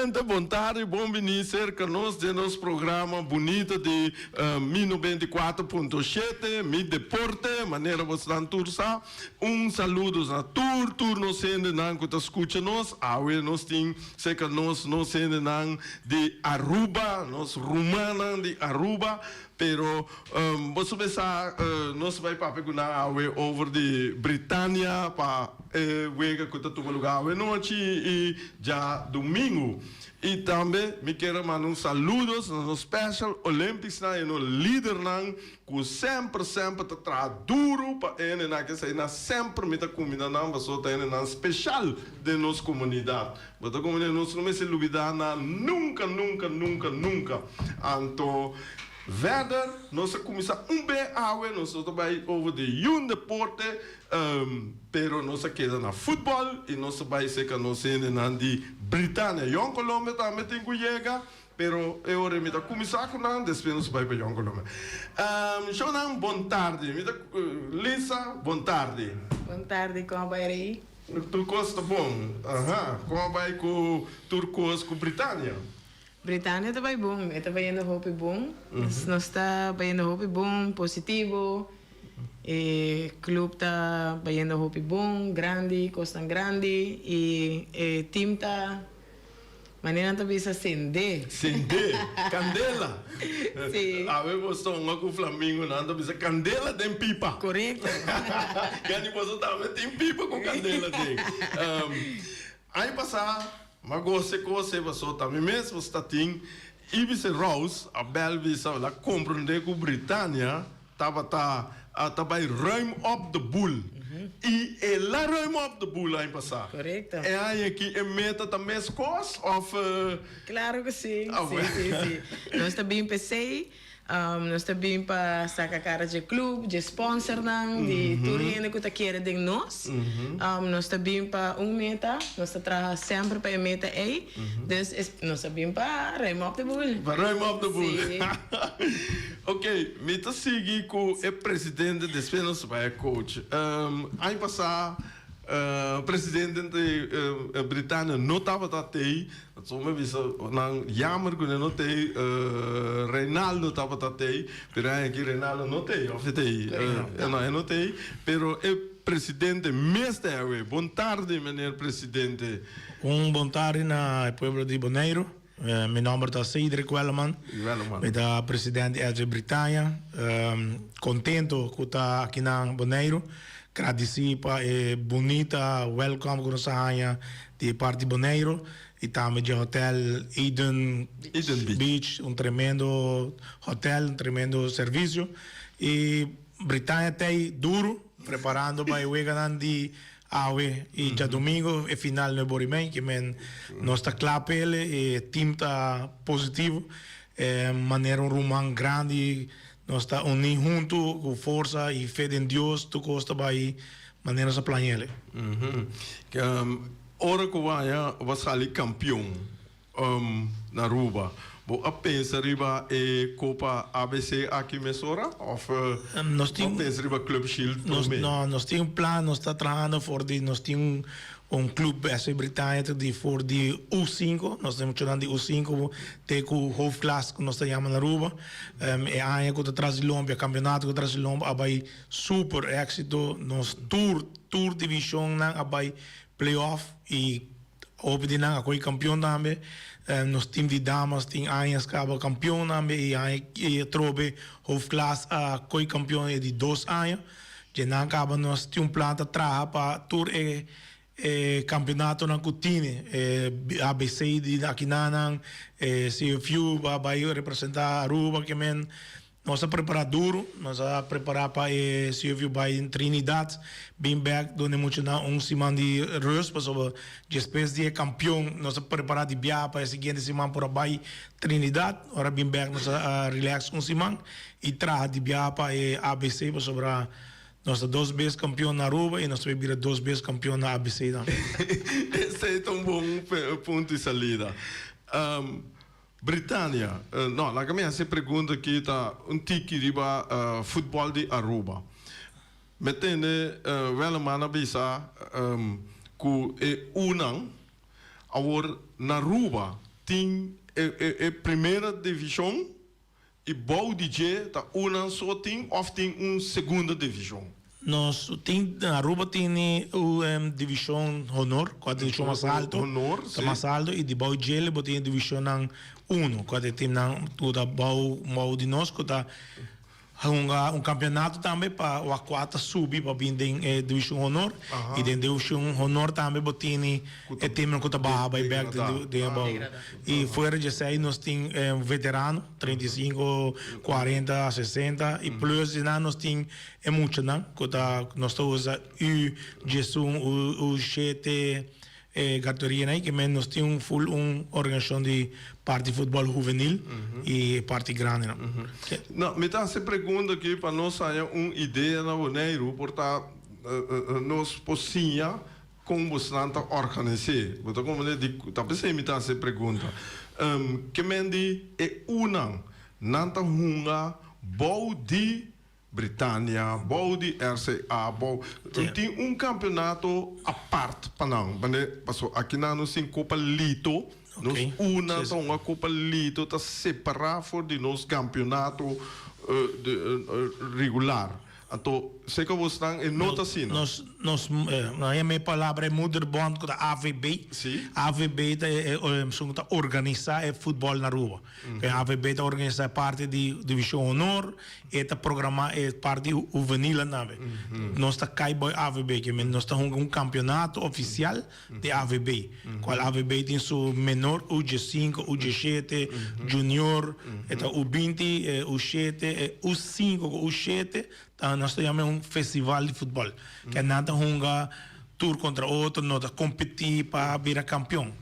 Gente, boa tarde, bom venir cerca nós de nosso programa bonito de 94.7, Mi Deporte, maneira você não tursa. Saludo a tur nós sendo não que escuta nós, nós tem cerca nós sendo não de Aruba, nós rumana de Aruba. Pero você pensar nós vai para pegar over de Britânia para ver que está lugar noite e já domingo. E também me quero mandar saludos no Special Olympics e no líder que sempre está duro para ele que sai sempre me está comida não mas só tem especial de nossa comunidade. Mas a comunidade nós não se olvidar nunca. Então verder, nós começamos bem nós vai over de Deporte, pero nós queda na futebol e nós vai ser que nós na de Britânia. João Colômbia também tem que chegar, pero eu me tá começar com nós, depois nós vai para João Colômbia. João, boa tarde. Lisa, boa tarde. Boa tarde, como vai aí? Turcos tá bom. Como vai com Turcos com Britânia? Britânia está bem bom, está bem hope bom, nós está bem hope bom, positivo, o clube está bem hope bom, grande, costa grande e o time está maneira está bem acender. Candela. Sim. A ver você não com o Flamengo não está bem candela tem pipa. Correto. Quem você também tem pipa com candela tem. Aí passar mas você também mesmo está tem Ibis Rose a Belvis lá compreender que a Britânia estava ruim up the bull e ela ruim up the bull aí passar. Correto. É aí que é meta também as coisas Claro que sim. Sim. Nós também pensei nós também para sacar cara de clube, de sponsor de tudo que está querendo de nós. Nós também para meta, nós trabalhamos sempre para a meta aí. Nós também para Raim up the bull. Para Raim up the bull. Ok, me tá seguindo com o presidente de Spenos vai coach. Aí passar presidente da Britânia não estava aí, só me visto não jammer que não tem Reinaldo estava aí, pero aqui Reinaldo não tem, ou tem, não tem, pero o presidente mestre boa tarde, meneer presidente. Boa tarde na povo de Bonaire. Meu nome é Cedric Welleman. Eu sou presidente da Britânia. Contento que está aqui na Bonaire. Agradecer para a bonita welcome que nós temos de parte de Bonaire. E também de hotel Eden Beach, tremendo hotel, tremendo serviço. E Britânia está duro, preparando para o jogo de Awe e já domingo é final no Borimém, que nós está claro ele, o time está positivo, maneira rumão grande, nós está unidos junto com força e fé em Deus, tu costa vai maneira se planear. Ora que vai sair campeão na Aruba. Bo apenas riba Copa ABC aqui mesora ou apenas riba Club Shield? Nós temos plano, nós estamos trabalhando nós temos clube essa britânico de for de U5, nós estamos chamando de U5, tem o hoofdklasse que nós chamamos na Aruba, é a que traz Lomba, campeonato que traz Lomba, abai super éxito, nós tour division na abai playoff e hoop de nang ako'y campeão também, nos time de damas tem anos que aba campeão também e trobe hoofdklasse ako'y campeão de 2 anos, de nang acaba nós tem planta traha para tour campeonato na Cutine, ABC de Aquinanang, CFU vai representar Aruba que nós a preparar duro, nós a preparar para CFU vai em Trinidad, bem back donde muito na semana de rus, porque depois de campeão nós a preparar de viajar para a seguinte semana para vai Trinidad, ora bem back nós a relax semana e traz de viajar para ABC para sobre nós somos 2 vezes campeão na Aruba e nós vamos vir 2 vezes campeão na ABC também. Esse é um bom ponto de salida. Britânia, não, lá que me hace pergunta que está tiki riba futebol de Aruba. Metende wel mana bisa ku unang awor na Aruba tem primeira divisão e bom DJ tá uma só tem ou tem segunda divisão. Nós tem Aruba tem divisão honor, quando divisão mais alto, honor, tá mais alto e de bom gel tem divisão 1, quando tem toda bom de nós que tá campeonato também para o A4 subir para vir em divisão honor e dentro da divisão honor também tem time que tá vai back de bom e fora de aí nós tem veterano 35 40 60 e plus nós tem muito não que tá nós usa o 7 categoria né que nós tem full organização de parte de futebol juvenil e parte grande não. Não, me tá se pergunta aqui para nós ter uma ideia na Bonaire porque nós possíamos como bastante organizar. Então como eu digo, tá pensando me tá se pergunta que mendi uma nanta hunga bom de Britânia, bom de RCA, bom tem campeonato à parte para não, passou aqui na nós tem Copa Lito. Nós uma Copa Lito tá separada de nosso campeonato regular. Então, sei que você está em nota assim, não? A minha palavra é Moederbond com a AVB. Sim. A AVB está organizar futebol na rua. A AVB está organizar parte de divisão honor e está programar parte juvenil na AVB. Nós está cai boy AVB, que nós está campeonato oficial de AVB. Qual AVB tem seu menor, UG5, UG7, junior, U20, U7, U5, U7. Nós temos festival de futebol que nada junga tour contra outro, nós competir para virar campeão.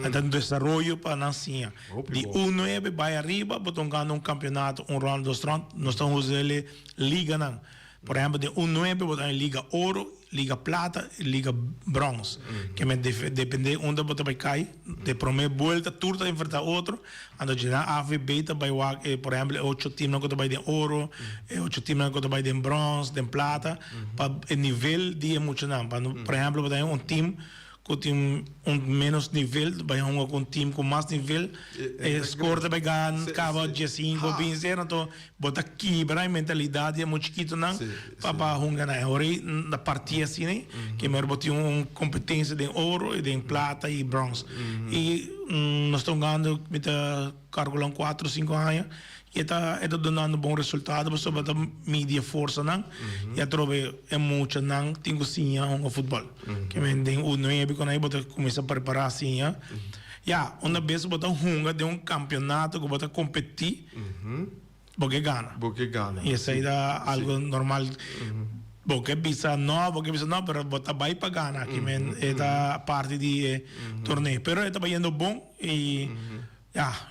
Então, desenvolvimento para a nação. De 1-9 vai arriba, botamos campeonato, round, 2 round, nós estamos usando liga não. Por exemplo, de 1-9 botamos liga ouro, liga plata e liga bronze. Que depende onde você vai cair. De primeira volta, tudo vai enfrentar outro. Então, a AVB vai, por exemplo, 8 times que vai de ouro, 8 times que vai de bronze, de plata, para o nível de emocional. Por exemplo, você tem time que tem menos nível, vai um time com mais nível, score vai ganhar, acaba dia 5, 15, então, bota quebra a mentalidade, é muito chiquito, não? Para ganhar. Agora, na partida assim, que melhor botar uma competência de ouro, de plata e bronze. E nós estamos ganhando, calculando 4, 5 anos, e está dando bom resultado, mas sobre a mídia força não, e a trove é muito não, tem que sim um futebol, que me tem não é quando aí bota começa a preparar assim, uma vez bota de campeonato que bota competir, porque ganha, e isso aí dá algo normal. Porque pensa não, pero bota vai para ganhar, que é da parte de torneio, pero está indo bom e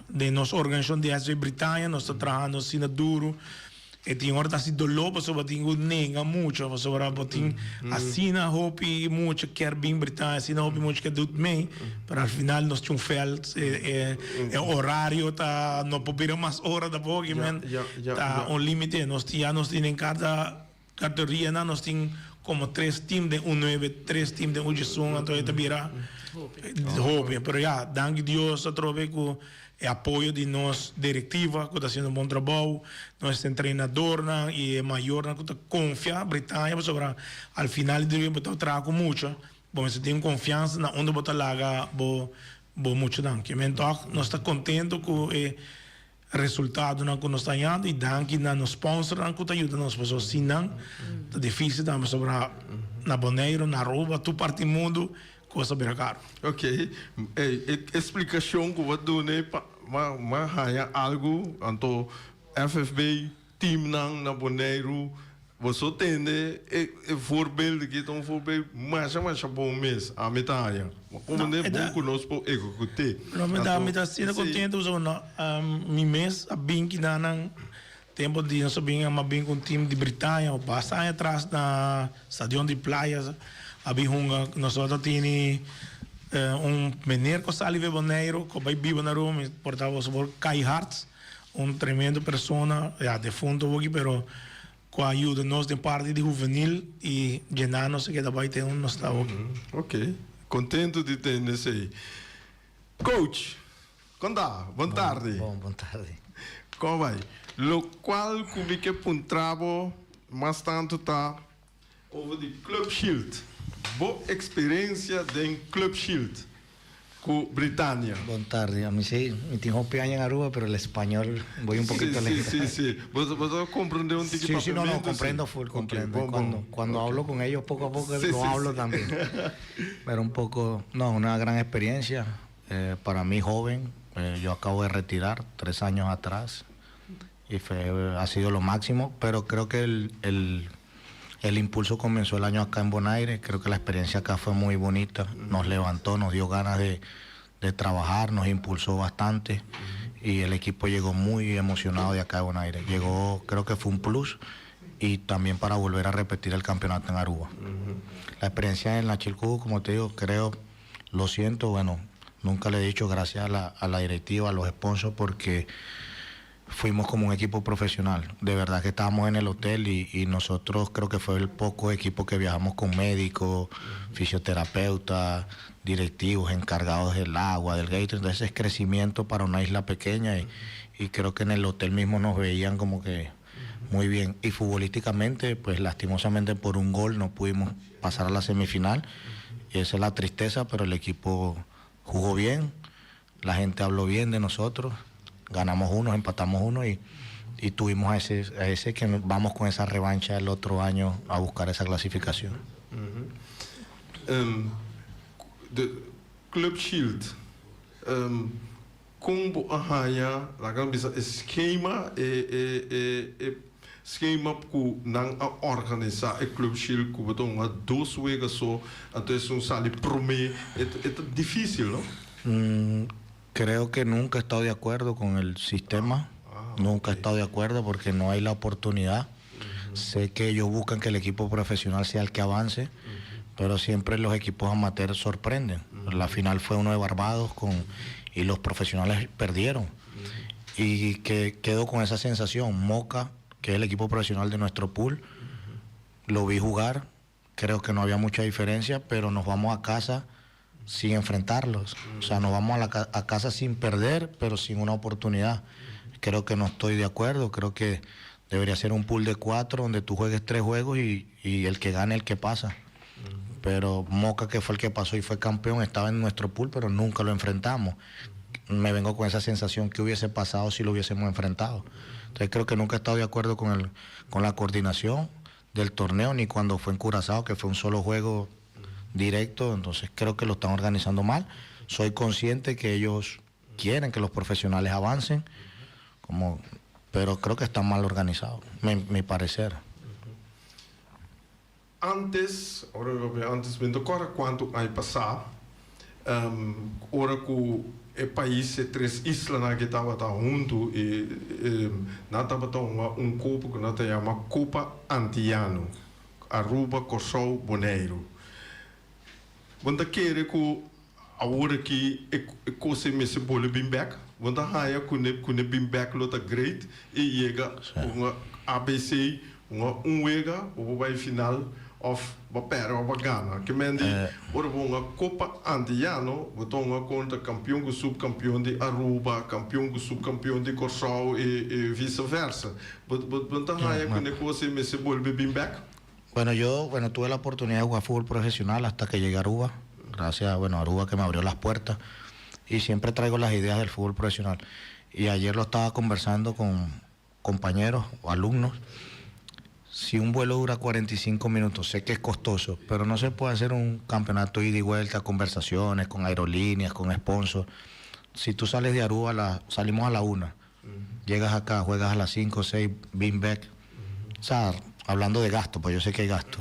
de nossa organização de SV Britânia, nós estamos trabalhando assim duro. E tem hora assim dolor, mas eu tenho nega muito, mas eu tenho assim na hope muito quer bem Britânia, assim na hope muito que do bem, para al final nós temos feld, horário tá não podemos mais hora da pouco, tá um limite, nós temos em cada categoria, nós temos como 3 times de 1-9, 3 times de 1-1, então está vira hope, pero danke Deus, trove com o apoio de nossa diretiva, que está fazendo bom trabalho, nosso treinador e maior, que está confia Britânia, sobre al final do dia está trago muito, bom, se tem confiança na onde botar lá, bo muito não, que então nós está contente com o resultado que nós está ganhando e danke na nos sponsor que está ajudando as pessoas, se não, é difícil também sobre na Bonaire, na Aruba, tu parte do mundo coisa bem caro. Ok. Explicação que eu dou mas algo então FFB time na Bonaire você tem voorbeeld que estão voorbeeld mas bom mês a metade como é bom conosco executar não me dá sendo contente usando mi mês a bem que na tempo de nós bem com um time de Britânia ou passar atrás na estadião de praias havia nós temos menino que sali de Bonaire que vai viver na Roma portava sobre Kai Hartz tremendo pessoa de fundo aqui pero com a ajuda nós de parte de juvenil e genar nós que vai ter nós está aqui. Ok, contente de ter nesse aí. Coach, Conta, boa tarde. Boa tarde. Como vai? Lo qual como que puntrabo mais tanto tá over the Club Shield. Boa experiência de Club Shield com Britânia. Boa tarde. A mí sí, mi tengo años en Aruba, pero el español voy un poquito lejos. Sí. ¿Vos comprende un Sí, sí, no, comprendo full, comprendo. Okay, cuando hablo con ellos poco a poco lo hablo sí. también. Pero un poco, no, una gran experiencia. Para mí joven, yo acabo de retirar 3 años atrás y ha sido lo máximo, pero creo que el impulso comenzó el año acá en Bonaire. Creo que la experiencia acá fue muy bonita, nos levantó, nos dio ganas de trabajar, nos impulsó bastante y el equipo llegó muy emocionado de acá de Bonaire. Llegó, creo que fue un plus y también para volver a repetir el campeonato en Aruba. La experiencia en la Chilcú, como te digo, creo, lo siento, bueno, nunca le he dicho gracias a la directiva, a los sponsors, porque fuimos como un equipo profesional. De verdad que estábamos en el hotel y nosotros creo que fue el poco equipo que viajamos con médicos, fisioterapeutas, directivos, encargados del agua, del gate. Entonces es crecimiento para una isla pequeña y creo que en el hotel mismo nos veían como que muy bien. Y futbolísticamente, pues lastimosamente por un gol no pudimos pasar a la semifinal. Y esa es la tristeza, pero el equipo jugó bien, la gente habló bien de nosotros. Ganamos uno, empatamos uno y tuvimos a ese que vamos con esa revancha el otro año a buscar esa clasificación. De Club Shield, como arranha o esquema esquema que não organizar o Club Shield que botam a 2 vezes só, então sale primeiro, é difícil, não? Creo que nunca he estado de acuerdo con el sistema, nunca he estado de acuerdo porque no hay la oportunidad. Sé que ellos buscan que el equipo profesional sea el que avance, pero siempre los equipos amateurs sorprenden. La final fue uno de Barbados y los profesionales perdieron. Y que quedó con esa sensación. Moca, que es el equipo profesional de nuestro pool, lo vi jugar, creo que no había mucha diferencia, pero nos vamos a casa sin enfrentarlos. O sea, nos vamos a casa sin perder, pero sin una oportunidad. Creo que no estoy de acuerdo. Creo que debería ser un pool de 4 donde tú juegues 3 juegos y el que gane el que pasa. Pero Moca, que fue el que pasó y fue campeón, estaba en nuestro pool, pero nunca lo enfrentamos. Me vengo con esa sensación que hubiese pasado si lo hubiésemos enfrentado. Entonces creo que nunca he estado de acuerdo con la coordinación del torneo, ni cuando fue en Curazao, que fue un solo juego directo. Entonces creo que lo están organizando mal. Soy consciente que ellos quieren que los profesionales avancen, pero creo que están mal organizados, mi parecer. Antes me tocou quanto aí passar, hora que o país 3 islas que estava junto e nós estava copo que nós chama Copa Antiano, Aruba, Curaçao, Bonaire. Want keren ku awore ki ekose mese bole bimbek. Want haya kune bimbek lota great e yega uma ABC uma wega o vai final of bapera ou bagana. Que mendi ora uma Copa Andiano, botonga contra campeão e subcampeão de Aruba, campeão e subcampeão de Curaçao e vice-versa. Want haya kune ekose mese bole bimbek. Bueno, yo tuve la oportunidad de jugar fútbol profesional hasta que llegué a Aruba, gracias a Aruba que me abrió las puertas y siempre traigo las ideas del fútbol profesional. Y ayer lo estaba conversando con compañeros o alumnos. Si un vuelo dura 45 minutos, sé que es costoso, pero no se puede hacer un campeonato ida y vuelta, conversaciones con aerolíneas, con sponsors. Si tú sales de Aruba, salimos a la 1, llegas acá, juegas a las 5 o 6, beam back. O sea, hablando de gasto, pues yo sé que hay gasto,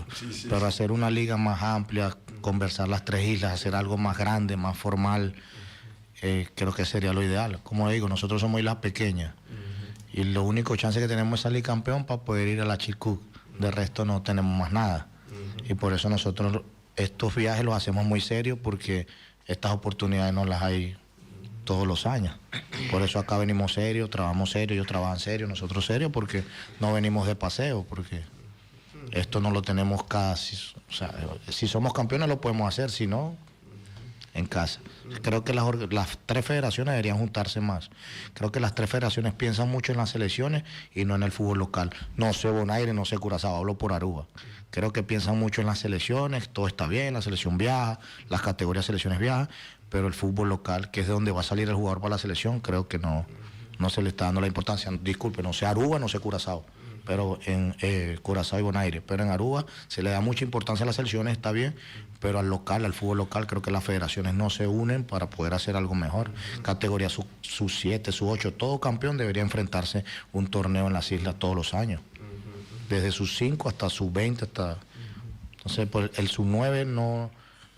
pero hacer una liga más amplia, conversar las 3 islas, hacer algo más grande, más formal, creo que sería lo ideal. Como digo, nosotros somos islas pequeñas y lo único chance que tenemos es salir campeón para poder ir a la Chilcú. De resto no tenemos más nada. Y por eso nosotros estos viajes los hacemos muy serios porque estas oportunidades no las hay todos los años. Por eso acá venimos serios, trabajamos serios, ellos trabajan serios, nosotros serios, porque no venimos de paseo, porque esto no lo tenemos casi. O sea, si somos campeones lo podemos hacer, si no, en casa. Creo que las 3 federaciones deberían juntarse más. Creo que las 3 federaciones piensan mucho en las selecciones y no en el fútbol local. No sé Bonaire, no sé Curazao, hablo por Aruba. Creo que piensan mucho en las selecciones, todo está bien, la selección viaja, las categorías de selecciones viajan, pero el fútbol local, que es de donde va a salir el jugador para la selección, creo que no se le está dando la importancia. Disculpe, no sé Aruba, no sé Curazao, pero en Curazao y Bonaire, pero en Aruba se le da mucha importancia a las selecciones, está bien, pero al local, al fútbol local, creo que las federaciones no se unen para poder hacer algo mejor. Categoría sub-7, sub-8, todo campeón debería enfrentarse un torneo en las islas todos los años. Desde sub-5 hasta sub-20, hasta... Entonces, pues, el sub-9 no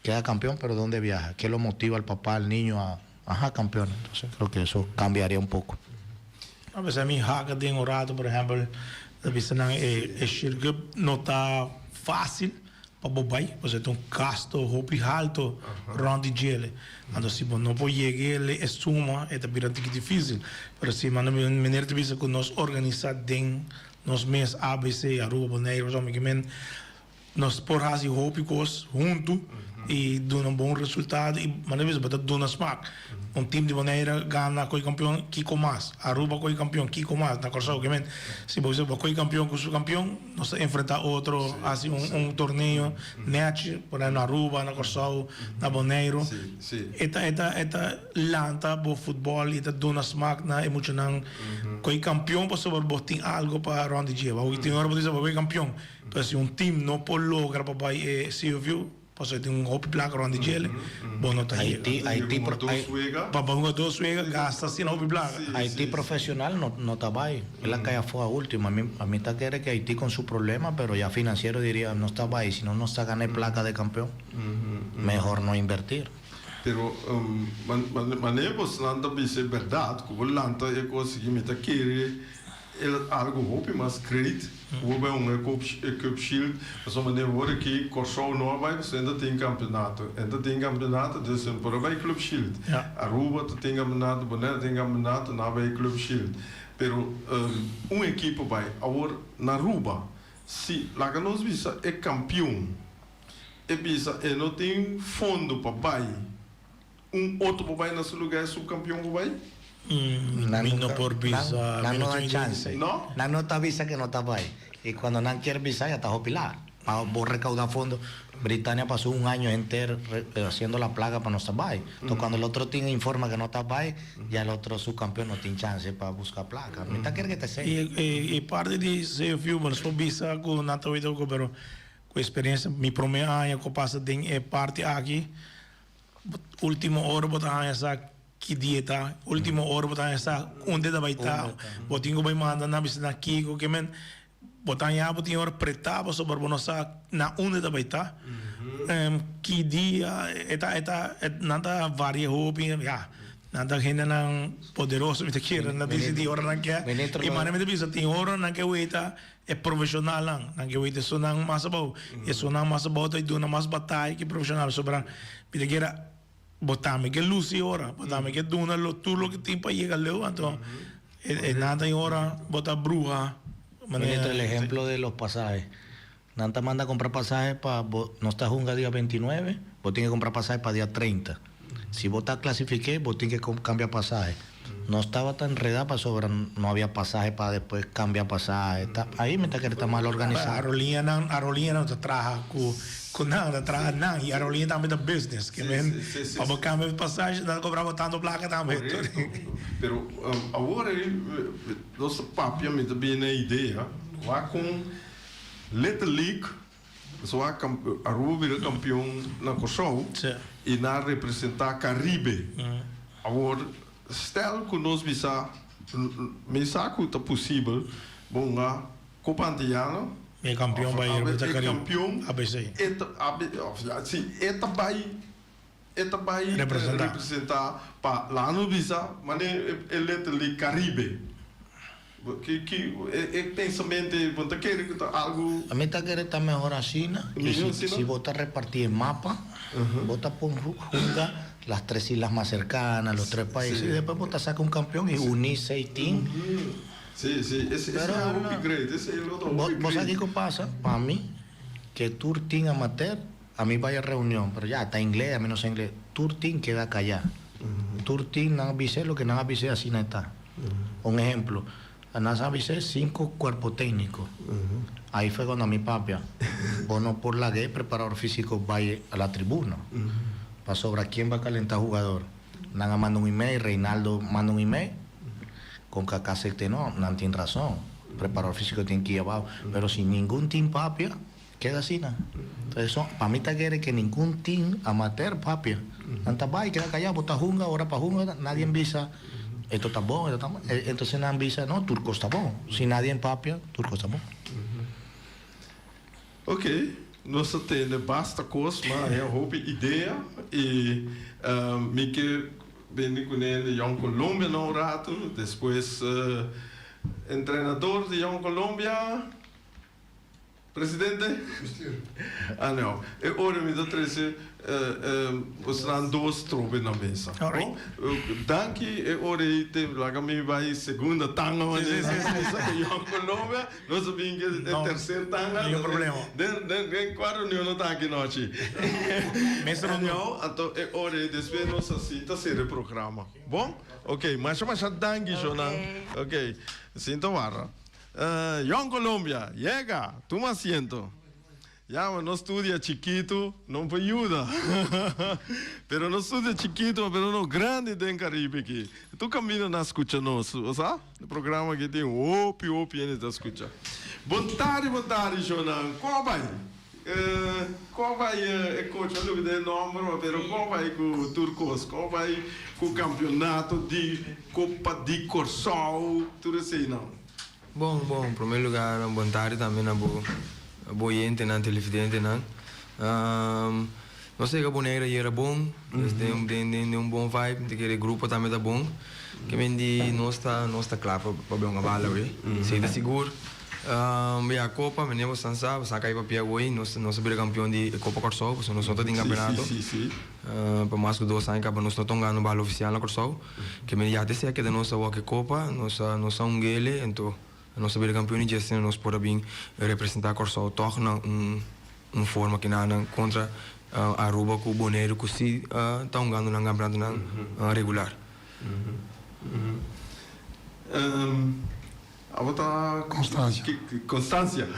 queda campeón, pero ¿dónde viaja? ¿Qué lo motiva al papá, al niño a campeón? Entonces, creo que eso cambiaría un poco. A veces a mí, hacker de Orato, por ejemplo, a veces el circuito no está fácil para Bobai, porque es un gasto hopi alto, round de gele. Entonces, si no puede llegar a suma, es bastante difícil. Pero si man, meneer te dice que nos organizamos nos mes ABC, Aruba, Bonaire, nos por hacer hópicos juntos y dar un bom resultado e maneira de dar uma smaak. Team de Bonaire gana com o campeão, Kiko mais. Aruba com o campeão, Kiko mais. Na Corsão, que se você vai com o campeão, com o campeão, nós enfrentar outro, assim torneio, net, por aí na Aruba, na Corsão, na Bonaire. Eta lanta bo futebol, eta dona smaak na emocional. Com o campeão, você vai botar algo para round de dia. Vai ter hora para dizer, vai campeão. Então, se team não pode lograr para se viu. Pues tiene un hopi placa ronde gele, bueno está ahí. Papá un dos suega gasta sin hopi placa. Haití profesional no está ahí. Es la que ya fue a última. A mí está quiere que Haití con su problema, pero ya financiero diría no está ahí. Si no está gané placa de campeón, mejor no invertir. Pero maneira você lanta bisa verdade, que você lanta é conseguir meter querer algo hopi mas crédito. We bij een cup shield, zo meneer worden die Corsau Noorwijk, zijn dat 10 campeonaten. En dat 10 campeonaten, dus een voorbij club shield. Aruba, dat 10 campeonaten, Bonaire 10 campeonaten, nabij club shield. Pero equipe bij, agora na Aruba, se lá que nós visa é campeão, é visa é não tem fundo para vai, outro para vai nesse lugar é subcampeão para vai. No por visa. No da chance. ¿No? No está visa que no está ahí. Y cuando no quiere visa ya está opilar. Para vos recaudar fondos. Britannia pasó un año entero haciendo la plaga para no estar ahí. Entonces cuando el otro team informa que no está ahí, ya el otro subcampeón no tiene chance para buscar placa. ¿Me quiere que te sea? Y parte de ese film, no por visa con nada pero con experiencia, mi primer año que pasa de parte aquí, último hora botar esa que dieta, último hora botar essa onde da baita, botinho vai mandar na bisna Kiko que men botar ya botinho hora pretava sobre bonosa na onde da baita. Que dia eta nada varia hobby ya. Nada gente não poderoso me queira na decidir hora não quer. E mano me diz tem hora não quer weita é profissional não quer weita só não mais bom. E só não mais bom e dona mais batalha que profissional sobre me queira botame que luci ora, botame que duna tú lo que tiempo llega luego, entonces nada y ahora bota bruja. El ejemplo de los pasajes. Nanta manda a comprar pasajes para no está junga día 29, vos tienes que comprar pasajes para día 30. Si vos te clasifiqué, vos tienes que cambiar pasaje. No estaba tan enredada para sobrar, no había pasaje para después cambiar pasaje. Ahí me está que está mal organizado. Aerolínea no te traja con nada, traja nada. Y aerolínea también es business. Que ven, para cambiar pasaje, no cobramos tanto placa también. Pero agora, nosso papo me também a ideia, lá com Little League, só a Aruba vira campeão na Corsau e na representar Caribe. Agora, stel que nós bisa, me saco está possível, bom lá, Copa Antilhana, é campeão vai representar Caribe. Campeão, ABC. Eta vai representar para lá no bisa, mas é Little League Caribe. Que pensamento de que algo. A mí está que está mejor así, ¿no? Si vos te repartís el mapa, vos te pones juntas las 3 islas más cercanas, los 3 países, y después vos te sacas un campeón y unís 6 teams. Sí, ese es el upgrade, ese es el otro upgrade. ¿Vos sabés qué pasa? Para mí, que tu team amateur a mí vaya reunión, pero ya está inglés, a mí no sé inglés. Turtín queda callado. Turtín no avise lo que no avise así no está. Un ejemplo, no avisé 5 cuerpos técnicos. Ahí fue cuando a mi papia, bueno, por la gay, preparador físico, vaya a la tribuna. Para sobre quién va a calentar jugador. Nada manda un email, Reinaldo manda un email. Con Kaká no tiene razón. Preparador físico tiene que ir abajo. Pero sin ningún team papia, queda así, ¿no? Entonces, para mí, quiere que ningún team amateur papia. Tanta va y queda callado, bota junga, ahora para junga, nadie envisa. Esto está bueno, esto está bueno. Entonces, nadie envisa, no, turco está bueno. Si nadie en papia, turco está bueno. Ok, nós temos bastante coisa, mas é uma ideia e me que vem com ele de Colômbia no rato, depois treinador de Colômbia, presidente. Ah não, e ora me dá três, os dois trobes na mesa. Danke, e ora te lá me vai segunda tanga, mas Colômbia, nós vim que terceira tanga. Nenhum problema. Den quarto não está aqui noite. Mesmo não, então e ora depois nós assista ser o programa. Bom? Ok, mas danke, Jonan. Ok, sinto barra. Colômbia, llega, toma asiento. Ya, no estudia chiquito, no ayuda. Pero no estudia chiquito, pero no grande en Caribe aqui. Tu camina na escucha nosso, sabe? O programa que tem opi ele tá escucha. Boa tarde, Jonan. Qual vai? Coach, eu não sei o nome, mas qual vai com o Turcos? Qual vai com o campeonato de Copa de Corsol? Tudo assim, não? Bom, em primeiro lugar, boa tarde também na boa gente, na televidente, não. Não sei que a boneira era bom, tem um bom vibe, aquele grupo também tá bom. Que me não está claro para ver uma bala, sei da seguro. A Copa, me lembro sansa, saca aí para Piauí, nós somos campeão de Copa Corsol, porque nós estamos em campeonato. Sim. Para mais que 2 anos, nós estamos ganhando bala oficial na Corsol. Que me já disse que da nossa Copa, nós somos um gele, então nós somos campeão de gestão, nós podemos representar a Corsol, toch na forma que nada contra a Aruba com o Boneiro, que se estão ganhando na campeonato regular. Constância. Constância.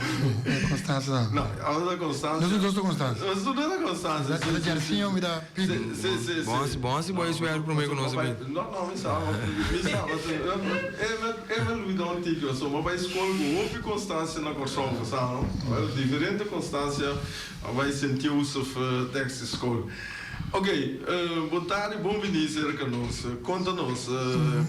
Constância. Não, a outra Constância. Eu gosto de Constância. Eu estou dando Constância. Ela Jarcinho me dá pico. Bom, se vai esperar para o meio que nós vemos. Não, me sabe. É me dá um tique, eu sou uma escola com outra Constância na Corsol, sabe? Diferente Constância, vai sentir o seu texto escola. Ok, boa tarde, bom vir conosco. Conta-nos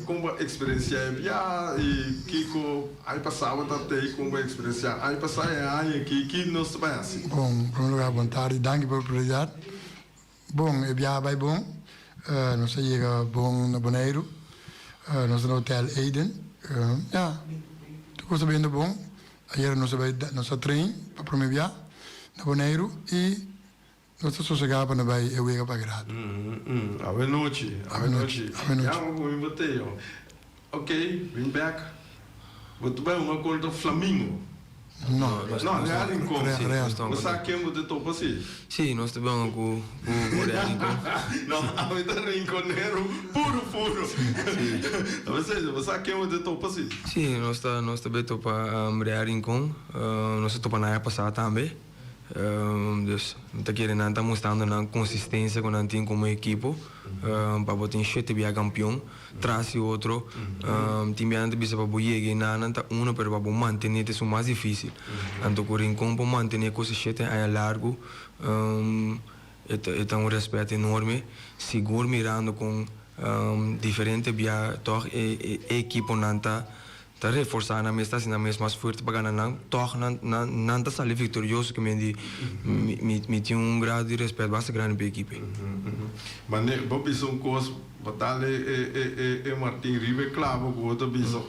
como a experiência é e Kiko, aí passava até como a experiência, aí passava aí que nós conhece. Bom, em primeiro lugar, boa tarde, danke pela oportunidade. Bom, vai bom, nós chegamos bom no Boneiro, nós no Hotel Eden, tu gosta bem do bom, aí nós treino para o primeiro dia no Boneiro e nós estamos chegando para vai eu ia para grado. A noite. Já vou me bater. Ok, vem back. Muito bem, uma cor do Flamengo. Não, Real Rincón. Você sabe quem você topa assim? Sim, nós estamos com o Real Rincón. Não, a vida rinconeiro puro. Você sabe quem você topa assim? Sim, nós estamos para Real Rincón. Nós estamos na época passada também. Dus te keren aan te mostrando na consistência com a team como equipo para botar em chute via campeão traz o outro time ante bisa para boier que na anta uno pero para manter isso mais difícil então com Rincón para manter com esse chute a largo é um respeito enorme seguro mirando com diferente via toch equipo nanta tá reforçar na mesa na mesma mais forte para ganhar toch não tá sair vitorioso que me tinha grado de respeito bastante grande para a equipe. Mas né, vou pensar coisa, batalha é Martin Ribe claro, o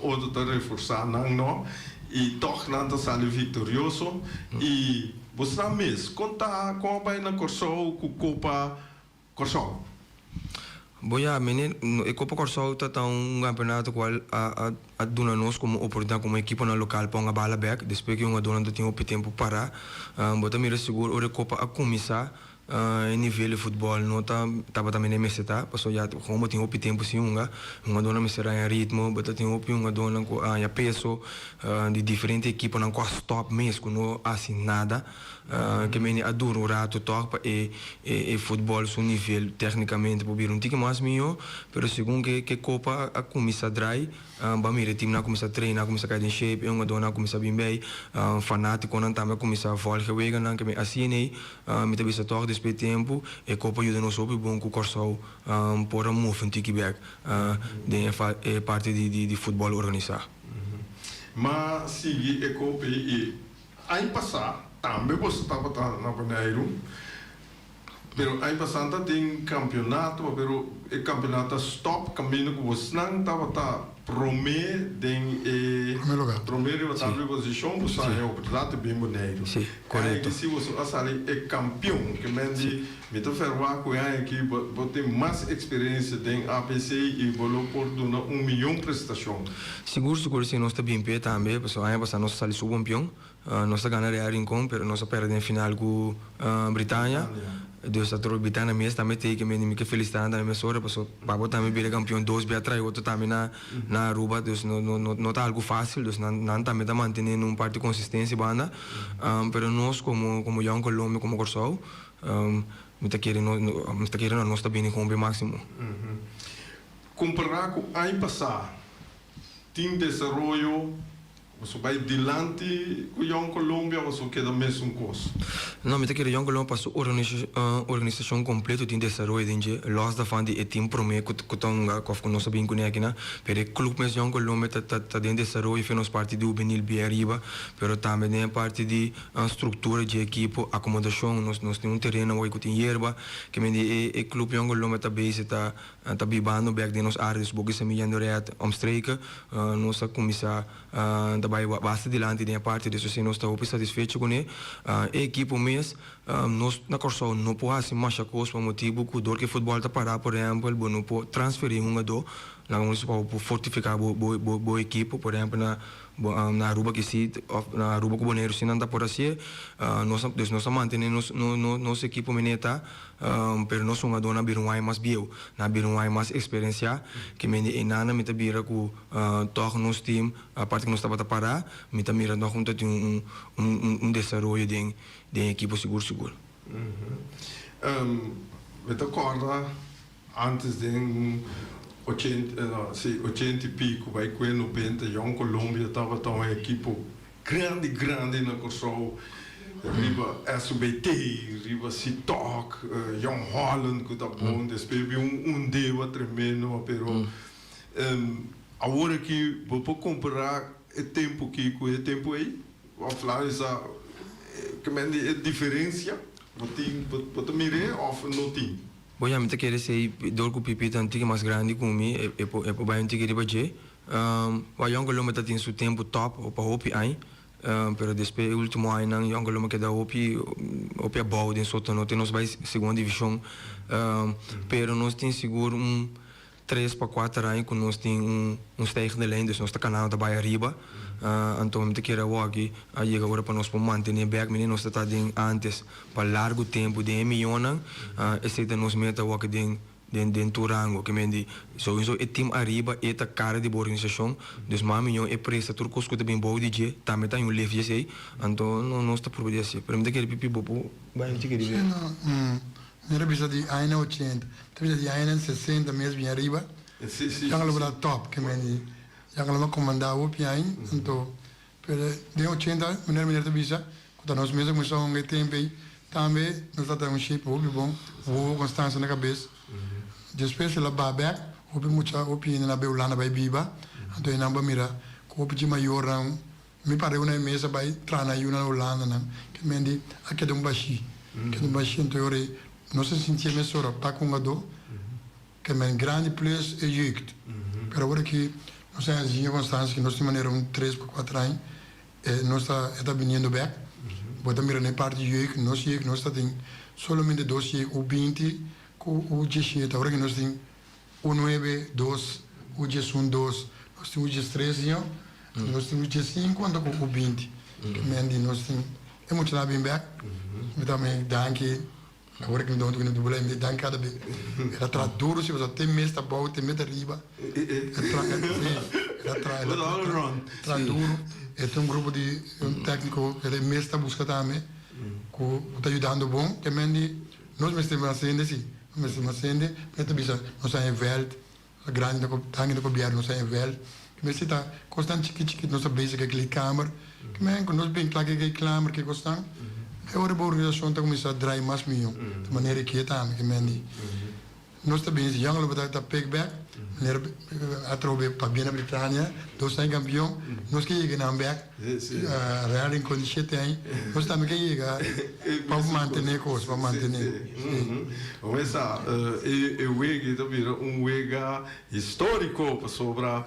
outro tá reforçar não e toch não tá sair vitorioso e você na mesa conta como vai na Corsol com Copa Corsol. Boa, menino, a Copa Corsol está campeonato qual a dona nós como oportunidade como equipa na local para uma bala back, depois que uma dona tem o tempo para, bota mira seguro a Copa a começar em nível de futebol não estava também nem mais tá, passou já como tinha outro tempo sim uma dona me será em ritmo, bota tinha outro uma dona com a peso de diferente equipa não com stop mesmo não assim nada que me adoro rato toca e futebol seu nível tecnicamente por um tique mais melhor, pero segundo que copa a começa a drai bamire time na começa a treinar começa a cair em shape uma dona começa a bem bem fanático não também começa a voltar wega não que me assim nem me também se toca desse tempo e copa ajuda nos sobre bom com o corso por um move um tique back de parte de futebol organizar. Mas sigue a copa e aí passar também você estava na Bonaire, pero aí passando tem campeonato, pero o campeonato stop caminho que você não estava prometer primeiro lugar posição você é o prato bem bonito. Sim, correto. Se você assale é campeão que mende me tô ferroar com aqui botar mais experiência em APC e vou por donar 1 milhão prestação. Seguro se nós está bem pé também, pessoal aí passar nós sali subcampeão, nós está ganhando a rincon, pero nós perde em final com Britânia. Deus a troca Britânia mesmo também tem que me felicitar na minha sorte, pessoal. Para também vir campeão 2 bem atrás, outro também na Aruba, Deus não tá algo fácil, Deus não também tá mantendo parte de consistência banda, pero nós como Young Colômbia como Corsol, me tá querendo nós está bem com o máximo. Comparar com aí passar, tem desenvolvimento você vai dilante com Young Colômbia ou você queda mesmo coisa? Não, me quero Young Colômbia passou organização completa de desenvolvimento de los da fan de team prome que tonga que nós sabemos que aqui na, pero clube mesmo Young Colômbia tá dentro de desenvolvimento faz parte do juvenil bem arriba, pero também tem parte de estrutura de equipo, acomodação, nós temos terreno onde tem erva, que me de clube Young Colômbia tá base tá bibando back de nos áreas, porque se me yendo reat omstreken, nós começar daarbij basta dilante de parte disso se nós estamos satisfeitos com ele a equipe mesmo nós na Corsol não pode assim mais coisa por motivo que dor que futebol está parar por exemplo não pode transferir do na nós para fortificar boa equipe por exemplo na Aruba que se na Aruba com Bonaire se não está por assim nós mantemos nossa equipe meneta pero nós uma dona biruai mais bio na biruai mais experiência que me enana me tabira com toque nos time a parte que nós estava a parar me tabira nós junto de desenvolvimento de equipe seguro me acorda antes de 80 e pico, vai com 90, Young Colômbia estava uma equipe grande na Corsol, riba SBT, riba Citok, Young Holland que está bom, depois deva tremendo, pero agora que vou comparar o tempo que com o tempo aí, vou falar essa que é diferença, você mire ou não tem? Voy a meter que ese dolco pipita antiga mais grande como mim é para bem antiga de baje o Young Colômbia tem seu tempo top o para hopi aí pero depois o último ano não Young Colômbia que dá hopi a ball em sótano tem nós vai segunda divisão pero nós tem seguro 3 para 4 anos que nós tem stijgende de lijn dus nós está canal da Bahia Riba então me queira aqui aí agora para nós para manter back menino nós está dentro antes para largo tempo de milhão esse de nós meta o que dentro rango que me diz sowieso o time arriba é a cara de organização dus mais milhão é presta turcos que também bom DJ também tem leve assim então não está por assim para me querer pipi bobo vai te querer ver não era precisa de aina 80 precisa de aina 60 mesmo em arriba já que ela top que me diz já que ela comandava o piano então de 80 maneira bisa quando nós mesmo começamos a tempo também nós estamos shape bom o constância na cabeça depois ela babe houve muita opinião na beulana vai biba então não mira com o maior me parece uma mesa vai trana aí na Holanda não que me diz aqui de baixi então eu não se sentia mais só para com do que me grande place é jeito pero agora que nós temos a constância que nós temos maneira 3 para 4 anos nós está vindo back bota mira na parte jeito nós está tem somente 2 jeito o 20 com o 17 agora que nós tem o 9 2 o 11 2 nós temos o 13 nós temos o 15 quando com o 20 que me diz nós tem é muito lá bem back me também danke Agora que me dão um problema de dan cada vez. Era tra duro se você tem mês tá bom, tem mês arriba. Era tra duro. É um grupo de técnico que ele mês tá busca também. Que tá ajudando bom, que mendi nós mesmo estamos fazendo assim. Nós estamos fazendo, então bisa nós é veld, a grande da tangue da governo nós é veld. Que me está constante chique nós basic aquele câmara. Que men nós bem claro que câmara que constante. Agora a organização está começando a drive mais milhão, de maneira que está, que mendi. Nós também se jangan lo tá payback, maneira a trobe para bem na Britânia, dois anos campeão, nós que chega na back, real em condição tem, nós também que chega para manter coisas, para manter. Mas o wega também wega histórico sobre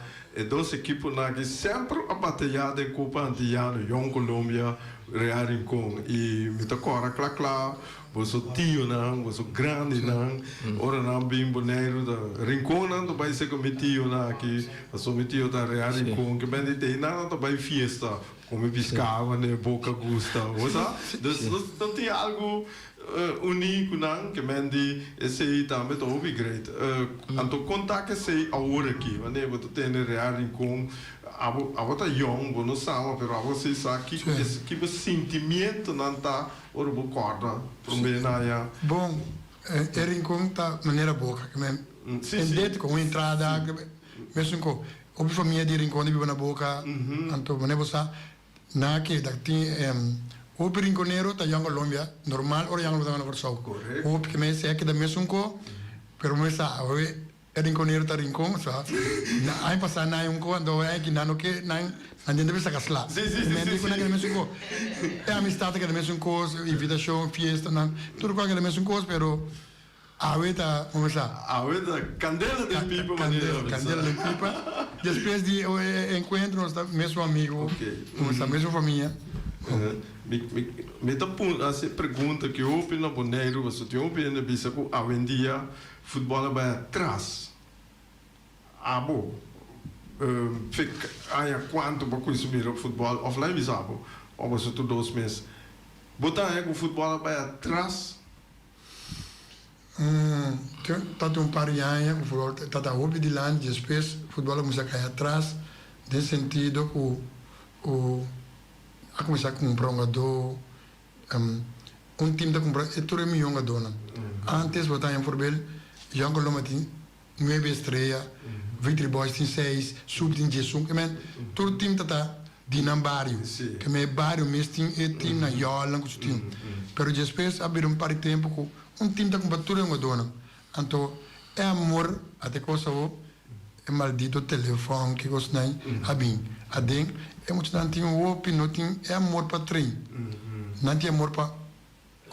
duas equipes que sempre a batalhada em Copa Antilhano, Young Colômbia, Real Rincón e me tocou claro. Você tio não, você grande não, ora não bem boneiro da Rincón não, vai ser como tio não aqui, você me tio da Real Rincón que bem de nada da vai fiesta, como piscava né boca gusta, você não tem algo único não que bem de esse também tá upgrade, então contar que sei a hora aqui, né, você tem Real Rincón a volta young, não sabe, mas você sabe que sentimento não tá ora vou corda, também na bom, é Rincón tá maneira boa, que me entende com entrada, mesmo com a família de Rincón vive na boca, então maneira você na que da tem o Rinconero tá young Colômbia, normal ora young tá na versão, o que me sei que da mesmo com, pero me sabe Rinconero tá Rincón, sabe? Aí passar na quando é que não que não andando bisa kasla. Me digo na que mesmo é amistade que mesmo coisa, invitação, fiesta, não, tudo qualquer mesmo coisa, pero ahorita, vamos lá. Ahorita candela de pipa, candela de pipa. Depois de encontro nós mesmo amigo, vamos lá, mesmo família. Me tá essa pergunta que eu opino boneiro, você tem opinião bisa que a vendia futebol vai atrás. Abo fica aí quanto para consumir o futebol offline bisabo ou você tu 2 meses botar aí que o futebol vai atrás tá um par de anos o futebol tá hobby de lá depois o futebol começa a cair atrás nesse sentido o a começar a comprar um jogador time da comprar é tudo milhão de dólar antes botar em Forbel Young Colômbia tem 9 estrelas Victory Boys tem 6, Sub tem 10, que men todo time tá de nambario, que me bairro mes tem time na Yola, que time. Pero depois abrir par de tempo com time tá com batura uma dona. Então é amor até coisa o é maldito telefone que gosta nem abin. Adem é muito não tem o opinião tem é amor para trem. Não tem amor para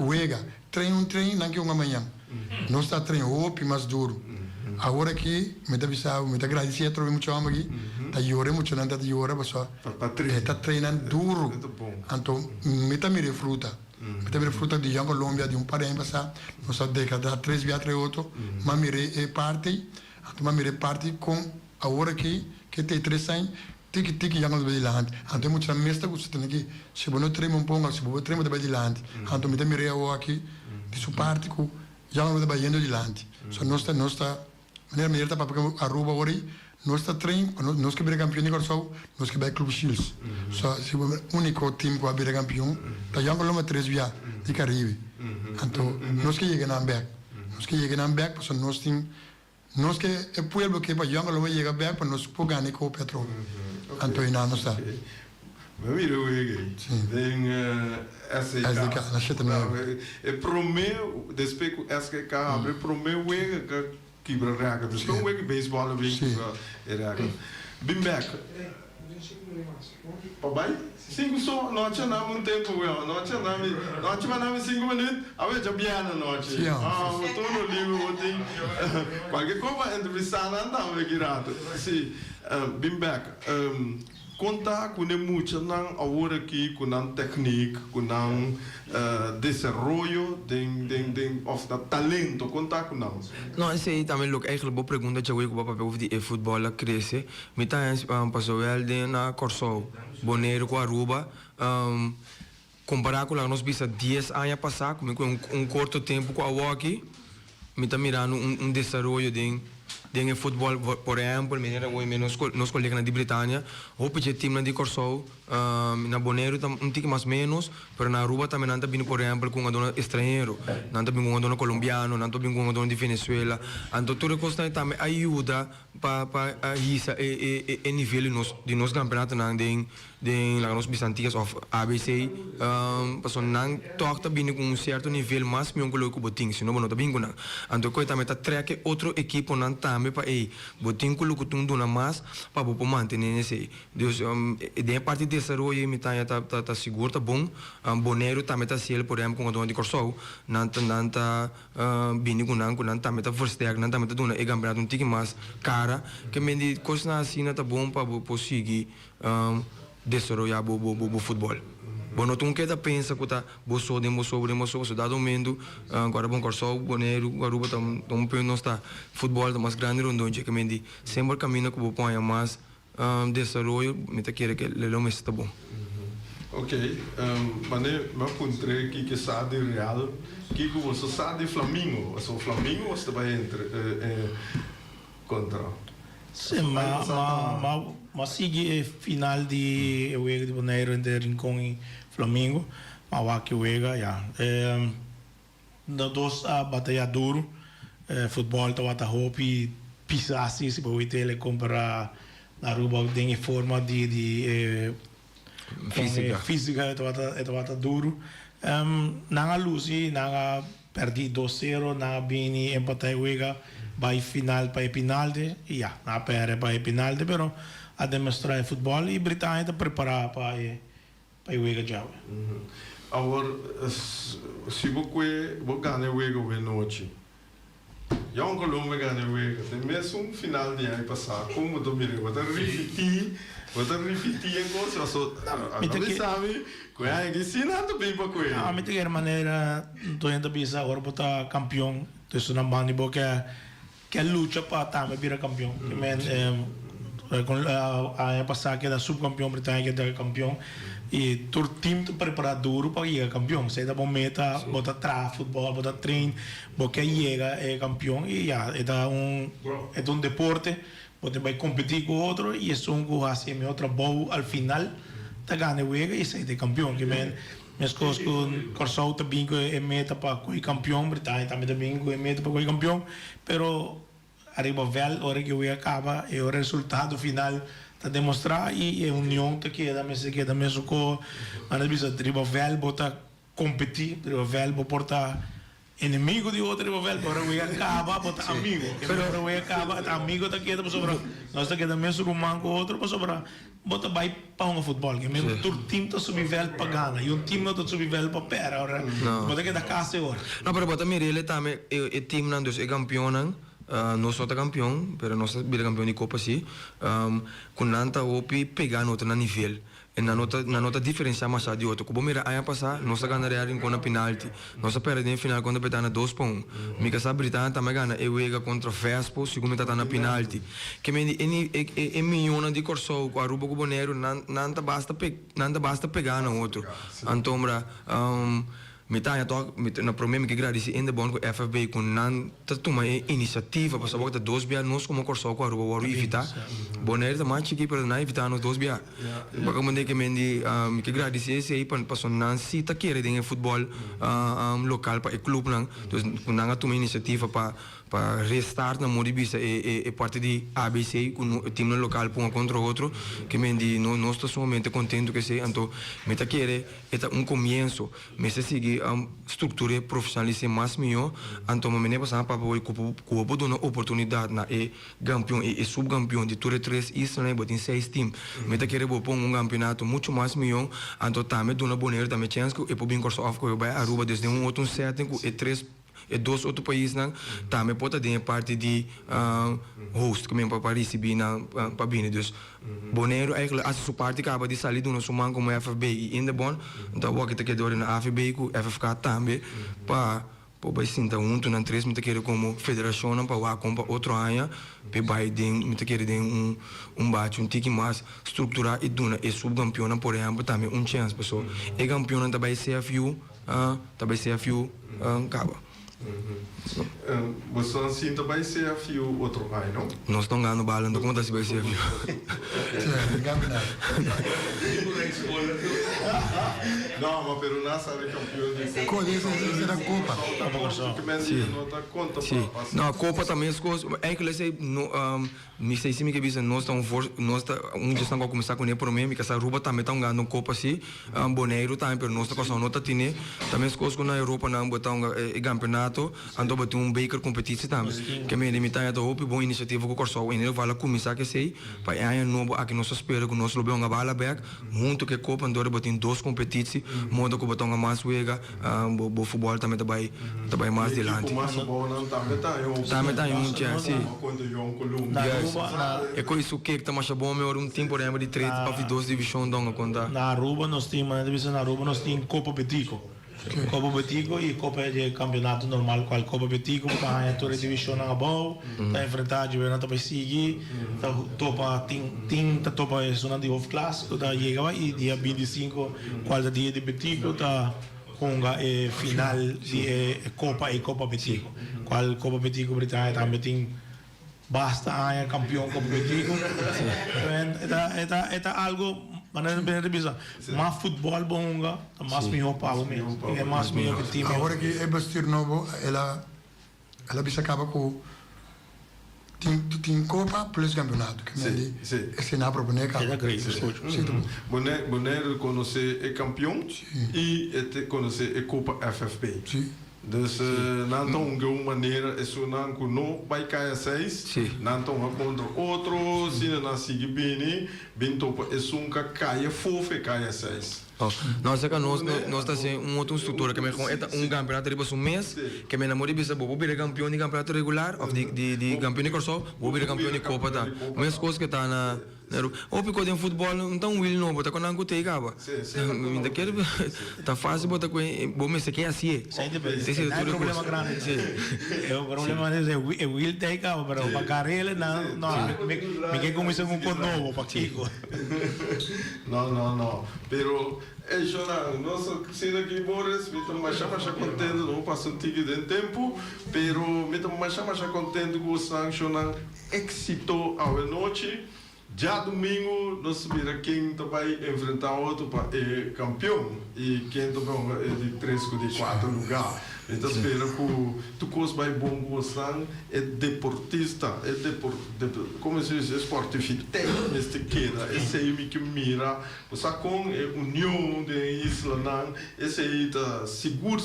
uega. Trem não que uma manhã. Não está trem o mais duro. Agora que me dá visão, me dá agradecer a trocar muito homem aqui, tá llorando muito, não tá llorando, pessoal, tá treinando duro, então me dá mire fruta de Young Colômbia de par de anos passado, nós a década 3 via 3 8, mas mire parte, então mas mire parte com agora que tem 3 anos, tique Young Colômbia de lá, então muito a mestra que você tem aqui, se você não treina um pouco, se você treina de lá, então me dá mire agora aqui de sua parte com Young Colômbia de de lá, so nós tá maneira tá para Aruba ori nós está trein nós que bira campeão de Corsol nós que vai Club Shields só se o único time que vai bira campeão tá Young Colômbia 3 via de Caribe então nós que chega na back porque nós tem nós que é pueblo que para Young Colômbia chega back para nós poder ganhar com o petróleo então ainda não está mas mira o aí tem SK na cheta não é promeu depois que SK abre promeu que para reaga, dus não é que beisebol vem que reaga. Bem back. Papai, 5 só, não tinha nada muito tempo, não tinha nada 5 minutos, a ver já biana noite. Eu tô no livro, tem qualquer coisa entrevistar não dá ver girado. Sim, bem back. Conta com muito não agora aqui com não técnica, com não desenvolvimento of dat talento, conta com não. Não, sei também look eigenlijk boa pergunta que eu vou para over die futebol cresce. Me tá passou wel de na Corsol, Bonaire com Aruba, comparar com nós bisa 10 anos passar, com curto tempo com a walkie, me tá mirando desenvolvimento de futebol, por exemplo, nos colegas de Britânia, o time de Corsou, na Bonaire um tique mais menos, mas na Aruba também não está vindo, por exemplo, com um dono estrangeiro, não está vindo com um dono colombiano, não está vindo com um dono de Venezuela, então tudo isso também ajuda para isso e nível de nos campeonatos de nos bisantigas of ABC, para não toca vindo com certo nível mais meu coloco botinho, senão não está vindo com então coi também está treque outro equipo não também para botinho coloco tudo na mais para poder manter nesse Deus de parte de desarrollo me tá seguro tá bom Bonaire também tá cielo por exemplo com a dona de Corsou não tá vindo com não também tá versterk não também tá dona e campeonato um tique mais cara que me de coisa assim tá bom para conseguir desarrollar o futebol. Bom, não tem que pensa que tá boçou dado momento agora bom Corsou Bonaire Aruba tá não está futebol tá mais grande rondonde que me de sempre caminha com o põe mais desarrollo me tá querer que le homem está bom. Ok, mas eu encontrei aqui que sabe de Real, que você sabe de Flamengo, o Flamengo você vai entre contra. Sim, mas sigue final de Uega de Bonaire entre Rincón e Flamengo, mas aqui Uega, já. Dos batalha duro, futebol tá bata hopi, pisar assim, se pode ter comprar na Aruba tem forma de física tá bata duro. Nanga lusi, nanga perdi 2-0, nanga bini empatei Uega. Vai final para penalti, já, na pera para penalti, pero a demonstrar futebol e Britânia está preparada para o Uega já. Agora, se você ganha o Uega hoje noite, já Colômbia ganha o Uega, tem mesmo final de ano passado, como tu me lembra, você repetir a coisa, você sabe, que é que se não tu bem para coisa. Ah, mas de qualquer maneira, tô indo bisa agora botar campeão, tô estudando bani porque que luta para também virar campeão. Com a ano passado que era subcampeão britânico que era campeão e todo time está preparado duro para chegar campeão. Você dá bom meta, bota trás futebol, bota treino, porque chega é campeão e já é um deporte, você vai competir com outro e isso um que assim outra boa ao final tá ganha o e sai de campeão que minhas coisas com Corsou também é meta para ser campeão, Britânia também é meta para ser campeão, pero arriba vel, hora que o acaba, e o resultado final está demonstrar e a união tá queda mesmo com mas bisa arriba vel bota competir, arriba vel bota inimigo de outro arriba vel, hora o acaba bota amigo, pero hora o acaba amigo tá queda para sobrar, nós tá queda mesmo com com outro para sobrar bota vai para um futebol que mesmo todo time tá subir vel para ganhar e time não tá subir vel para pera ora bota que da casa ora não pero bota mirele também o time não é campeão nós somos campeão, mas nós somos campeão de Copa sim. Com nanta opi pegar outro na nível, e na nota diferenciar mais de outro. Como mira ano passado, nós ganhamos com a penalti, nós perdemos final quando betana 2-1. Mica sabe Britânia também ganha Uega contra Vespo, segundo tá na penalti. Que me é milhona de Corsou, com Aruba com Bonaire, nanta basta pegar na outro. Antombra Mitanya toch na problema que gradi se ainda bom com FFB com nan tá toma iniciativa para saber que dois bia nós como Corsou com a Aruba o evita Bonaire tá mais chique para não evitar nos dois bia porque mandei que mendi que gradi se esse aí para passar nan se tá querer em futebol local para o clube não então com nan toma iniciativa para restart na Moribisa e parte de ABC com o time local para contra outro que mendi nós estamos somente contente que se então me tá querer é um começo mas se seguir estrutura profissionalizar mais melhor então me passar para o cubo dona oportunidade na campeão e subcampeão de todos três isso né botem 6 times me tá querer pôr campeonato muito mais melhor então também dona Bonaire também chance que e bem Corsou que vai Aruba desde outro certo e 3 e dois outros países também pode ter parte de host que mesmo para receber para vir dus Bonaire eigenlijk als sua parte acaba de sair do nosso como FFB e ainda bom então o que te quer na FFB com FFK também para Pô, vai sentar junto na três, me querer como federação para o compra outro ano, para vai me querer bate tique mais estruturar e duna e subcampeão por exemplo também chance pessoal. E campeão também CFU, também CFU, acaba. Você assim também se afio outro ano, não? Nós estamos ganhando bala, não conta se vai ser CFU. Não, mas Peru não sabe campeão de Coisa da Copa. Sim. Não, a Copa também as coisas. É que eu sei, me sei se me que bisa nós estamos já estamos a começar com ele por mim, que essa Aruba também está ganhando Copa assim, Boneiro também, pero nós estamos com nota tine, também as coisas na Europa não botam campeonato, ando bater baker competição também, que me limitar a hope boa iniciativa com o Corso, e ele vai lá começar que sei, para é novo aqui nós espera que nós lobemos a bala back, junto que Copa andou bater duas competições, modo que botam a mais wega, o futebol também também mais adiante. Também tá em chance. É com isso que está mais bom, meu tempo por exemplo de 3 para 2 divisão donga conta. Na Aruba nós temos, na divisão Aruba nós temos Copa Betico. Copa Betico e Copa de campeonato normal, qual Copa Betico, tá em toda a divisão na bom, tá enfrentado, vai na topa seguir, tá topa tá topa é zona de off class, tá chega e dia 25 qual dia de Betico tá com a final de Copa Betico. Qual Copa Betico Britânia também tem basta a campeão competitivo. É algo, mas não bisa. Mas futebol bom, mais melhor para o mesmo. É mais melhor que time. Agora que é bastir novo, ela bisa acaba com tem Copa plus campeonato. Que esse na para boneca. É incrível. Boneiro conhece é campeão e conhece é Copa FFP. Sim. Dus não de uma maneira isso não que não vai cair 6 não contra outro se não seguir bem topa isso nunca cai fofe cai 6 nós está sendo outra estrutura que me com campeonato de mês que me namoro bisa vou vir campeão de campeonato regular ou de campeão de corso vou vir campeão de copa tá mesmas coisas que tá na ou pico de futebol então Will não bota quando não tem caba ainda quer tá fácil botar com bom mas que é assim esse é o problema grande é o problema é Will tem caba para para carreira não me quer começar com um novo para Kiko não pero nossa cena aqui Boris me tô mais contente não passa um tique de tempo pero me tô mais contente com o sancionar éxito à noite. Já domingo nós vira quem vai enfrentar outro para campeão e quem também é de 3 ou de 4 lugar. Então espero que tu coisa vai bom gostar é deportista, como se diz esportividade neste queda, esse aí que mira, você com a união de Isla esse aí tá seguro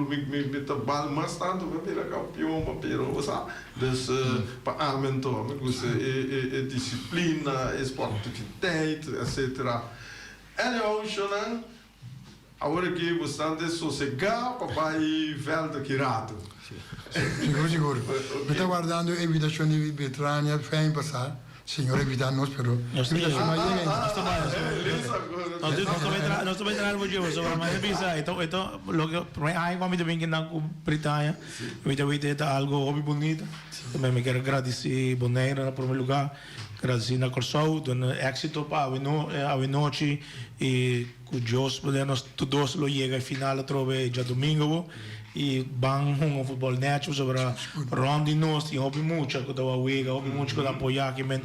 me tá bal mais tanto vai virar campeão, pero você des para aumentar, me gusta é disciplina, esportividade, etc. Anyway, Shonan agora que bastante sossegar, papai velho que rato. Seguro. Eu estou guardando a invitação de Betrânia, vem passar. Senhor, evitar nós, pero... Nós também entrar no dia, mas bisa, então, logo, aí como também que na Britânia, eu tá algo hobby bonito. Também me quero agradecer Boneiro no primeiro lugar, agradecer na Corsol, dando êxito para a noite e que Deus podemos todos lo chega à final outra vez já domingo. E van um futebol neto sobre onde nós e hobby muito que dá wega hobby muito que dá apoiar que men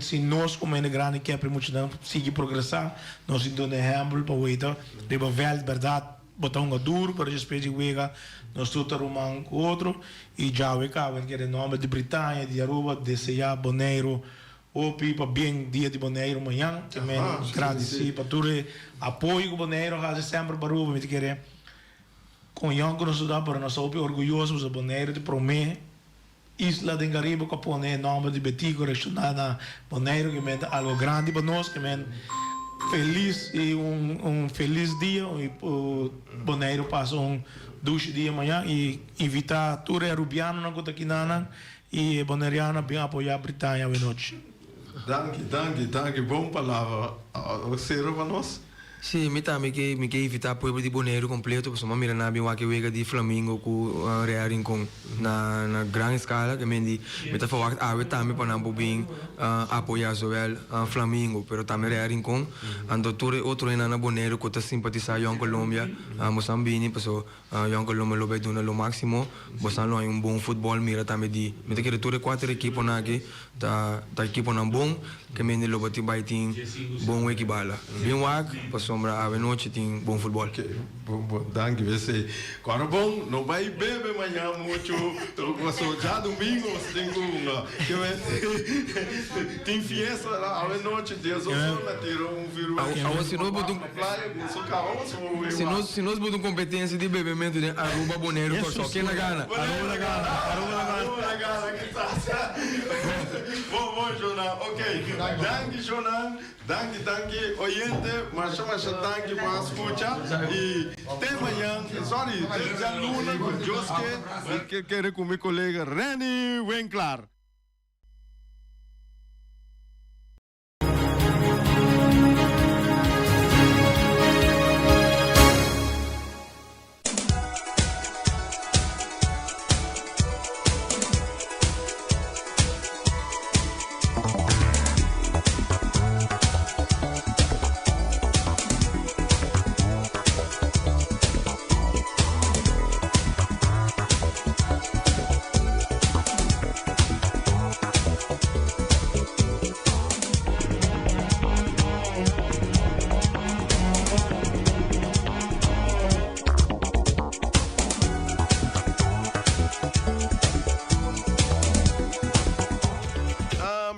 se nós como é grande que é para muito não seguir progressar nós então é humble para oita riba veld verdade botar duro para respeito wega nós tudo rumang outro e já o cá que é nome de Britânia de Aruba de Ceia Boneiro o pipa bem dia de Boneiro amanhã que men agradecer para tudo apoio que Boneiro faz sempre para Aruba me querer com Ian que nos dá para nós somos orgulhosos de Boneiro de Promé Isla de Caribe que põe nome de Betico regional Boneiro que é algo grande para nós que é feliz e feliz dia e Boneiro passa 2 dias amanhã e invitar todos os arubianos na conta aqui e boneiriana bem apoiar a Britânia à noite. Danke, bom palavra. Será para nós? Sim, me que evitar pueblo de Bonaire completo, porque uma mira na bem que wega de Flamengo com rearing com na grande escala, que me tá falando a também para não bem apoiar zowel Flamengo, pero também rearing com ando outro na Bonaire que tá simpatizar com Colômbia, Moçambique, pessoal, com Colômbia lo vai dar lo máximo, bosan lo um bom futebol mira também de, me tá querer todas quatro equipes na aqui, tá equipe não bom, que me lo bati vai tem bom equibala, bem wag, sombra a noite tem bom futebol. Okay. Bom, danke, você. Agora bom, não vai beber amanhã muito. Passou já domingo, tem fiesta lá, a noite, Deus, na tirou vírus. Se nós botamos competência de bebimento de Aruba Bonaire, só quem na gana? Aruba na gana, que tá. Bom, Jonan, ok. Danke, Jonan. Danke, oyente, mas danke para escuchar. E até amanhã, sorry, tem a Luna com Joske, que quer com meu colega Reni Winkler.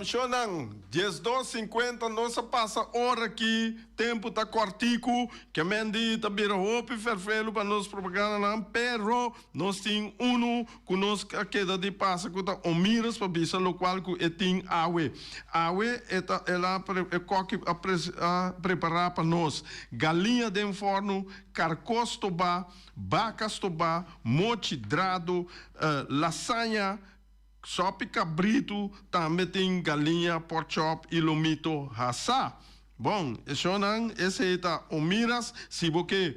Shonan, 10:50, nossa passa hora aqui, tempo tá cortico, que mendi tá bira hopi ferfelo para nos propaganda não, pero nós tem conosco a queda de passa que tá omiras para bisa local que tem awe ela a preparar para nós galinha de forno, carcos toba, bacas toba, mochi drado, lasanha, sopa cabrito, também tem galinha, pork chop e lomito assá. Bom, esse é o miras, se você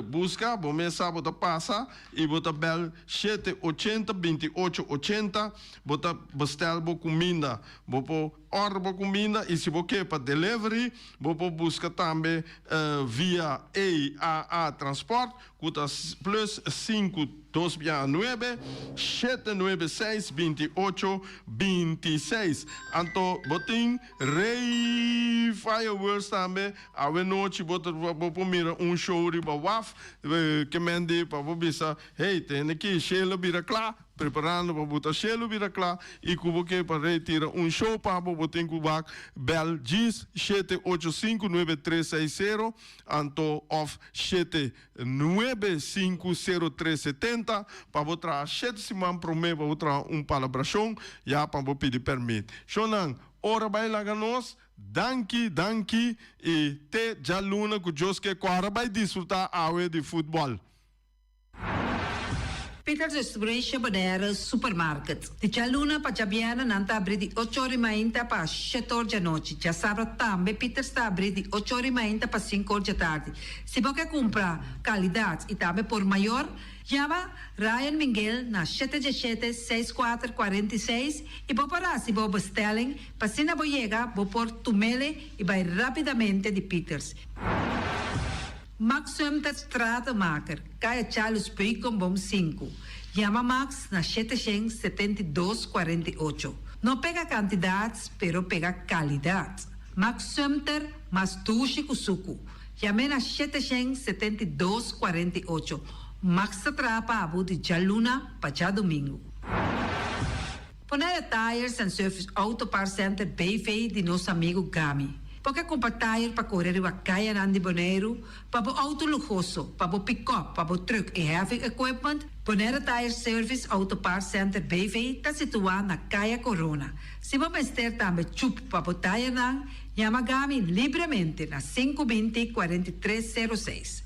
busca, você bota passa e bota bel 780 2880, bota bestel bo comida, bota order comida e se você para delivery, você busca também via AAA Transport, custa plus 529 796 28 26. Anto botin Rei Fireworks também, a noite bota mira show riba waf, que mende para bisa, hey, tem aqui Sheila bira claro, preparando para botar Sheila bira claro e cubo que para retirar show para botar cubak bel GIS 7859360 anto of 7950370 para botar 7 semanas para mim para botar palabração já para pedir permit. Shonan, ora vai lá nós. Danke e te já luna que Joske agora vai desfrutar a área de futebol. Peter's Restaurant Bonaire Supermarket. De Chaluna para Jabiana nanta abrir de 8h30 para 7h da noite. Já sábado também Peter's está abrir de 8h30 para 5h da tarde. Se você comprar qualidade e também por maior, chama Ryan Miguel na 717-6446 e vou parar se vou bestelling, para se não vou chegar, vou pôr tumele e vai rapidamente de Peter's. Max Sumter Stratenmaker, Kaya Charles Picom Bom 5. Chama Max na 772-48. Não pega quantidades, pero pega qualidade. Max Sumter, mas tushi kusuku. Chame na 772-48. Max Atrapa Abu de Jaluna para domingo. Bonaire Tires and Service Auto Parts Center BV de nosso amigo Gami. Porque comprar tire para correr a caia de Bonaire, para o auto luxuoso, para o pick-up, para o truck e heavy equipment, Bonaire Tire Service Auto Parts Center BV está situado na Caia Corona. Se você ter também chup para o tire, chama Gami livremente na 520-4306.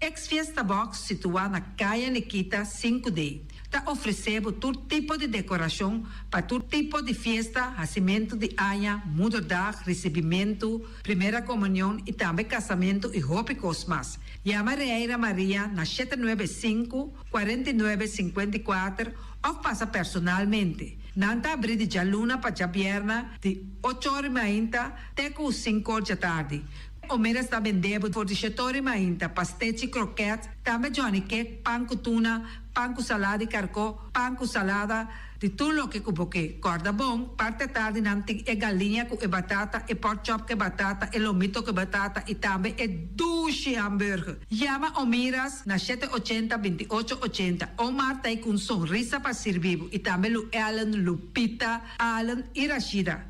Ex-Fiesta Box situada na Caia Nikita 5D. Tá oferecemos todo tipo de decoração para todo tipo de festa, nascimento de anha, mudança, recebimento, primeira comunhão e também casamento e roupa cosmas. Llama Reira Maria na 795-4954 ou passa personalmente. Nanta abrir de jaluna para viernes de 8h30 até 5h da tarde. O mês está vendendo por 18h30 pastéis e croquetes, também Johnny Cake, pão com tuna, pão com salada e carcó, pão com salada, de tudo o que cuboque. Corda bom, parte tarde nanti é galinha com batata, e pork chop com batata, e lomito com batata, e também é duche hambúrguer. Llama o Miras na 780-2880. O Marta com sorriso para servir, e também o Ellen, Lupita, Alan e Rashida.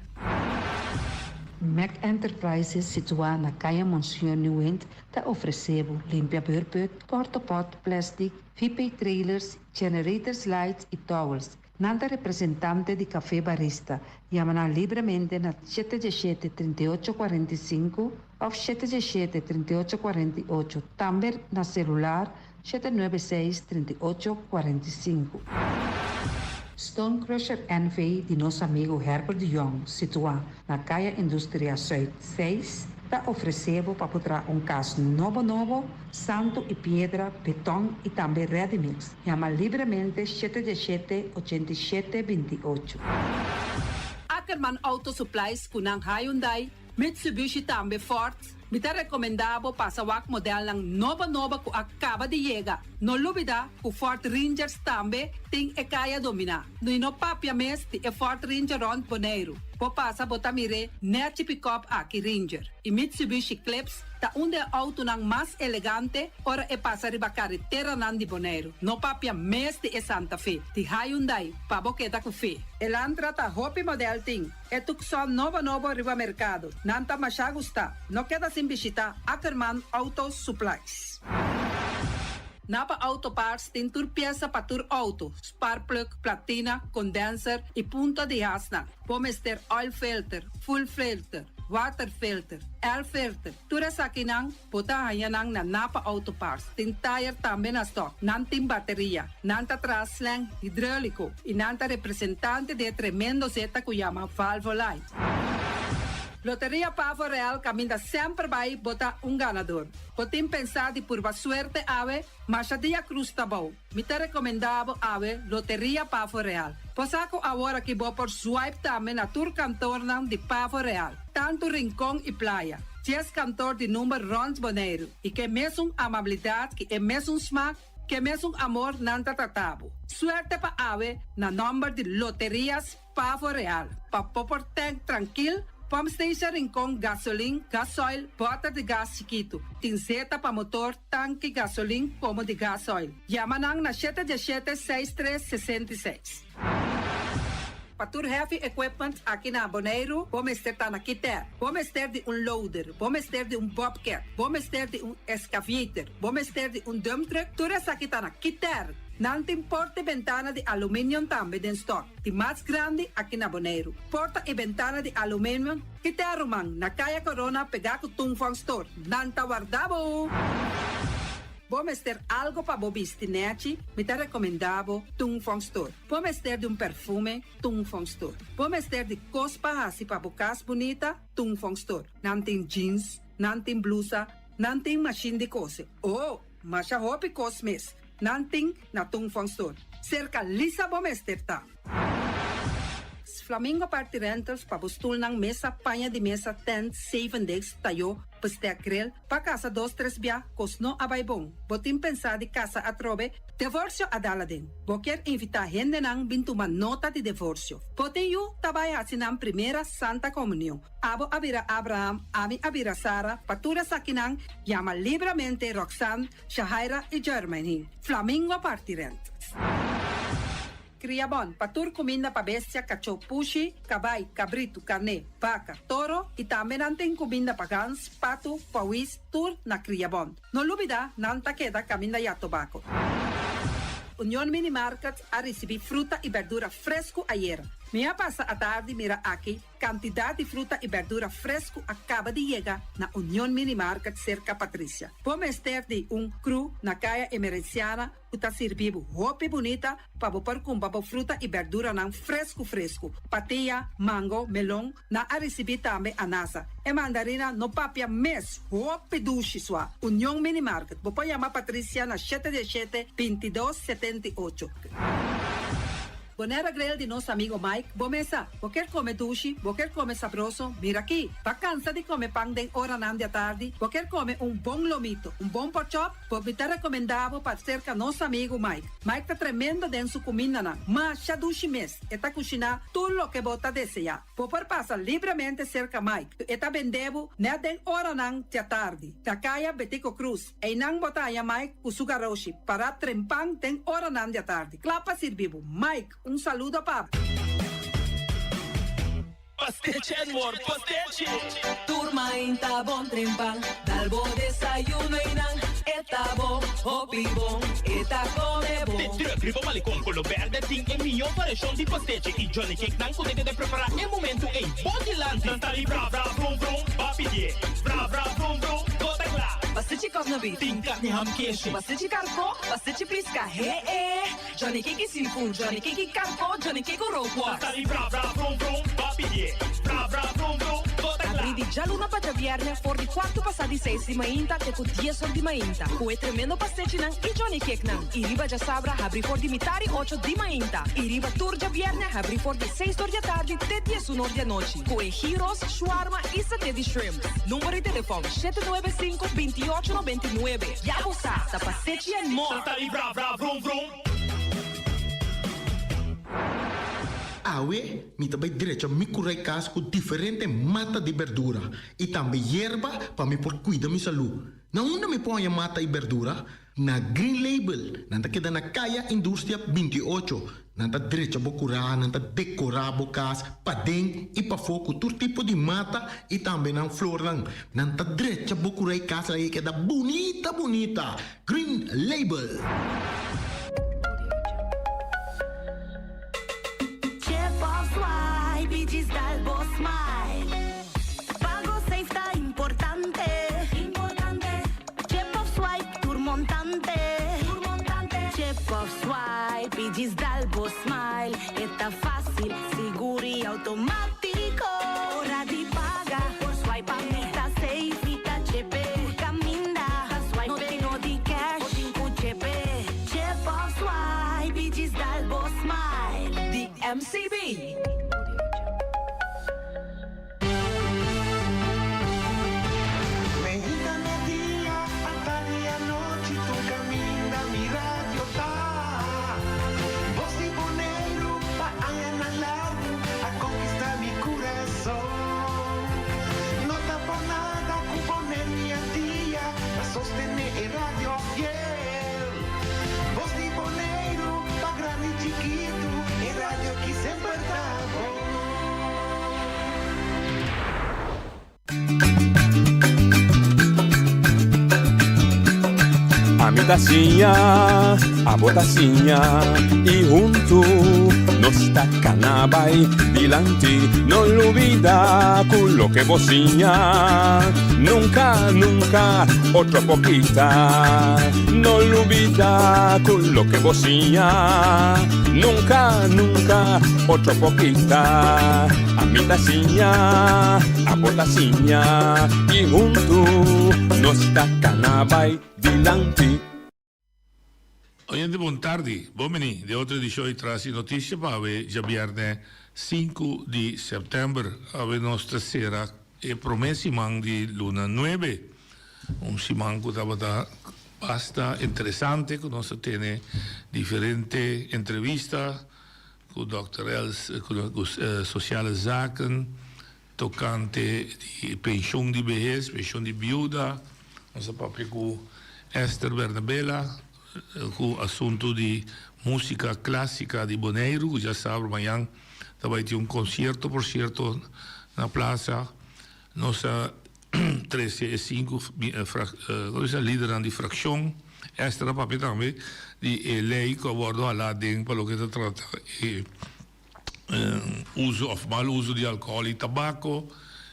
Mac Enterprises, situada na Caia Monsieur Nieuwend, te oferecemos limpia beurput, portapot, plastic, VP trailers, generators lights e towels. Nanta representante de café barista. Llama livremente na 717-3845 ou 717-3848. Também na celular 796-3845. Stone Crusher NV de nosso amigo Herbert de Jong, situado na Caia Indústria Zuid 6, está oferecendo para botar caso novo, santo e pedra, betão e também ready mix. Chama livremente 717-8728. Ackerman Auto Supplies kunang Hyundai, Mitsubishi também Ford. Me tá recomendado para o modelo ng nova que acaba de chegar. No lubida, o Ford Rangers também tem e kaya domina. No papia mes de Ford Ranger Ron Boneiro. Po passa botamire net pick-up aqui Ranger. E Mitsubishi Eclipse tá auto ng mais elegante ora e passa riba carretera nan di Boneiro. No papia mes de Santa Fe. Di Hyundai, pa boqueta com fe. Elantra tá hopi model ting. E tukson novo riba mercado. Nanta masya gusta. No queda sin visita Ackerman Auto Supplies. Napa Auto Parts tem tur pieza para tur auto, spark plug, platina, condenser e punta de asna. Pomos ter oil filter, full filter, water filter, air filter. Tura sa kinang, puta hayanang na Napa Auto Parts. Tem tire também na stock, nanting bateria, nanta traslang, hidráulico e nanta representante de tremendo zeta que chama Valvoline. Loteria Pavo Real caminha sempre vai botar ganador. Podem pensar de por suerte ave, mas a dia cruz tá bom. Me te recomendava ave Loteria Pavo Real. Posaco agora que vou por swipe também na tour cantor de Pavo Real. Tanto Rincón e Playa. 10 cantor de número Rons Boneiro. E que mesmo amabilidade, que é mesmo smack, que mesmo amor nanta tratabo. Suerte pa ave na número de Loterias Pavo Real. Pa popor tank tranquilo. Pump station Rincón, gasolina, gasoil, bota de gás chiquito. Tinzeta para motor, tanque, gasolina, como de gasoil. Yamanang na 717-6366. Patur Heavy Equipment aqui na Boneiro, vamos ter na Kiter. Vamos ter de loader, vamos ter de bobcat, vamos ter de excavator, vamos ter de dump truck. Tudo isso aqui na Kiter. Não tem porta e ventana de alumínio também em stock. De mais grande aqui na Boneiro. Porta e ventana de alumínio que te arrumam na Caia Corona pegar com Tungfang Store. Não tá guardado. Vamos ter algo para bobistinete, me te recomendavo Tungfang Store. Vamos ter de perfume, Tungfang Store. Vamos ter de cospa assim para bocas bonita, Tungfang Store. Não tem jeans, não tem blusa, não tem machine de cose. Oh, mas a roupa cosmes. Nanting na Tungfang Store. Cerca lisa bomester ta. Flamingo Party Rentals pa bustul ng mesa, panha de mesa, tent, 7 days, tayo, paste grill, pa casa 2-3 bia, kosno abay bong. Botim pensa di casa atrobe, divorcio adala din. Boker invita gente nang bintuman nota de divorcio. Pote yu tabay hasinang primera Santa Comunión. Abo abira Abraham, ami abira Sara, patura sa kinang, llama libremente Roxanne, Shahaira y Germany. Flamingo Party Rentals. Criabon, patur comida para bestia, cachorro, pushi, cabay, cabrito, carne, vaca, toro e também tem comida para gans, pato, pauis, tur na Criabon. No lubida, nanta queda caminda ya tobaco. União Mini Market a receber fruta e verdura fresco ayer. Minha passa a tarde mira aqui, quantidade de fruta e verdura fresco acaba de chegar na União Mini Market cerca Patrícia. Vamos ter de cru na caia emergenciana, que está servindo roupa bonita para pôr com fruta e verdura não fresco. Patia, mango, melão, na a receber também anasa. E mandarina no papia mês, roupa duche sua. União Mini Market. Vou chamar Patrícia na 717-2278. Bonera grelha de nosso amigo Mike. Bomessa, você quer comer duche? Você quer comer sabroso? Mira aqui. Tá cansado de comer pão de hora não de tarde? Você quer comer bom lomito, bom pork chop? Vou te recomendar para cerca nosso amigo Mike. Mike tá tremendo dentro sua comida, mas já duche mês. E tá cozinhando tudo o que você deseja. Você passa livremente cerca Mike. E tá vendendo nem de hora não de tarde. Da caia Betico Cruz. E não botar Mike o sugaroshi para trempang de hora não de tarde. Clapa servivo. Mike, saludo, papá. Pastiche, amor, pastiche. Turma inta bom trempang, dal bom desayuno inang. Eta bom, hopi bom, eta come bom. Te tribo malicom con lo verde ting e mio parecchio di pastiche. I Johnny Cake nan potete de preparare nel momento e body land. Tantali bra bra brum brum, papi die. Bra bra brum brum, gota gla. Pastiche corna beef, ting carne ham queijo. Pastiche carco, pastiche pisca. Johnny Cake seafood, Johnny Cake carco, Johnny Cake roquo. Tantali bra bra brum brum, papi die. Bra bra brum brum, gota gla. Abri di già luna para viernes for di 4 passati 6 di mainta te con 10 di mainta. Cu e tremendo pastiche nan i Johnny Cake nan. I riba già sabra abri for di mitari 8 di mainta. I riba turgia viernes abri for di 6 di tardi te 10 di noci. Cu e gyros, shawarma e satè di shrimp. Numero di telefono 795-2899. Ya sa, da pastiche and more. Tantali bra bra brum brum. Awe, mi também direito me curar casa com diferente mata de verdura e também erva para me por cuidar minha saúde. Na onde me põe mata e verdura? Na Green Label, nanta queda na Caia Indústria 28. Nanta direito a curar, nanta decorar a casa, para dentro e para fogo, todo tipo de mata e também na flor lang. Nanta direito a curar casa aí que é bonita. Green Label. Digis Dalbo Smile, está fácil, seguro e automático. Hora de pagar, por swipe a meta safe, tá chepe. Por caminda, swipe, no tem no de cash, o 5 chepe. Chep of swipe, Digis Dalbo Smile. The MCB. A mi tacinha, a botacinha e junto nos tacanabay dilante, no olvida con lo que bocinha, nunca, otra poquita, no olvida con lo que bocinha, nunca, otra poquita, a mi tacinha, a botacinha e junto nos tacanabay dilante. Oyente, buon tardi. Bomeni, de outra edição e traz notícia para ver já viernes 5 de setembro, a ver nossa será e promessa de luna 9. Simão que estava bastante interessante, que nós temos diferentes entrevistas com o Dr. Els, com os sociais zaken, tocante de pensão de vejez, pensão de viúva, nossa própria com Esther Bernabella, com o assunto de música clássica de Bonaire, que já sabe, amanhã vai ter concerto, por certo, na praça. Nossa 13 e 5, líder de fração, Esther papel também, de lei que aborda lá dentro, para o que se trata, uso of mal uso de álcool y tabaco,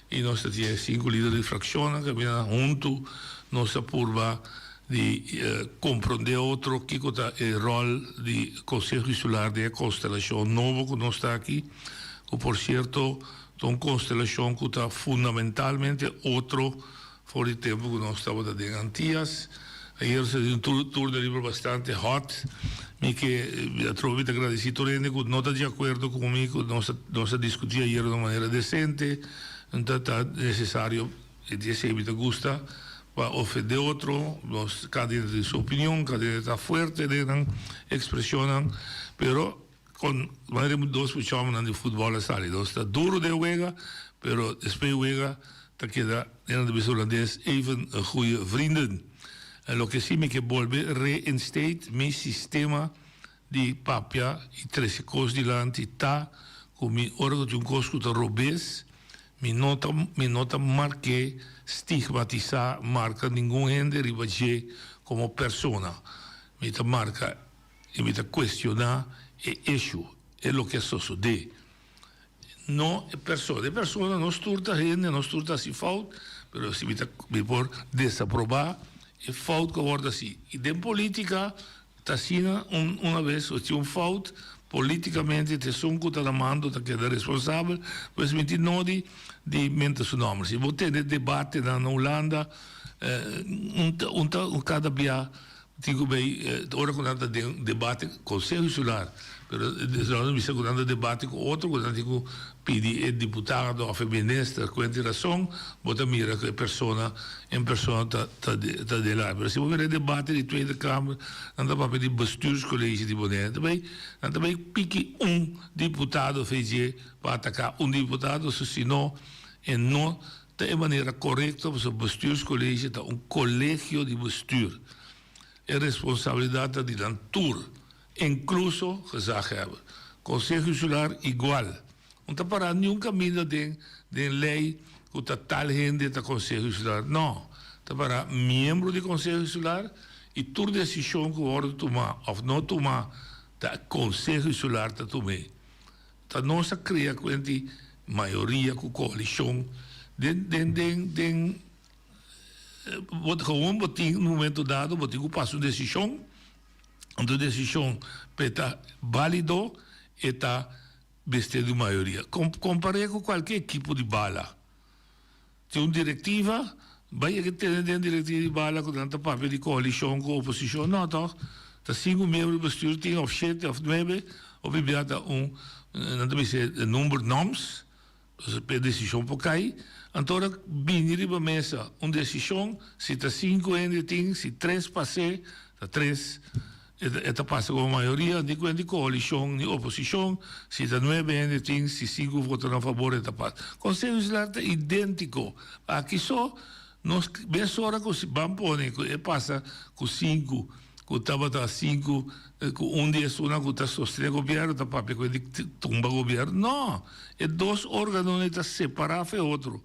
y nós temos 5 líderes de fracción que vienen junto, nós purva de compreender outro que é o rol de Conselho Insular de Constelação novo que nós está aqui, que por certo é uma constelação que está fundamentalmente outro for o tempo que nós estávamos em Antillas. Ayer se dio un tour de libro bastante hot, y que trovo muito agradecido a gente que não está de acordo comigo, nós discutimos ayer de uma maneira decente, não está necessário, e se me gusta, para ofender outro, cada um tem sua opinião, cada um está forte, expressionan, pero con maneira muito doce, chamamos de futebol a sali, está duro de juega, pero depois juega, está queda, en de holandês, even een goede vrienden. En lo que sí me que volver reinstate mi sistema de papia y 13 cosas de land y ta con mi órgano de un cosco de robes mi nota marque stigmatizar marca ningún gente ribaje como persona mi ta marca y mi ta cuestionar e issue es lo que sucede no persona no sturta gente no sturta si fault pero si mi por desaprobar é fout geworden assim. E de política, está sendo uma vez, se um fout, politicamente, te são que está mando, está queda responsável, pois me não de mente seu nome. Se você tem debate na Holanda, cada dia, digo bem, agora quando tem debate, Conselho Insular, mas não me segurando debate com outro, quando digo pedir deputado ou ministro, com razão, bota mira que a pessoa está de lá. Mas se você ver debate de Tweede Kamer, dan dá para pedir bestuurscollege de Bonaire. Também pique deputado fez para atacar deputado, senão e não de maneira correta, o bestuurscollege é colégio de bestuur. É responsabilidade de dan tour. Incluso gezegd hebben. Conselho Insular igual. Não está para nenhum caminho de lei que está tal gente do Conselho Insular. Não. Está para membro do Conselho Insular e toda decisão que pode tomar ou não tomar, o Conselho Insular está tomando. Está nossa cria com a maioria, com a coalição, gewoon no momento dado, botigo passa uma decisão, então a decisão está válido e está vestida de maioria. Comparei com qualquer equipe de bala. Tem uma diretiva, vai ter uma diretiva de bala com tanta papel de coalição, com oposição, não, tá? Tá 5 membros do bestuur, tem ou 7 ou 9, ou bibliata não tem se número de nomes, per decisão por cair. Então, vinha para a mesa uma decisão, se está 5 ainda tem, se 3 passei, está 3. Esta passa com a maioria de coalição e oposição, se está 9 ainda tem, se 5 votam a favor, esta passa. Conselho Insular é idêntico. Aqui só, nós, bem só hora que vamos pôr, passa com 5, que estava 5, com 10, uma que está sustendo o governo, está para que tumba o governo. Não, é 2 órgãos que estão separados um outro.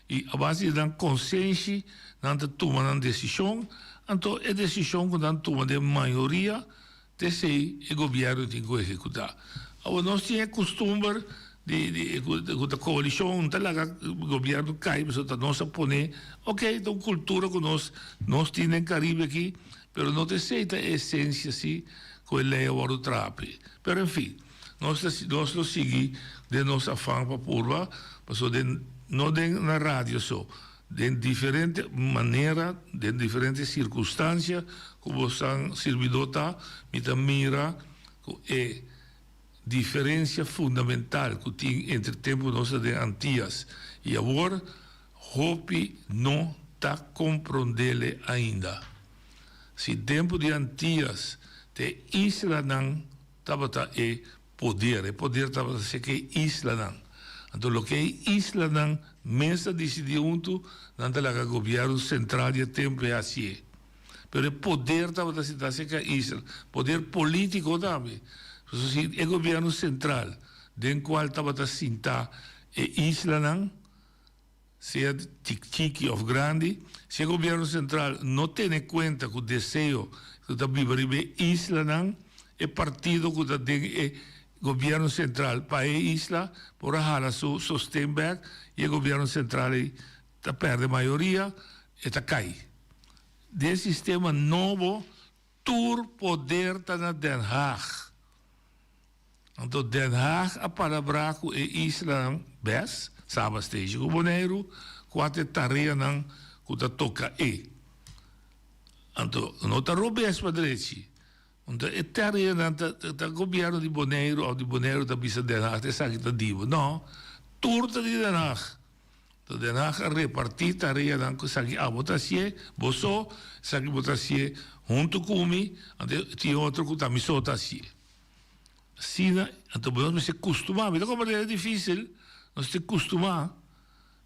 E a base da consciência, não toma uma decisão, então a decisão que não toma de maioria, se o governo tem que executar. Agora, nós temos costume de coalição, o governo cai, mas nós põe, ok, então cultura que nós temos no Caribe aqui, mas não tem aceita a essência assim, que ele é o trape. Mas, enfim, nós não seguimos de nossa afã para purva, mas não na rádio só, de diferente maneira, de diferentes circunstâncias, como o servidor está, me mira que é diferença fundamental que tem entre o tempo nosso de Antillas e agora, Hopi não está compreendendo ainda. Se tempo de Antillas, de Isla não estava é poder estava se que Isla não. Então, o que é Isla não, mesa decidiu junto, não está o governo central de tempo é assim. Mas o poder estava se que Isla, poder político também. Se o governo central, do qual estava sentar, é Isla não, seja chique ou grande, se o governo central não tem em conta que o desejo que está vivendo Isla não, é partido que está governo central para a isla por a su sostém back e o governo central está perde maioria e está cai. De sistema novo, tur poder está na Den Haag. Então Den Haag a palabraco e isla bes, sabe esteja o boneiro, quatro tarefa não que toca e. Então não está robes para direito. Então é tarefa não tá governo de boneiro ou de boneiro da bisa Den Haag, essa que tá divo, não. Tur tá de Den Haag. Então Den Haag a repartir tarefa não que sabe a votação, boso, sabe votação junto comigo, então tinha outro que tá me solta assim. Sina, então podemos se acostumar, mas como é difícil, nós se acostumar,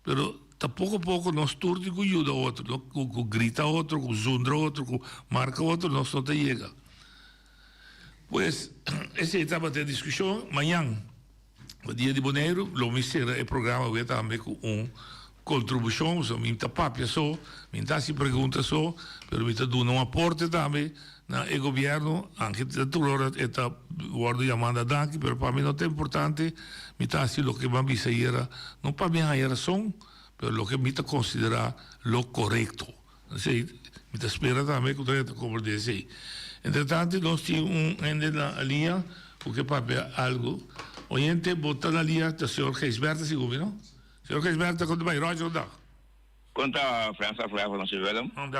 pero pouco a pouco nós turnos que ajuda outro, que grita outro, que zundra outro, que marca outro, nós não te chega. Pues, essa etapa de discussão, amanhã, o dia de Boneiro, lo misera o programa vai também com contribuição, so minta papia só, minta se pergunta só, pero minta dando aporte também, na o governo, anche da tulora eta guardo chamada danke, pero para mim não é importante, me tá assim lo que va a era, não para mim era som, pero lo que me tá considerar lo correto. Sei, me tá espera também que eu como dizer. Entretanto, nós temos ende na linha, porque para algo, oyente bota na linha do senhor Geisberto, se não? Senhor Geisberto, quando vai Roger onde? Conta França Flávio não se vê não? Onde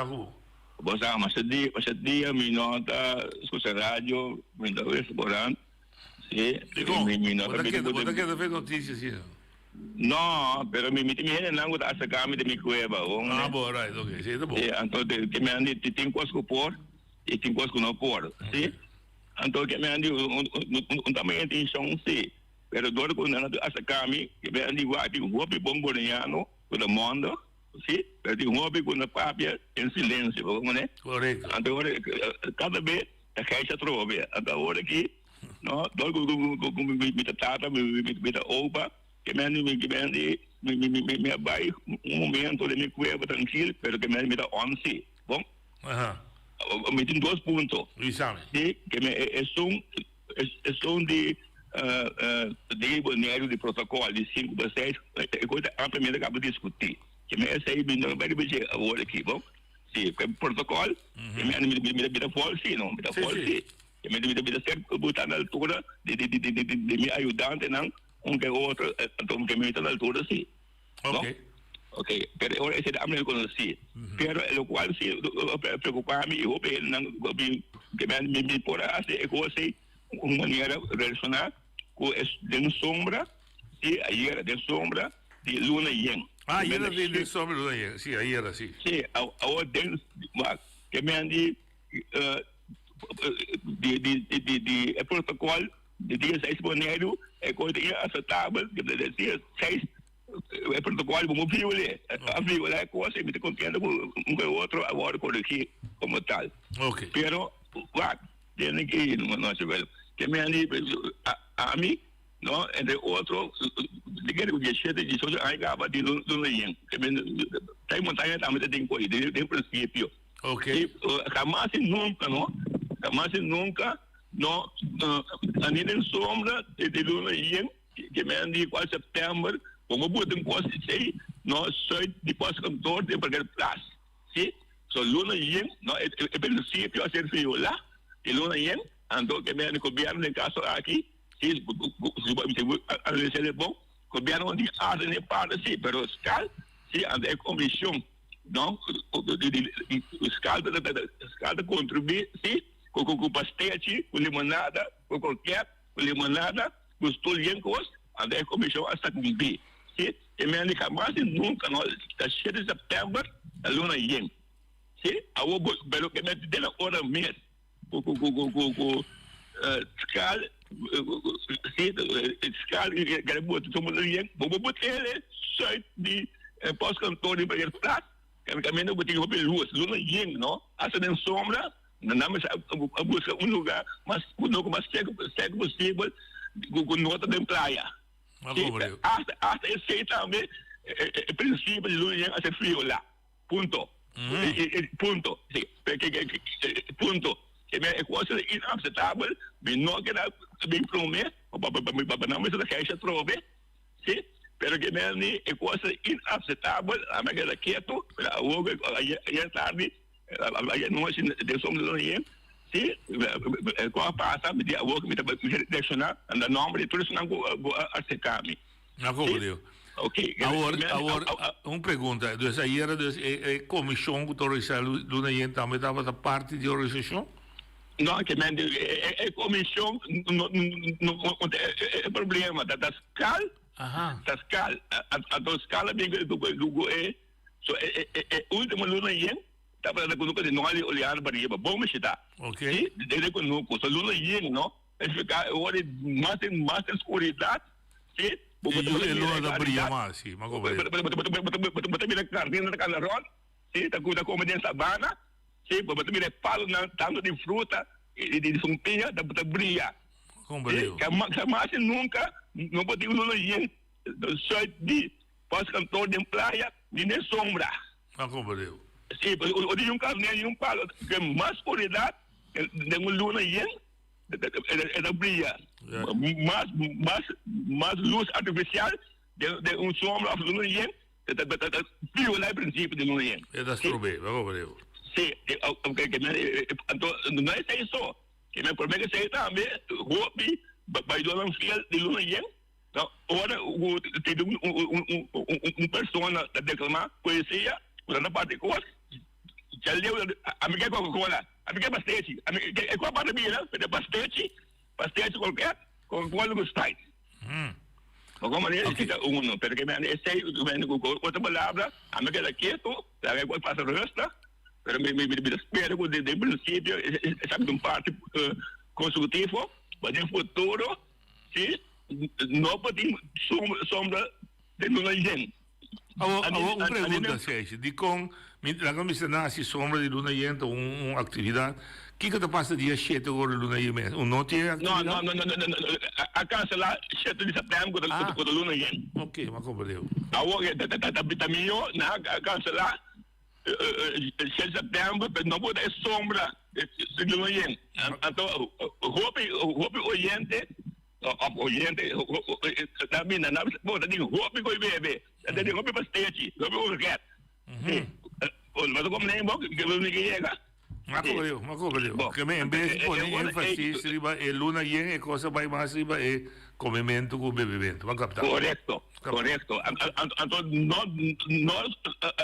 Bosa, mas esse dia me nota, escuta rádio, me dá o restaurante, sim, me nota. Você quer ver notícias, sim? Não, pero me não gosta essa cama de me cueva. Ah, bom, right, ok, sim, tá bom. Então, que me ande, tem coisa que por, e tem coisa que não por, sim? Então, que me ande, também tem chão, sim. Pero dor quando anda essa cama, que me ande, tem um hobby bom boniano, todo mundo. Sim, perdi hobby quando a papia em silêncio, como né? Correto. Então, cada vez a caixa trova, agora aqui, não, dor com me tata, me opa, que me vai momento de me cueva tranquilo, pero que me dá 11, bom? Me tem 2 pontos. Exame. Sim, que são de Boneiro de protocolo de 5 para 6, é coisa amplamente acaba de discutir. Que me essa aí não vai dizer agora aqui, bom? Sim, que protocolo, que me dá força, não, me dá força. Que me dá certo botar na altura de me ajudante, não, que outro, então que me dá na altura, sim. Ok, pero ahora esse é a conheci. Pero o qual se preocupar-me, eu que me por fazer, é coisa, uma maneira relacionar com de sombra, e aí era de sombra de luna yen. Ah, e era de sombra de luna yen, sim, aí era assim. Sim, agora dentro, que me andi de protocolo de dia 6 de janeiro, é coisa aceitável, que dia 6 é protocolo como violer. A violer é coisa, me contendo com outro agora por aqui como tal. Ok. Pero, tem que não se vê. Que me andi a mim, não, entre outro, de que o dia 7 de soja aí acaba de luna yen. Que me tem montanha também tem coisa, tem princípio. Ok. Jamás nunca, não? Jamás nunca, não, a nível sombra de luna yen, que me andi quase setembro, como botar um coisa sei, nós só depois cantor de perder prazo. Sim? So luna yen, não, é princípio a ser frio lá, e luna yen, então que me andi governo em caso aqui, sim, a lei é bom, governo de arte nem para si, pero escal, sim, a comissão, não, escal de contribuir, sim, com pastete, com limonada, com qualquer limonada, com estolhencos, a comissão hasta cumprir. Sim, e me andi jamás nunca, não, está 7 de setembro, a luna yen. Sim, a o pero que me tem na hora mês, com escal, sim, escal, que botar todo mundo yen, vou botar ele, só de pós-cantor de primeiro prato, que me não botar roupa luz, luna yen, não, essa nem sombra, não mas a busca lugar mais cego possível, com nota de praia. Hasta esse também é princípio de luna yen a ser frio lá, ponto. Ponto. Sim, ponto. Que é coisa inaceitável, mas não que bem promete, para não me deixar trove, sim, pero que me é coisa inaceitável, a minha que quieto, a hoje a tarde, a noite de somos ali, sim, com a passa, me dia hoje me direcionar, na nome de tudo isso não go aceitar-me. Não compreendo. Ok. Agora, uma pergunta. Então, aí era a comissão que autoriza Luna Yen também estava da parte de organização? Não, que é comissão, não é problema da escala, da escala, a escala do é, so é última Luna Yen, estava da conuca de nós olhar para ele, bom mas está. Ok. Desde conuca, so Luna Yen, não, é ficar agora mais escuridade, sim. E Luna da brilha mais, sim, mas como é? Você mira carne na calarón, sim, tá com de sabana, sim, você mira palo tanto de fruta e de sumpinha, da brilha. Como é? Que mais nunca não pode Luna Yen, só de pós-cantor de praia, de nem sombra. Mas como é? Sim, o de carne e palo, que mais escuridade de Luna Yen, é da brilha. Mais luz artificial de sombra de Luna Yen, viola o princípio de Luna Yen. É da Strobé, vamos ver. Sim, então não é isso. Que me promete que seja também, Hopi, vai doar fiel de Luna Yen. Agora, tem pessoa a declamar poesia, na parte de coisa, já leu a minha Coca-Cola, a minha pastete, é qual a parte minha, é pastete qualquer, com qual gostais. Como maneira que uno, porque me sei, outra palavra, a minha é quieto, a minha coisa passa resta, pero me espero de princípio, sabe, parte consultivo, mas no futuro, sim, não pode sombra de Luna Yen. Uma pergunta, Sérgio, de com a comissão se sombra de Luna Yen, uma atividade, o que está passando dia 7 agora de Luna Yen mesmo? Não tem atividade? Não, a cancelar 7 de setembro com a Luna Yen. Ok, mas compreendeu. Agora, está melhor, a cancelar 7 de setembro, não pode ter sombra de Luna Yen. Então, Hopi Oriente, também não pode ter Hopi com bebê, tem Hopi pastete, Hopi com raquete. Mas como nem bom, que não chega. Mas compreendeu. Porque em vez de poner ênfase riba é Luna Yen, é coisa vai mais riba é comimento com bebimento. Vamos captar. Correto. Então, nós,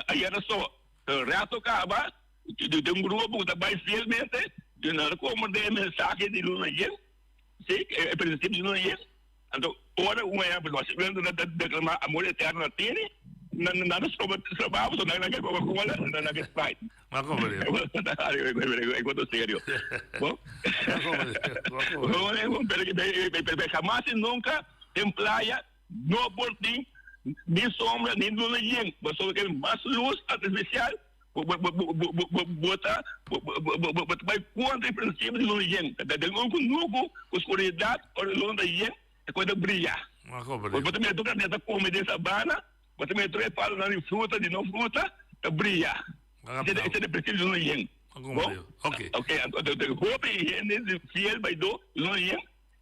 aí era só, o resto acaba, de grupo que vai fielmente, de nada como de mensagem de Luna Yen, sim, é princípio de Luna Yen. Então, ora, nós vendo declamar amor eterno na Tini, nada sobre trabalho, na Coca-Cola, na Sprite. Mas como é? É coisa sério. Bom? Jamás nunca em praia, no portim, nem sombra, nem Luna Yen. Mas só que mais luz artificial, botar vai contra o princípio de Luna Yen. Tem um escuridade, a Luna Yen é coisa brilhar. Mas como é? Você também toca nessa comida de sabana, você também toca para de fruta, de não fruta, brilhar. Esse é o princípio de Luna Yen. Ok. O Hopi Yen, fiel, vai do Luna Yen,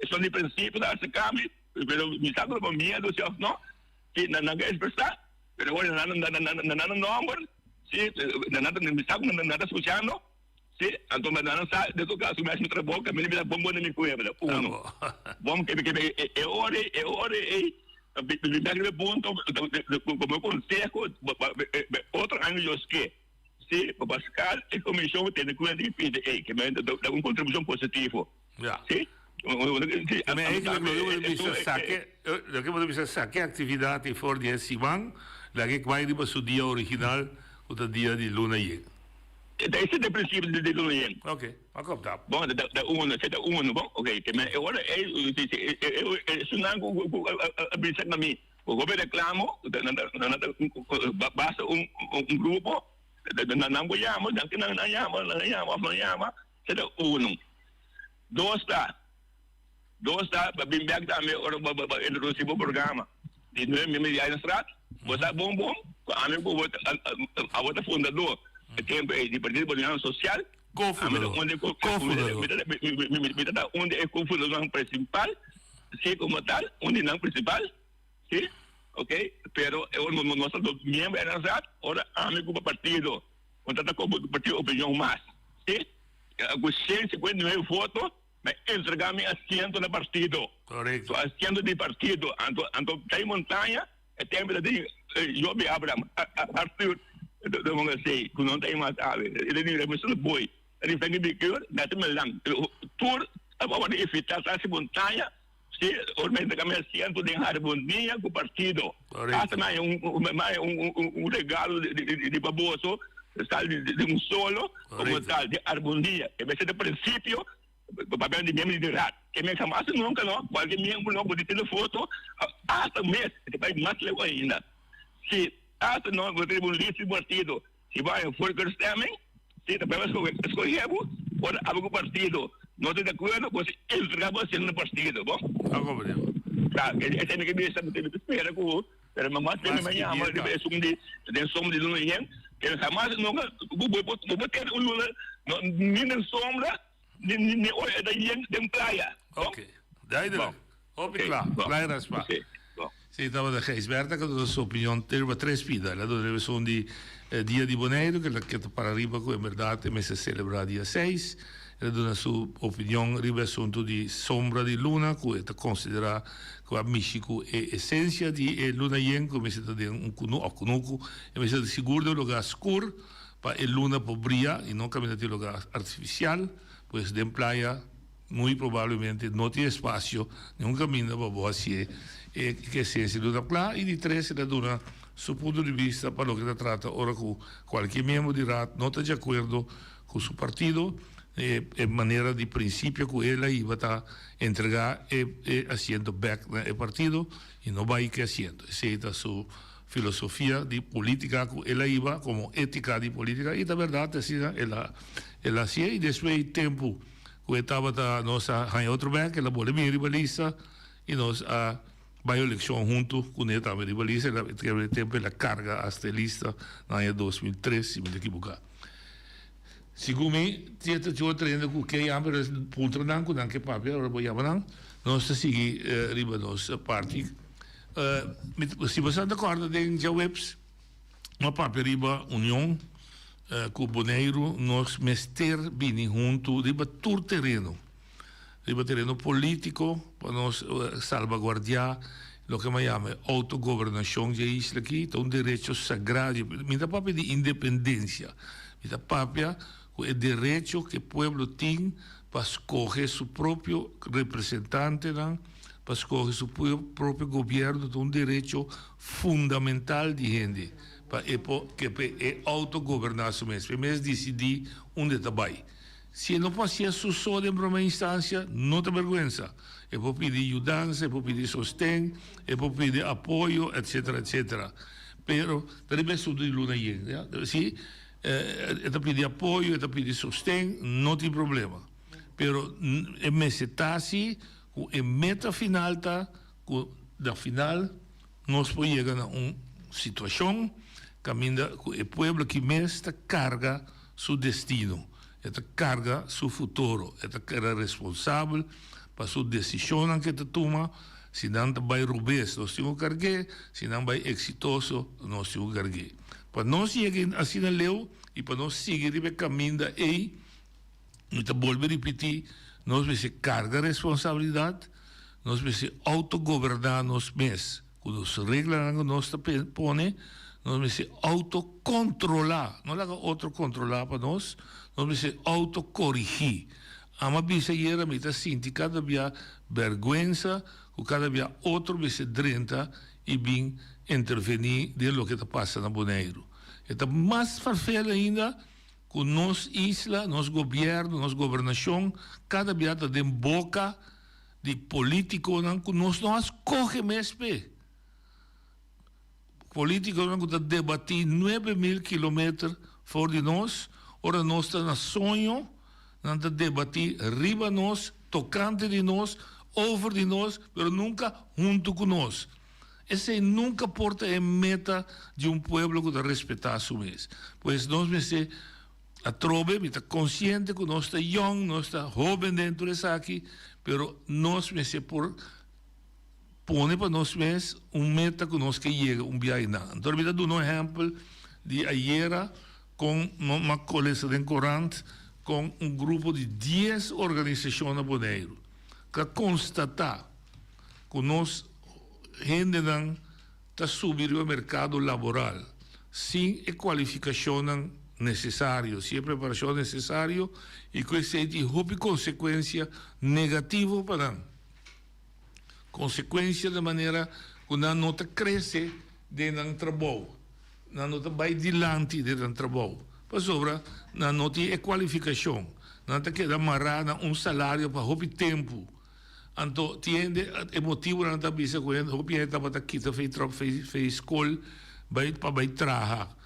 são de princípio da secame, pero me saco com medo, não, que não quer expressar, pero agora não nome, sim, não me saco, não está escutando, sim, então não sabe, de todo caso, mas me trabalho, que me dá bom na minha cueva, bom, que é hora, me dá ponto, como eu conselho, outro ano eu esqueci. Sim, para Pascal, a comissão tem que cuidar de PDA, que é uma contribuição positiva. Sim? Mas é que eu disse saque a atividade fora de Sivan, lá que vai para o dia original, o dia de Luna Yen. Esse é o princípio de Luna Yen. Ok, vamos captar. Bom, da uno, bom, ok. Agora, isso não é pensar na mim. O governo reclama, basta grupo, não ganhamos, não ganhamos, será uno. Dois está, para bem bem também, ele recebeu o programa de 9 milhões de estradas, você bom, a minha a outra fundador, de Partido Boliviano Social, onde é co-fundador principal, sí, como tal, un dinam principal, sí, ok, pero nosotros miembros de la SAT, ahora amigo para partido, contrata como partido opinión más, sí, con 159 votos, me entregar mi asiento de partido. Correcto. Su asiento de partido, ando hay montaña, el tiempo de yo me Abraham, Arthur, vamos a decir, que no tem mais ave, ele nem lembra se boi, ele tem que dizer, dá-te me lang, tour, agora evitar essa montanha, se ormente que me asiento de harmonia com o partido. Hasta mais um regalo de baboso, tal de solo, como tal, de harmonia, que vai ser de princípio, papel de membro de rato, que me chamasse nunca, não, qualquer membro não pode ter foto, hasta mês, que vai mais legal ainda. Se hasta não vou ter lista de partido, se vai em Volksstemming, se também escolhemos, por algum partido, não estou de acordo, você entregava sendo no partido, bom? Tá, ele tem que ver se você espera com o, pero mamãe tem amanhã, mas ele é sombra de luna yen, que jamais nunca, vou ter um luna, nem na sombra, nem olha da yen, de praia. Ok, duidelijk. Hoop ik klaar. Klein raspa. Sì, stavo da Geisberta che la sua opinione terva tre sfide, la dove sono di dia di Boneiro che para arriba in verità e messa celebra dia 6 e la sua opinione riba sono di sombra di luna che considera che Michiku è essenza di luna yen come se da un kunuku e messa di sicuro lo gas scur pa el luna po brillar y no caminati lo gas artificial pues de playa muy probablemente no tiene espacio ni un camino para vos así che sia seduta qua e di tre se la dona su punto di vista per lo che si tratta ora con qualche membro di RAT non è di accordo con il suo partito e maniera di principio che ella iba a entregare e haciendo back el partido e non va a ir haciendo esa es su filosofía di politica che ella iba como ética di politica e la verdad es ella hacía y después el tiempo que estaba nos a otro back que la volvemos rivalista y nos a vai eleição junto com ele também rivaliza teve tempo la carga hasta lista no ano 2003 se me equivocar segundo me tinha eu treino com que ambos pontos não com que papel agora vou chamar não se sigue riba nos party se você está de acordo tem já webs uma papel riba união com Boneiro nos mester bem junto riba todo terreno político para nos salvaguardar lo que me llama autogovernación de isla aquí, un derecho sagrado, mira papel de independencia, mira papel el derecho que el pueblo tiene para escoger su propio representante, para escoger su propio gobierno, un derecho fundamental de gente, para que autogobernarse mesmo, decidir onde está vai. Se não passia só de uma instância, não tem vergonha. É para pedir ajuda, é para pedir sostém, é para pedir apoio, etc, etc. Pero, também sou de luna yen. Sim, é para pedir apoio, é para pedir sostém, não tem problema. Pero, é necessário que a meta final está, da final, nós podemos chegar a uma situação que o povo que mais carga seu destino. Esta carga su futuro, esta era responsável para su decisión que te toma, si no vai rubés, no se cargue, si no vai exitoso, no se cargue. Para no seguir así en leo y para no seguir el camino ahí, y te vuelvo a repetir, nos vamos a carga responsabilidad, nos vamos a autogobernarnos mes, cuando nos reglas que nos pone, nos vamos a autocontrolar, no haga otro controlar para nos vamos a autocorrigir. Ama bisa yera mita sinti cada vez vergüenza, o cada vez outro bisa drenta e bem intervenir de lo que está passando no Boneiro. Está mais farfel ainda com nos isla, nos governo, nos governação, cada vez está de boca de político que nos corre mesmo. Político que está debatir 9.000 quilômetros fora de nós. Ora, nós estamos no sonho, nós estamos debatir riba nós, tocante de nós, over de nós, mas nunca junto com nós. Essa nunca porta é meta de povo que deve respeitar a sua vez. Pois nós me a trove, me está consciente que nós está young, nós está jovem dentro dessa aqui, mas nós me por pone para nós mesmos meta que nós que chega dia na. Então, eu vou dar exemplo de ayer com uma coleção de corante com grupo de 10 organizações no Bonaire que constatar que nós gente não está subindo ao mercado laboral sem a qualificação necessária, sem a preparação necessária e que isso tem consequência negativa para nós. Consequência da maneira que nós não cresce dentro do trabalho, nós não vai adiante dentro do trabalho. Para sobre, nós não temos qualificação, nós não queda amarrar salário para o tempo. Então, tiende o motivo não está bisa com ele, o pinhe estava aqui, fez escola, vai trabalhar.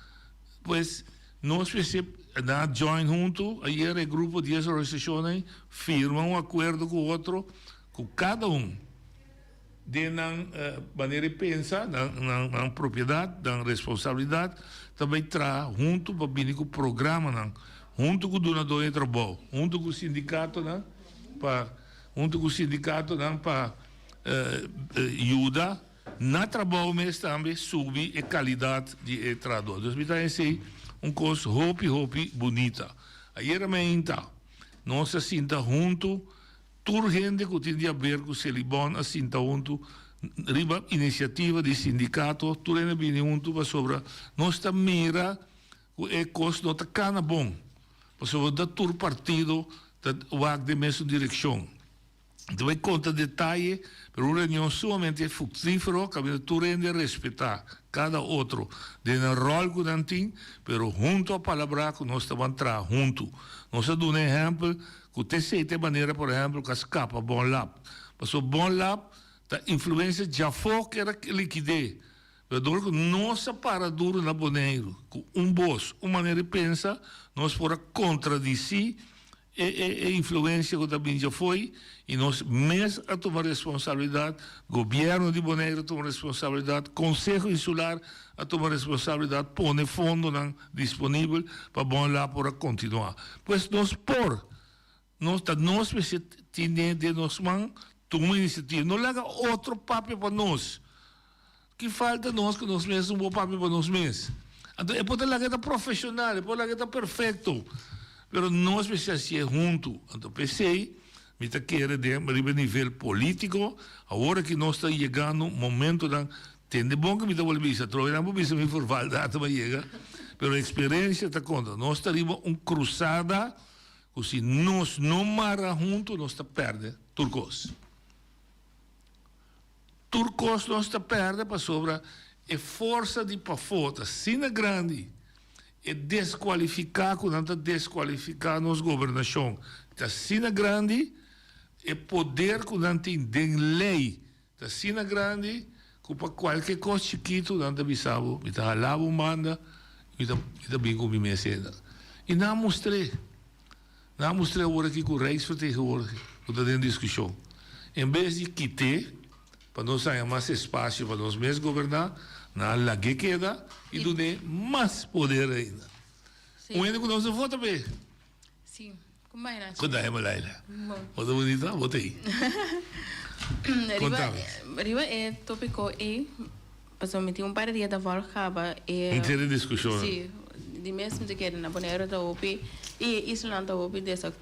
Pois nós na join junto, ayer o grupo de 10 organizações firmam acordo com o outro, com cada de maneira de pensar, na propriedade, na responsabilidade, também traz junto para vir com o programa, junto com o donador de trabalho, junto com o sindicato, para ajudar na trabalho, mas também subir a qualidade de trabalho. Então, esse é coisa hopi bonita. Ayer nós assinta junto, toda gente que tem a ver com o Celibon, assinta junto, riba iniciativa de sindicato, toda gente vem junto para sobre, nós está mira, é coisa não está cana bom, para sobre da todo partido, vai de mesma direção. Então, vai contar detalhe, para uma reunião somente frutífero, que tu rende respeitar cada outro, de um rol que não tem, mas junto a palavra que nós estamos entrando, junto. Nós damos exemplo, que tem certa maneira, por exemplo, que escapa Bom Lab. Mas o Bom Lab, a influência já foi que era liquidez. Mas nós paradura na Bonaire, com bolso, uma maneira de pensar, nós fora contradizer a influência que também já foi, e nós mesmos a tomar responsabilidade, governo de Bonaire a tomar responsabilidade, Conselho Insular a tomar responsabilidade, pôr fundo disponível para bom lá para continuar. Pois nós nós temos de nós mãos, tomar iniciativa, não larga outro papel para nós. Que falta nós que nós mesmos um bom papel para nós mesmos. Então, é para largar profissional, é para largar perfeito. Mas nós precisamos ser juntos. Então, pensei, me quer de nível político, agora que nós estamos chegando um momento de tem de bom que me dá o bisa, trabalhamos bisa me for validade, mas chega. Mas a experiência está conta. Nós estamos cruzada, que se nós não marra juntos, nós estamos perdendo Turcos. Turcos nós estamos perdendo para sobre a força de pafota, sina grande. É desqualificar, quando desqualificar nossa governação. A sina grande é poder quando tem lei. A sina grande, que para qualquer coisa chiquito, não tem bisabo, me está lá manda, me está bem com minha cena. E não mostrei agora aqui com o Reis vertegenwoordiger, que está em discussão. Em vez de quitar, para nós ter mais espaço para nós mesmos governar, na lague queda e do mais poder ainda. O único que nós vota bem. Sim, como é, né? Quando é Malaila? Bota bonita, bota aí. Riba é tópico e passou me um par de dias da volta inteira discussão. Sim, de mesmo de que na Bonaire da OPI e Islândia da OPI dessa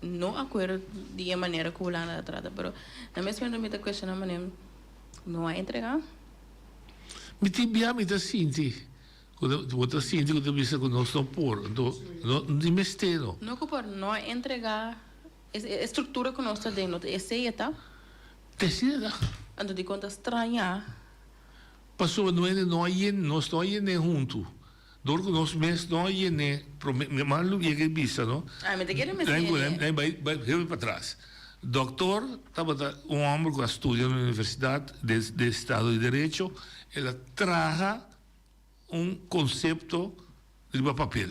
não acordo de maneira que o Lana trata, mas na mesma me da questão maneira não há entregar. Mi ti abbiamo da sinti, quando sinti quando bisa con nostro por, di mestero. No que por no entregar estrutura que nós temos, essa é tá. Decida. Ando de conta estranha. Passou não é nós não é nem junto. Dorgo nós mesmos não é nem, mas não é que bisa, não? Ah, mas te quero me dizer. Vai para trás. Doutor, estava um homem que estuda na Universidade de Estado de Direito, ela traz conceito de papel.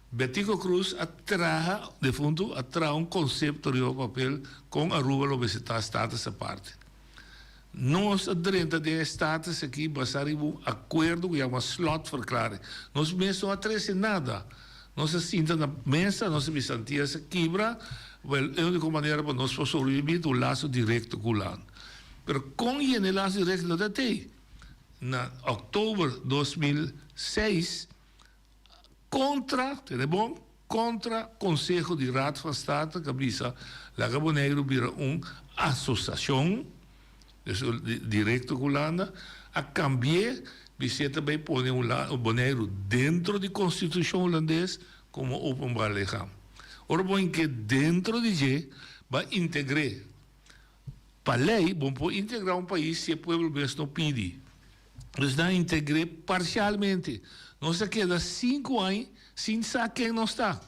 Betico Cruz traz, de fundo, traz conceito de papel com a rua da Universidade Estado essa parte. Nós, dentro de Estados aqui, basar um acordo que é uma slot verklaring. Nós mesmos não atrece nada. Nós sentamos na mesa, nós me sentimos quebra. É a única maneira para nós sobreviver do laço direto com o lado. Pero con je helaas direct dat hij. Na oktober 2006, contra Consejo de Raad van State, que avisa la Gaboneiro vira associação, dus directo Holanda, a cambiar, você também põe o Boneiro dentro da Constituição holandesa como openbaar lichaam. Ora, bom que dentro de je vai integrar. Para lei, bom pode integrar país se o povo mesmo não pede. Dus dan integreer parcialmente. Nós queda 5 anos sem saber quem não está.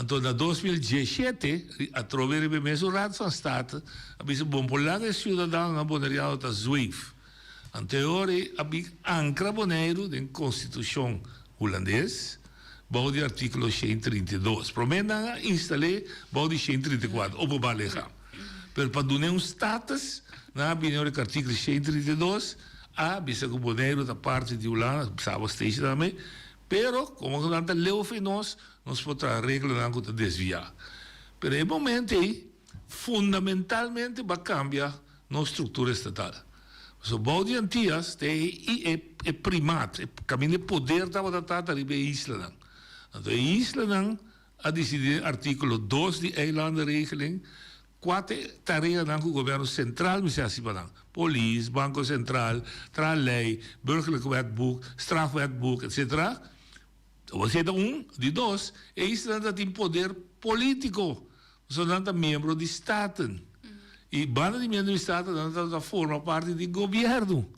Então, em 2017, a través do mesmo Raad van State, havia bom polaar cidadão na Bonaire da Zweef. Anterior, havia ancra Bonaire na Constituição holandesa, bouw de artikel 132. Promena instalei bouw de 134, openbaar lichaam. Pero para doen status, na binnen de artikel 132, bisa que o Bonaire da parte de Holanda, sabe steeds também, pero como que nada leu nós podemos regras não desviar. Pero em momento aí, fundamentalmente vai cambiar nossa estrutura estatal. So bouw de antias é primaat, caminho de poder estava tratado ali bij Island. Então Island a decidir artikel 2 de eilandenregeling. 4 tarefas do governo central, police, Banco Central, lei, burgerlijk wetboek, strafwetboek, etc. Você tem de 2, é isso que tem poder político, zodat membro de Estado. E banda de membro de Estado forma parte do governo.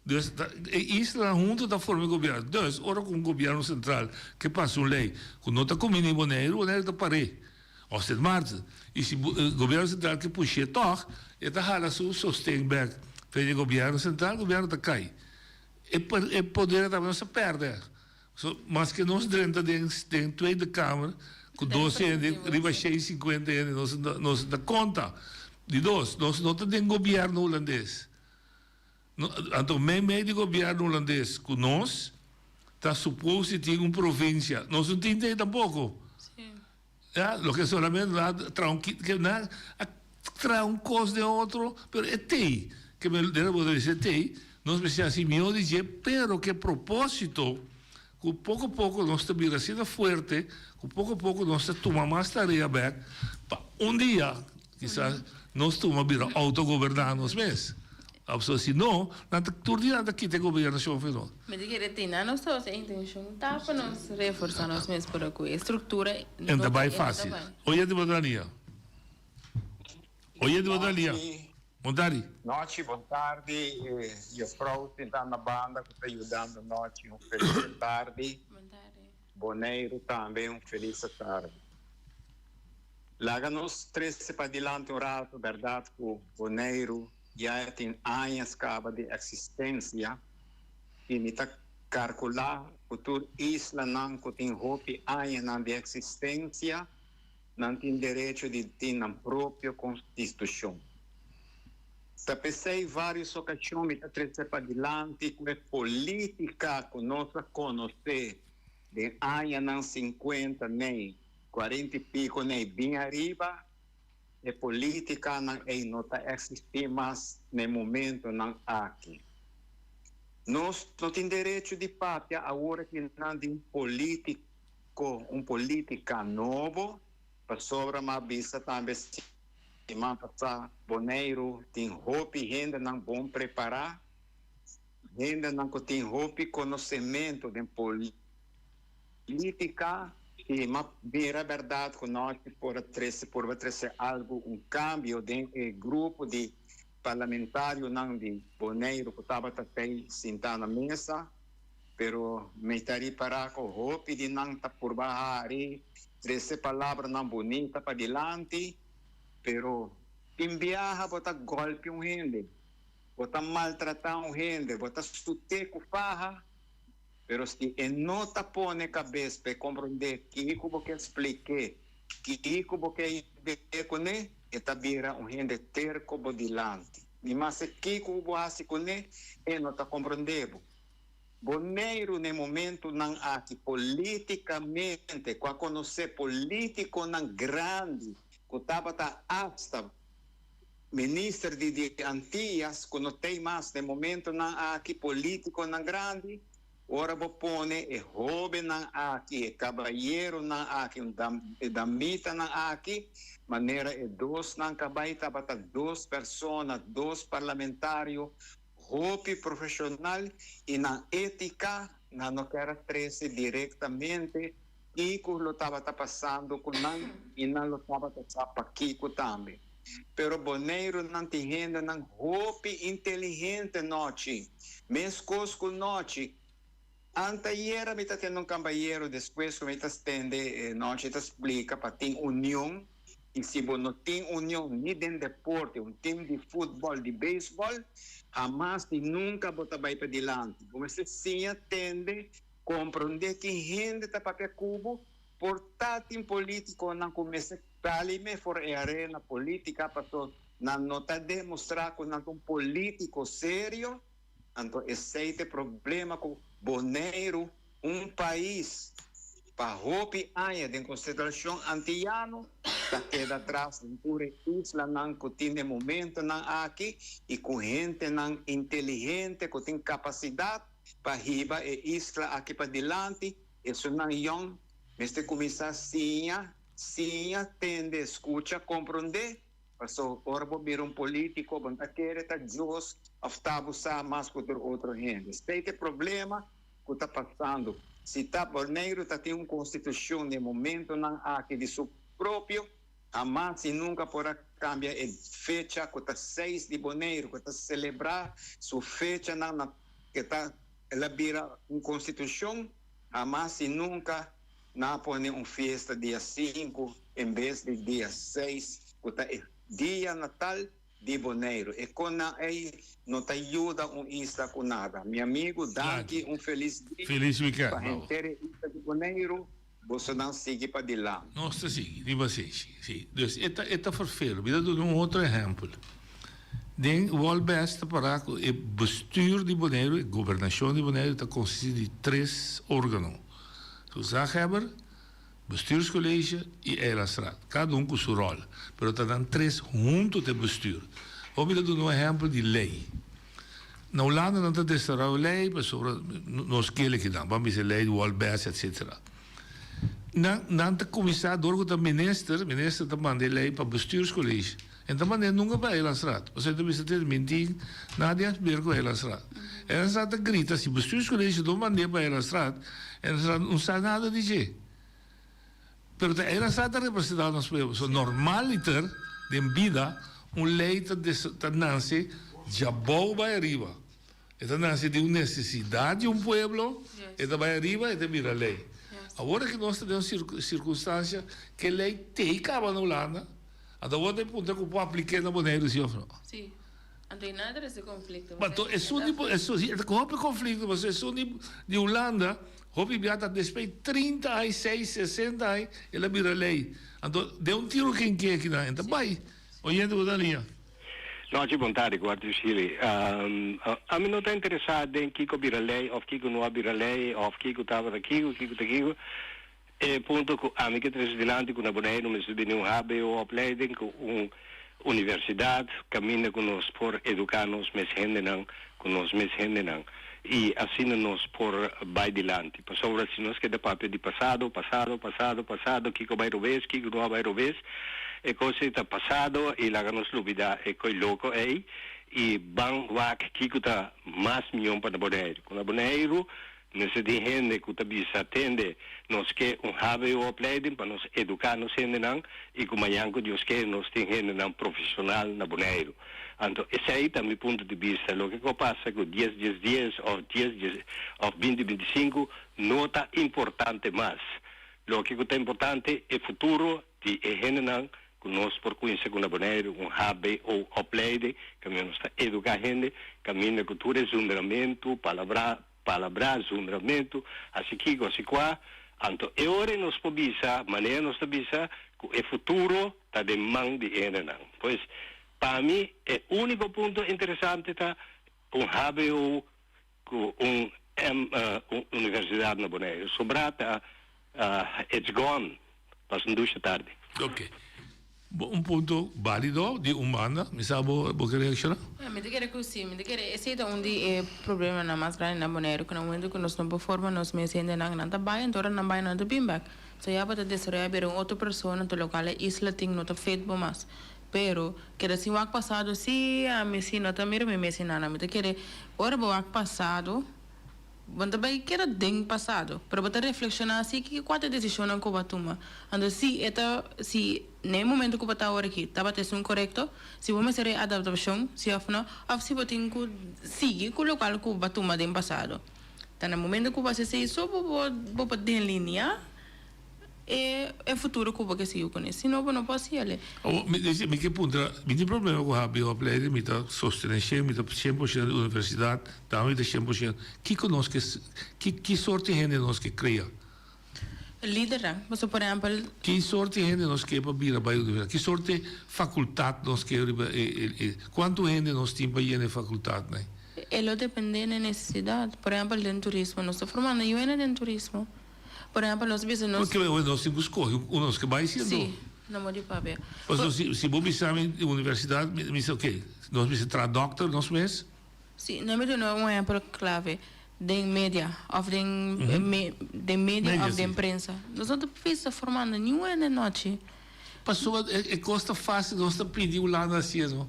Dus isso junto da forma do governo. Dus, ora com o governo central, que passa uma lei, quando não está comigo em Bonaire está parede. Als het maart is het governo centraal que puxa toch, het hala su sostém back para o governo central, o governo está cai. E poder também se perde. So, mas que nós dentro da Tweede Kamer, com 12 anos, riba 650 anos, nós dá conta de dois, nós não temos governo holandês. Então, meio do governo holandês com nós, está suposto ter uma província. Nós não temos tampouco. Ja, lo que solamente trae un costo de otro, pero es que me debo decir, no es así mío dice, pero que propósito, que poco a poco nos está siendo fuerte, que poco a poco nos toma más tarea back, un día quizás nos toma a autogobernarnos mes. Also, se não, turdiando aqui tem governação final. Mas de que retina não só a intenção tá para nós reforçar nós mesmos por aqui estrutura. Ainda vai fácil. Olha de Bonaria. Olha de Bonaria. Montari. Noite, boa tarde. Eu estou tentando na banda que está ajudando noite. Feliz tarde. Bonaire também feliz tarde. Laga-nos 13 para adiante um rato, verdade, que o Bonaire já tem anos de existência e me está calcular que toda isla não tem roupa anos de existência não tem direito de ter a própria Constituição. Se pensei várias ocasiões, me está trazendo para adiante que é política que nós conhecemos de anos 50, nem 40 e pico, nem bem arriba, e política não existe mais no momento não aqui. Nós não temos direito de pátria agora que não tem política novo para sobre uma vista também semana passada Bonaire tem roupa e ainda não bom preparar, ainda não tem roupa e conhecimento de política. E mas ver a verdade que nós por trazer algo cambio de grupo de parlamentário não de Bonaire que estava também sentado na mesa, pero me estaria para com roupa de não tá por baixo e trazer palavras não bonita para diante, pero enviar botar golpe gente, botar maltratar gente, botar sute com farra. Pero se não está pondo na cabeça para compreender que eu expliquei, que eu ver com ele, está vira gente terco dilante. Mas se que eu faço com ele não está compreendendo. Bonaire no momento não há que politicamente, com a conhecer político não grande, que estava hasta ministro de Antillas, quando tem mais de momento na aqui político na grande, ora vou pone e jovem na aqui, e cabalheiro na aqui, damita na aqui, maneira e dois na cabaita, bata duas pessoas, dois parlamentários, roupa profissional e na ética, na não quero trazer diretamente e que lo estava passando com não e não lo estava passando para Kiko também. Pero Boneiro não tem renda, não roupa inteligente noite, mescos com noite. Anteayer, me está tendo um cambalheiro, depois que me está estende, noite, está explica para ter união. E se você não tem união nem de deporte, um time de futebol, de beisebol, jamais e nunca você vai para diante. Você sim atende, compreende que rende está papel cubo, portátil político não começa a me for a arena política para não está demonstrar que não é um político sério, então esse é o problema com Boneiro, um país para roupa aia de consideração antiano, da queda atrás de pura isla não que tem momento não aqui e com gente não inteligente que tem capacidade para riba e isla aqui para diante, isso não é este começar sim tende escuta compreender, passou orbo vir um político banda querer tá just aftabusa mais que outro gente. Este é o problema que está passando. Se está Boneiro, está tem uma constituição de momento não aqui de seu próprio, mas e nunca poderá cambiar a fecha que está 6 de Boneiro, que está celebrar sua fecha não que está ela vira uma constituição, mas e nunca não põe uma festa dia 5 em vez de dia 6, que está dia Natal de Boneiro. E quando não te ajuda um isla com nada. Meu amigo, daqui um feliz dia. Feliz weekend. Para a inteira isla de Boneiro, você não sigue para de lá. Nossa, sim, de vocês. Sim. Dus, esta vervelend. We doen een outro exemplo. Den wel best para o bestuur de Bonaire, a governação de Bonaire, está constituído de 3 órgãos. O zaghebber, bestuurscollege e Eilandsraad. Cada com sua rol. Mas está dando 3 juntos de bestuur. Vamos dar um exemplo de lei. Na Holanda não está destinado a lei, mas sobre nós que ele que dá, vamos dizer lei do Walbest, etc. Não está começado a o ministro está mandando lei para o bestuurscollege. Então, mas nunca vai Eilandsraad. Você tem que ter mentir, nada a ver com Eilandsraad. Eilandsraad grita, se o bestuurscollege não manda para Eilandsraad, Eilandsraad não sabe nada de jeito. Mas Eilandsraad representa nos pueblos. Normaliter, de vida, lei que nasce já boa vai arriba. Esta nasce de uma necessidade de um pueblo, esta vai arriba e vira lei. Agora que nós temos circunstância que a lei tem acaba na Holanda, até o ponto que pode aplicar na Bonaire, sim ou não? Sim. Não tem nada desse conflito. Mas é conflito, mas é só de Holanda, houve viata despeito 30 anos, 60 anos, ela vira lei. Então, deu um tiro quem quer aqui, então vai. Oyendo da linha. Não, de vontade, guarda o Chile. A mim não está interessado em que vira lei, ou que não vira lei, ou que estava daqui, ou que daqui. E ponto que a mim que traz delante com a Bonaire, mas se vem hub ou opleiding com universidade, caminha com nós por educar-nos, mas gente não, com nós, mas gente não. E assim nós por vai delante. Passou assim nós que de papel de passado, que vai revés, que não vai revés. E coisa está passado e lá nos lubida e coi louco aí e bang wak que está mais milhão para Bonaire. Com a Bonaire nesse de gente que está bisa atende nós que have o opleiding para nos educar nos gente não e como amanhã que Deus quer nós tem gente não profissional na Bonaire. Então esse aí está meu ponto de vista. O que passa com 10 dias ou 20, 25 não está importante mais. O que está importante é o futuro de gente não nós por conhecer com a Bonaire, hub ou opleiding, que nós está educar gente, caminho de cultura, zundramento, palavra, zundramento, assim que, assim qua. Então, é hora nós podemos, maneira nós podemos, que o futuro está de mão de gente não. Pois, para mim, o único ponto interessante está hub ou universidade na Bonaire. Sobrata, it's gone, passando 2 da tarde. Ok. un punto válido de humana. ¿Me sabe vos qué reaccionar? Me te quero que sim, me te quero esse é onde é problema na mais grande na Bonaire, que no momento que nós não performa nós me sendo na nanta baia, então na baia não te bem back. So já para desreabir outra pessoa no local isla tem nota feito bom mais. Pero que assim o ano passado se a me se nota me ensinar, me te quero ora o ano passado bom também que era den passado, para botar reflexionar assim que quatro decisões que eu toma. Ando se nem momento que eu estou agora aqui, estava tendo correto, se vamos fazer adaptação, se afna, ou se eu tenho que seguir com o local que eu toma den passado. Então no momento que eu faço isso, vou poder em linha é futuro que eu vou seguir com isso. Senão eu não posso ir ali. Me que ponto, me tem problema com a bioopleiding, me tá sostenendo, me tá 100% da universidade, também tá 100%. Que conosco, que sorte de gente nós que cria? Líder, mas por exemplo... Que sorte de gente nós que é para vir para a universidade? Que sorte de faculdade nós que quanto gente nós temos para ir na faculdade, né? Ela depende da necessidade. Por exemplo, do turismo, nós estamos formando eu no turismo. Por exemplo, nós precisamos... Porque nós temos que escolher, nós que vai sendo. Sim, não pode parar. Se você precisar de universidade, me diz o quê? Nós precisamos de doctor, nós mesmos? Sim, não me dá um exemplo clave. De mídia, of de mídia, of de imprensa. Nós não precisamos formar nenhuma na noite. Pessoa, custa fácil, nós estamos pedindo lá na CIESO.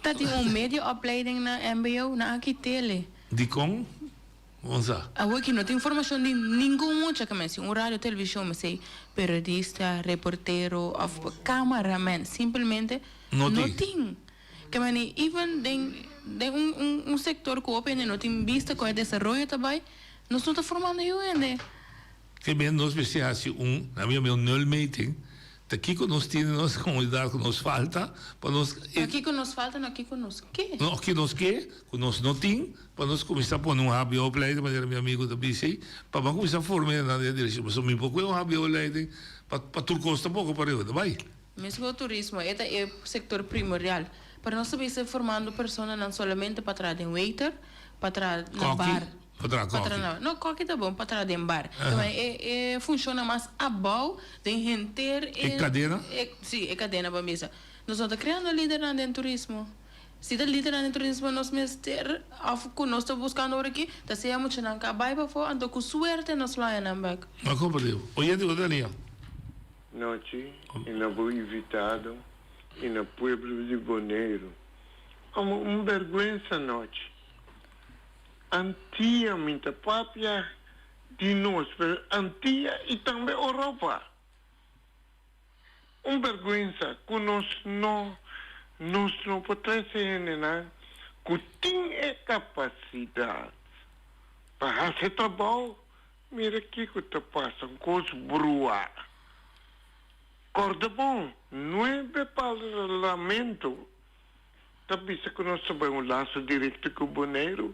Tem uma média opleiding na MBO, na Aquitele. De como? Vamos lá. Aqui não tem informação de nenhum outro que me diz. Rádio, televisão, me sei, periodista, reportero, of cameraman, simplesmente não tem. Que me even de um setor que opera não tem vista com o desenvolvimento também, nós estamos formando ainda. Que bem, nós precisamos na minha null meeting. Aqui que nós temos nossa comunidade que nos falta, para nós. Aqui que nos falta, não aqui que nos quer. Não, aqui nos quer, que nós não temos, para nós começar a pôr um HBO Play, de maneira meu amigo da BC, para começar a formar na direção. Mas um pouco é um HBO Play, para tudo custa pouco para eu, vai? Mesmo o turismo, este é o setor primordial. Para nós também ser formando pessoas não somente para trás de waiter, para trás no bar. Não, coque tá bom, para trás de bar. Também funciona mais abaixo de gente. É cadena? Sim, é cadena para mesa. Nós estamos criando liderança em turismo. Se a liderança em turismo nós mestre, nós estamos buscando aqui, tá se muito não cabai para fora, então com suerte nós lá em Ambac. Mas como deu? Oye, digo Daniel. Noite, na boa invitado, e na pueblo de Bonaire. Como vergonha noite. Antia, minha própria de nós, Antia e também Europa. Vergonha que nós não podemos ser, que tem capacidade para fazer trabalho. Mira aqui que está passando com os bruas. Corda bom, não é de parlamento. Tabisa que nós sabemos laço direto com o Bonaire.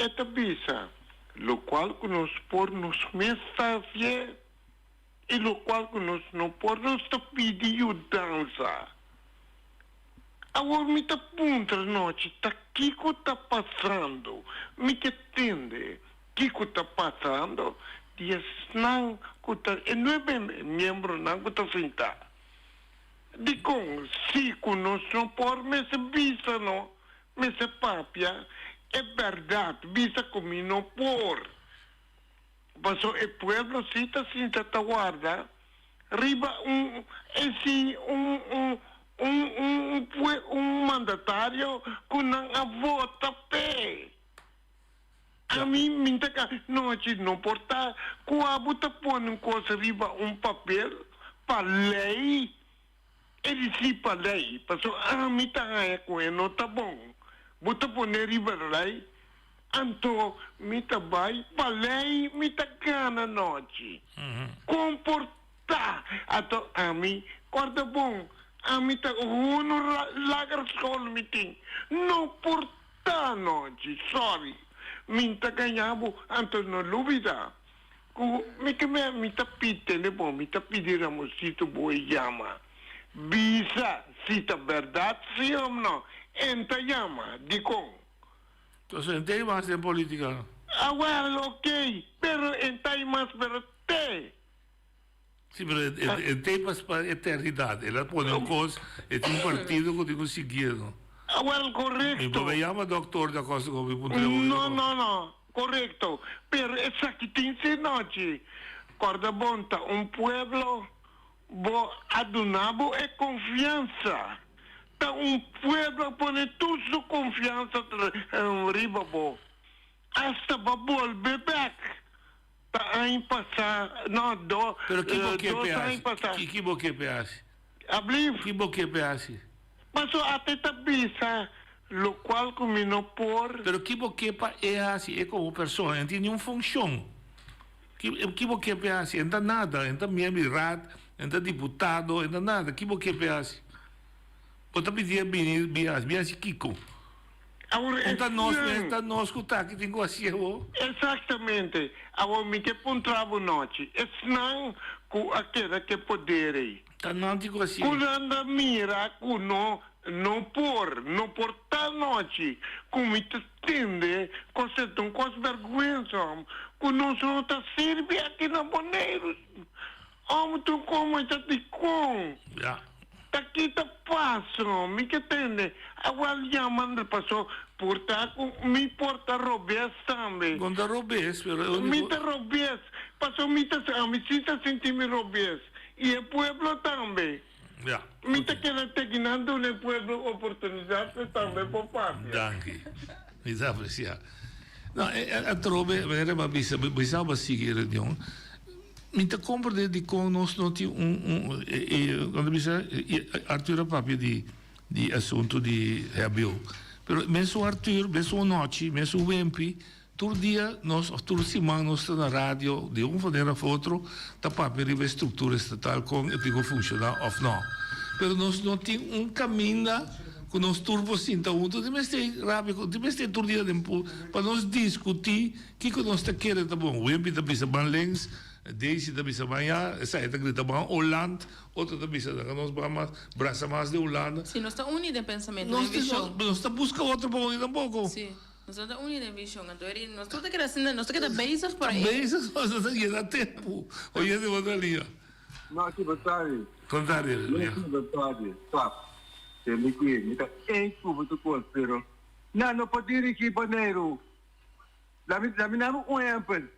É tabisa, lo qual que nós por nos mestas e lo qual que nós não por nos pedir dança. Agora me está punta noite, tá que está passando, me que entende, que está passando, dias não que não é bem membro não que está sentado. Digo, se que nós não por me se visa não, me se papia. É verdade, visa como não por. Mas o pueblo cita sin te guarda, riba um mandatário com a vota pé. A mim me toca, não porta, com a bota põe coisa riba papel para lei, ele se para lei, mas a mim tá com não tá bom. Buta poner ribalai, anto mita bai, balei mita gana noite. Comportar, ato ami, corda bom, ami ta uno lagar skol meeting, não porta noite, sorry, minta ganhabo, anto no lubida. Mita pite, ne bom, mita pediramos sito boi yama. Bisa, cita verdade, sim ou não? Enta llama, dico. Entonces, ¿entendés más en política? Well, ok, pero enta más pero te. Sí, pero el tema es para eternidad. Él pone un cos, es un partido que digo seguido. Well, correcto. Me llama doctor da cosa como No, correcto. Pero esa que tiene noche, corda bonta, un pueblo bo adunabo é confiança. Tá pueblo pone toda su confiança riba bo. Hasta va volver back. Tá aí passar, não, Pero que boque anos passar. Que boque peace? Abliv. Que boque peace? Mas até tabisa, lo qual combinó por... Pero que boque é assim, é como pessoa, não tem nenhuma função. Que boque peace? Não dá nada, não dá membro, não dá deputado, não dá nada. Que boque peace? Pode pedir bias Kiko. Então nós escutar que tem coisa. Exatamente. Agora me que pontrava noite. É não com aquela que poder aí. Tá não tem coisa. Quando anda mira, não por tal noite. Como me entende, coisa tão coisa vergonha. Quando nós não tá serve aqui na Boneiros. Homem tu como está de com. Já. Aqui tá passo, me que entende? Agora chamando passou porta me porta robes também. Quando robes, pero me te robes, passou me sinta sentir me robes e o pueblo também. Já. Me te queda tecnando no pueblo oportunidade também por parte. Danke. Me dá apreciar. Não, a trobe, era uma bisa seguir a reunião. Me te compro de com nós não tinha quando bisa Arthur papi de assunto de reabil. Pero mesmo Arthur, mesmo noite, mesmo Wempi, todo dia nós, todo semana nós está na rádio de maneira ou outra, tá papi de estrutura estatal com digo funcionar ou não. Pero nós não tinha caminho com nós turbo sinta junto, de mestre rápido, de mestre todo dia tempo para nós discutir que nós está querendo tá bom. Wempi tá bisa banlings Deze dat bisa banha, essa é a grita ban Holland, outra da bisa da nós vamos braça mais de Holanda. Sim, nós estamos unidos em pensamento, nós em visão. Nós está busca outro para unir pouco. Sim, nós estamos unidos em visão. Então, nós estamos querendo, nós estamos basics por aí. Basics, nós estamos querendo tempo. Hoje de outra linha. Não, que batalha. Contrário. Que batalha. Tá. Tem que ir, então é muito coisa, não pode ir aqui Boneiro. Lá me não exemplo.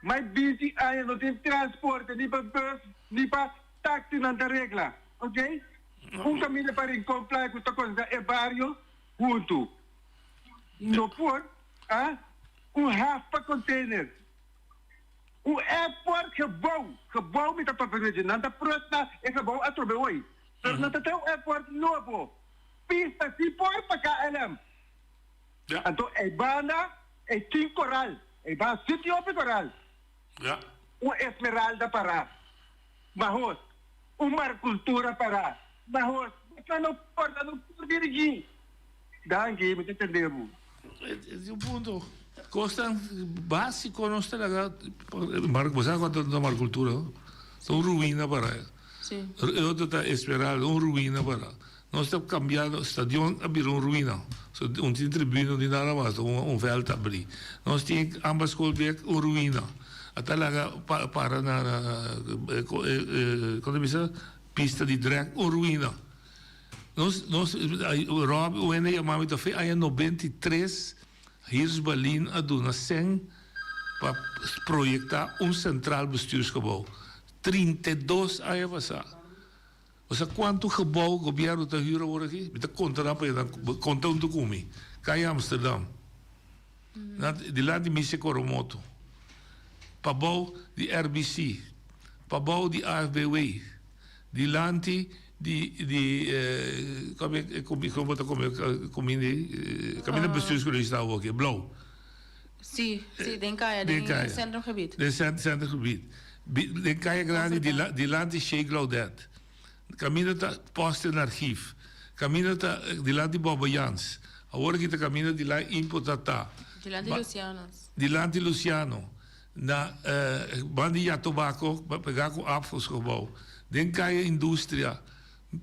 Mas busy aí não tem transporte, nem para bus, nem para táxi não tem regra, ok? Caminho para comprar com esta coisa é barrio junto. Não por, half para container. Airport gebouw met dat papiertje. Não está pronto, é gebouw atrobe hoje. Mas não tem airport novo. Pista se por para KLM. Então é banda, é 5 coral, é banda City of Coral. Ja. Esmeralda para Mahos, Mar Cultura para Mahos, não por dirigir. Danke, me entendemos. É um ponto. Costa básico não está lá. Você sabe quanto é Mar Cultura? São ruína para. Sim. Outro está Esmeralda, ruína para. Nós estamos cambiando, o estádio abrir ruína. Não tem tribuna de nada mais, veld abrir. Nós temos ambas colbek ruína. Talaga para na quando bisa pista de drag ou ruína. Nós Rob o ene chamava de aí 93 Hirs Berlin a dona 100 para projetar central bestuursgebouw. 32 anos passar. Ou seja, quanto gebouw o governo está huren worden aqui? Met de contrat para conta um documento. Cai Amsterdam. De lá de Mise Coromoto. Pabou de RBC, Pabou de AFBW, de Lanti caminho bestuursgebied estava aqui, Blauw. Sim, den Kaya, den centrumgebied. Den centrumgebied. Den Kaya grande de Lanti Sheikh Laudet. Caminho da poste no arquivo. Caminho de Lanti Bobo Jans. Agora que está caminho de lá Impotata. De Lanti Luciano. De Lanti Luciano. Na bandia tobacco, pegar com afvalsgebouw. Dan kan je indústria.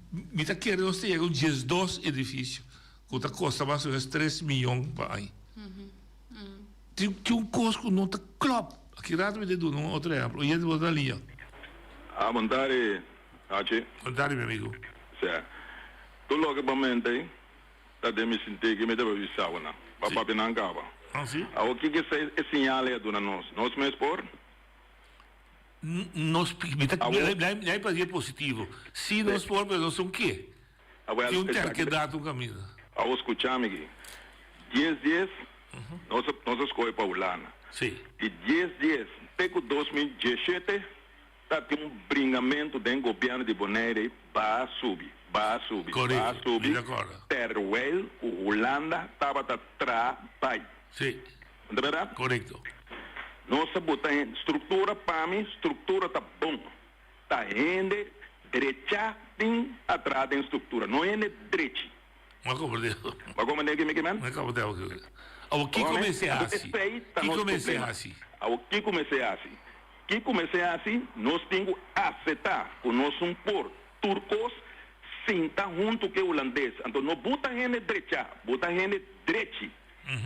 Met een keer ons tegen een 2 edifício. Dat kost maar zo'n 3 miljoen per jaar. Tem um custo não está claro. Aqui rato me deu um outro exemplo. E ele volta ali. Montari, Hachi. Montari, meu amigo. Certo. Tu logo momento, tá de me sentir que me deve avisar, não? Papai não acaba. Ah, sim? O que é sinal é do nós? Nós mesmos por? Nós, não é para dizer positivo. Se nós formos, nós somos o quê? Tem um terquedado um caminho. Ao escutar-me aqui, 10 dias, nós escolhemos para Ulana. Sim. E 10 dias, até que 2017, tá tem um bringamento do governo de Bonaire para subir. Correto. Teruel, Holanda, estava atrás, pai. Sim. Não é verdade? Correto. Nossa botar em estrutura para mim, estrutura tá bom. Tá rende, direita, tem atrás da estrutura. Não é direita. Mas como Deus. Mas como é que me queimam? Mas como Deus. O que comecei assim? O que comecei assim? Nós temos que aceitar o nosso povo turcos sinta junto que o holandês. Então não bota gente direita, bota gente direita.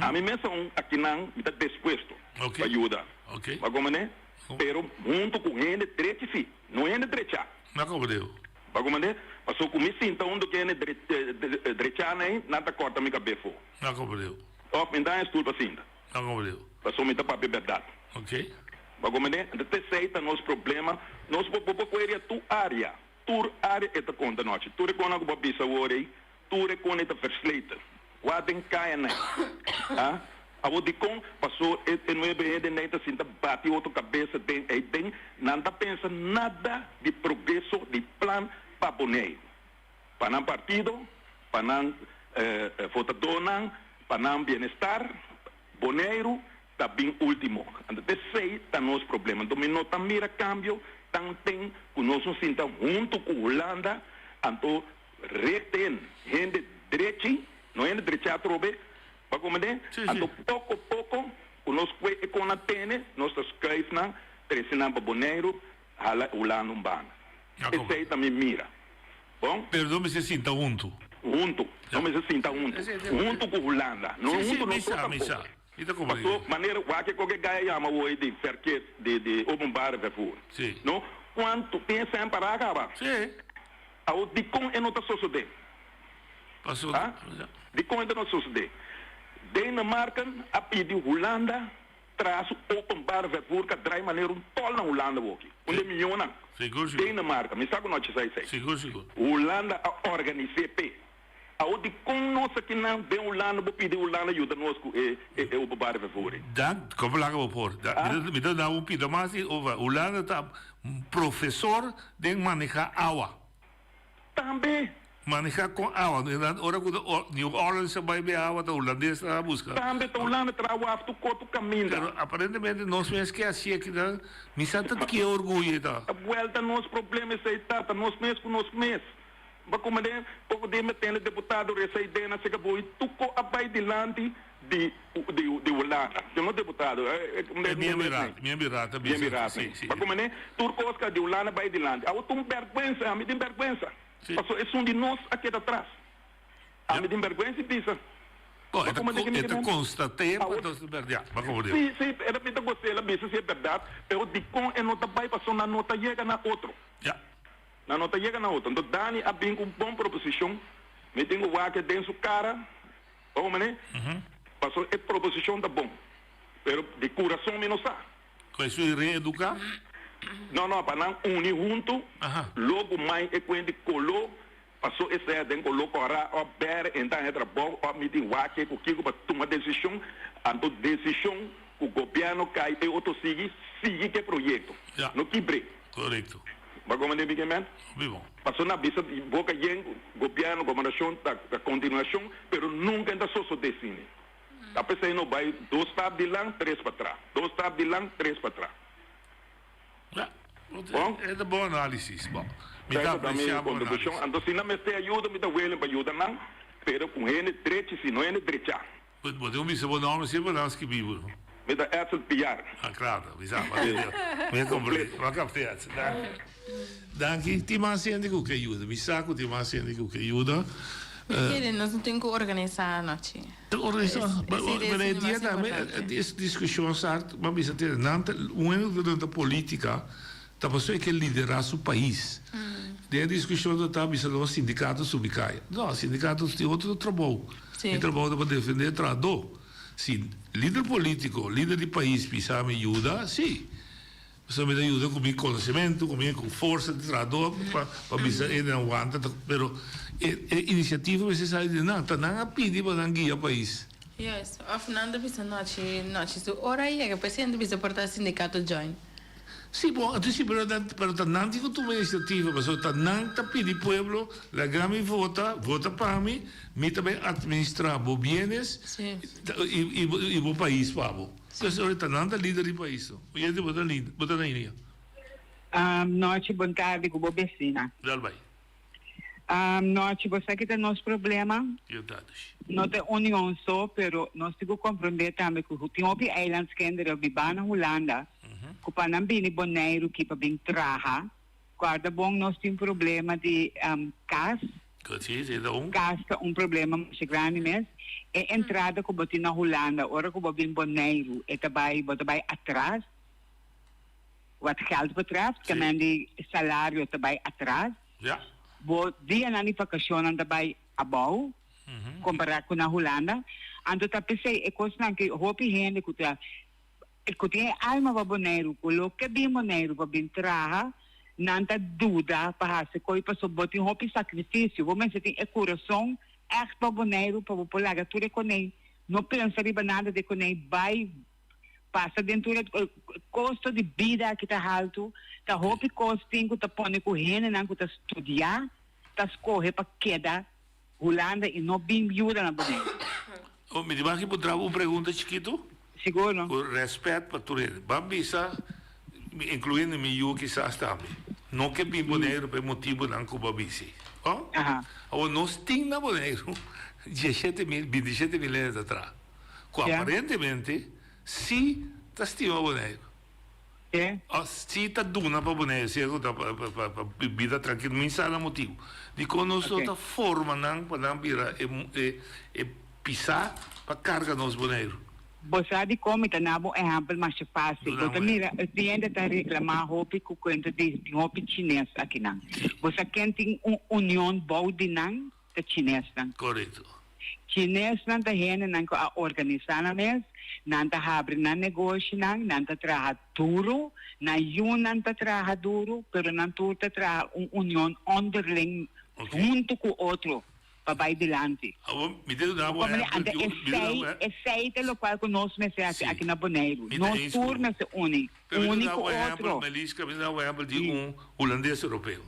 A mim mesmo aqui não está disposto para ajudar. Mas como é? Pero junto com gente direita sim, não é gente direita. Mas como Deus. Mas como é? Mas se eu sinta junto que gente direita nem nada corta minha cabeça. Mas como Deus. Me dá estudo para sinta. Mas como Deus. Mas me dá para a verdade. Ok. Mas como é? Então aceita nosso problema, nós vamos querer tua área. Tur área é conta noite. Tu reconhece que babisa ori, tu reconhece que versleita. Wadem caia né. Ah? A vodicon passou e não é bem de neta sinta bate outra cabeça tem não pensa nada de progresso de plano para Bonaire. Para não partido, para não votador não, para não bem-estar, Bonaire está bem último. Então sei tá nosso problema. Então não tá mira câmbio tem que nós nos sintamos junto com a Holanda, então retém gente direita, não é direita a trobe, para comandar, então pouco a pouco, o nosso com a tene, nós escrevemos na, trazendo para Bonaire, a Holanda um ban. Esse aí também mira. Bom? Perdão, mas se sinta junto. Junto, não me se sinta junto. Junto com a Holanda, não junto não só misa. Mas maneira que qualquer gaia chama hoje de perquê de bombar ver sim. Não? Quanto tem sempre para acabar? Sim. A de com é não está sucedendo. Passou. De com é não sucede. Dinamarca a pedir Holanda traz open bar ver que trai maneira tol na Holanda aqui. Onde milhão não? Seguro. Dinamarca, me sabe não te sei. Seguro. Holanda a organizar Aonde com nós aqui não tem Holanda, vou pedir Holanda ajuda nós com o bar de fora. Dan, como lá que vou pôr? Me dá um pedido mais, Holanda está professor de manejar água. Também. Manejar com água. Ora que New Orleans vai ver água, o holandês está a buscar. Também a Holanda traz o afto corto caminho. Pero aparentemente nós mesmos que assim aqui, me sente que orgulho. A volta nosso problema é aceitar, nós mesmos com nós mesmos. Mas como é, pouco de meter deputado receber na chega boi, tuco abai dilante de Holanda. Eu não deputado, minha mirata. Mas como é, turcosca de Holanda vai dilante. A outra vergonha, a mim tem vergonha. Passou é um de nós aqui atrás. A mim tem vergonha e pisa. Eu constatei, mas verdade. Sim, era para você, ela disse se é verdade. Eu digo é nota vai passou na nota chega na outro. Na nota chega na outra. Então, Dani a bem com boa proposição. Me tenho o que dentro do cara. Vamos, né? Passou a proposição da bom. Pero de coração me não sabe. Com isso reeducar? Não, para não unir junto. Logo mais é quando colou. Passou esse é dentro colocou a ber então entra bom. A me tem o que o para tomar decisão. Então decisão o governo cai e outro sigue que projeto. No quebre. Correto. Mas como é que passou na vista de boca de governo, governação, da continuação, mas nunca ainda só decide. A pessoa não vai 2 estados de lá, 3 para trás. 2 estados de lá, 3 para trás. Bom? É da boa análise. Bom, me dá a contribuição. Então, se não me tem ajuda, me dá o para ajudar, não. Pero com ele, direito, se não é direito. Podemos dizer, bom nome, se nós que vivemos. Me dá essa piar. Claro, me compreendo. Vai captar. Danke, ti mais gente que ajuda. Me saco, ti mais gente que ajuda. Nós não temos que organizar a noite. Organizar, mas essa discussão certa, mas isso é nanta, da política, tá passou que liderar o país. Daí a discussão do tá bisa os sindicatos subcaia. Não, sindicatos tem outro trabalho. E trabalho para defender trador. Se líder político, líder de país precisa me ajuda, sim. Você me ajuda com meu conhecimento, com força de trador para bisa ele não aguanta, pero iniciativa você sai de não, tá não pedir para não guiar país. Yes, of nanda bisa noche so ora aí que presidente bisa portar sindicato join. Sì, sì, però non dico tu amministrativa, ma sono tanti pidi pueblo, la grami vota per me, mi também administrar bo bienes e bo país pavo. Então, ora tanto líder do país. O gente bota na ilha. Noite, boa tarde, com boa vecina. Dal vai. Noite, você que tem nosso problema. Não tem união só, pero nós temos que compreender também que o Tiopi Islands que ainda é na Holanda. Kupa nambini Bonaire que para bem traha, guarda bom nós temos problema de gas. Gas é problema mais grande mesmo. É entrada que botin na Holanda, ora que bem Bonaire, é também atrás. Wat geld betreft, que men salário também atrás. Ja. Bo dia na vacação também abau, comparado com na Holanda. Ando tá pensei, é coisa que hopi gente que tá tem alma para Bonaire, coloca bem Bonaire para bem traha, nanta dúvida para se coi para sobotin hopi sacrifício, vamos dizer tem coração echt para Bonaire para popular tudo com ele, não pensa riba nada de com ele vai passa dentro do custo de vida que tá alto, tá hopi costing que tá põe com rene não que tá estudar, tá escorrer para queda Holanda e não bem ajuda na Bonaire. Oh, me diga que poderá uma pergunta chiquito? Seguro. Com respeito para tudo. Babisa, incluindo eu quizás também. Não que bem Bonaire por motivo não que babisi. Oh? Ou nós temos na Bonaire 27 mil anos atrás. Aparentemente, se está estimado Bonaire. Se está duna para Bonaire, se está para vida tranquila, não sabe o motivo. De quando nós estamos forma não para não virar pisar para carga nos Bonaire. Você de como está na boa exemplo mais fácil. Você mira, o cliente está reclamando hopi com conta de hopi chinês aqui não. Você quer ter união boa de não de chinês não. Correto. Chinês não está rende não a organizar na mês, não está abre na negócio não está trabalhar duro, na não está trabalhar duro, pero não está trabalhar união underling junto com outro. Para adelante. É lo qual que nós me faz aqui na Bonaire. Nós turnos se unem. Único outro. Melisca, me dá um exemplo de holandês europeu.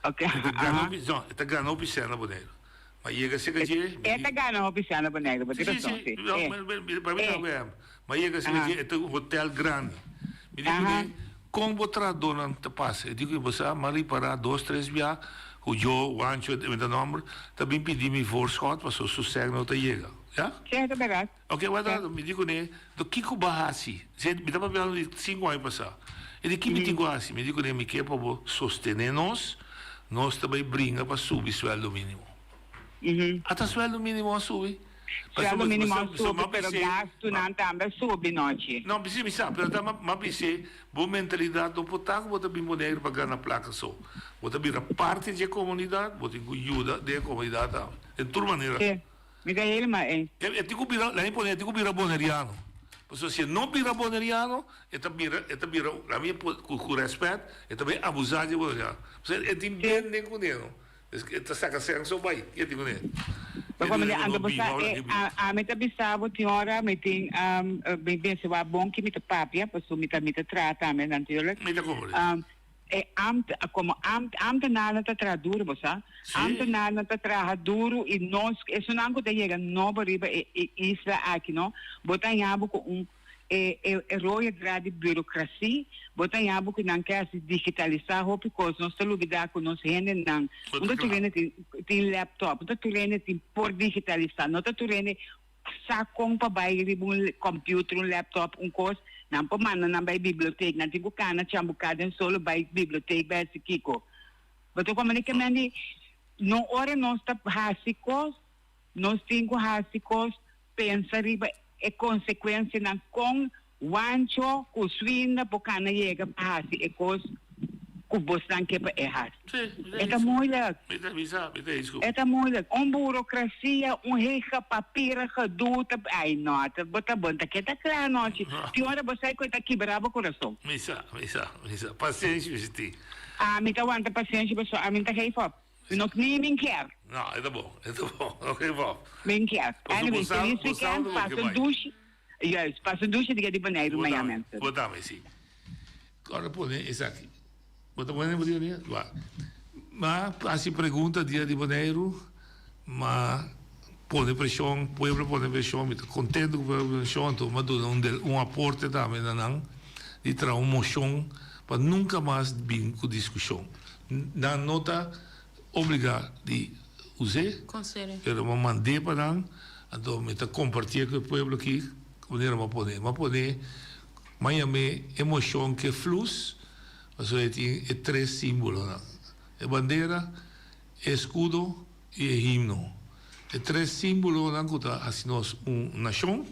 Ok. Está ganhando piscina na Bonaire. Mas chega a ser que está ganhando piscina na Bonaire. Sim. Para mim não é. Mas chega a ser que é um hotel grande. Me digo, como o tradutor não te passa? Eu digo, você vai parar 2, 3 viagens. O Joe, o Ancho, met een nummer, também pedi me voorschot, maar zo succes não te chega. Ja? Certo, verdade. Ok, mas me digo, né, do Kiko Bahasi, me dá para ver 5 anos passar. E de que me digo assim, me digo, né, me quer para sostener nós também brinca para subir o sueldo mínimo. Até o sueldo mínimo a subir. Sueldo mínimo a subir, pero gasto não também sobe, noite. Não, precisa, sabe, mas precisa, boa mentalidade do potaco, bota bem Bonaire para ganhar placa só. Bota bem a parte da comunidade, bota ajuda da comunidade também. De toda maneira. Sim, me dá ele, mas... Eu tenho que virar boneriano. Porque se não virar boneriano, eu vira, a minha, com respeito, eu também abusar de boneriano. Você entende com ele. Está sacando só vai, eu digo nele. A meta bisabo tinhora me tem bem se va bom que me te papia, porque me te trata me natuurlijk. Me te cobre. Como ambtenaar te tra duro, você? Ambtenaar te tra duro e nós, isso não que chega nova riba isla aqui, não? Botar em abo com roia grade burocracia, botar em abo que não quer se digitalizar, porque nós estamos lidando com nós rende não. Não tem laptop, não tem por digitalizar, não tem sacong para bair um computer, um laptop, coisa, não para mandar na biblioteca, não tem que na chambucada em solo by biblioteca, by se kiko. Botar como é que mande, não hora nós está hasicos, nós temos hasicos, pensa riba é consequência na com wancho, com swinda, porque não chega a hasi, é coisa kubos dan kippen ehas. Het is moeilijk. Het is moeilijk. Onbureaucratie, onhege papieren gedoe. Ay, no, het is klaar, no. Die horen besai ko ita kiberabo corazon. Misa. Paciência, Viti. Mita wanta paciência, pessoal. Aminta geef op. Nog niet mijn keer. Nou, het is bom. Oké, bom. Mijn keer. Anyway, this weekend, pas een douche. Juist, pas een douche die Bonaire, mijn mensen. Wat dan, Messi? Agora, pô, isso aqui. Bota bom, né? Mas, assim, pergunta dia de Bonaire, mas põe pressão, pueblo põe pressão, me contente com a pressão, mas aporte também, não? De trazer uma moção para nunca mais vir com discussão. Na nota, obrigado de usar, pero me mandei para não, então me compartilhar com o pueblo aqui, maneira me poder, mas a emoção que flus, mas tem três símbolos, a bandeira, escudo e himno. E três símbolos não que assim nós nação,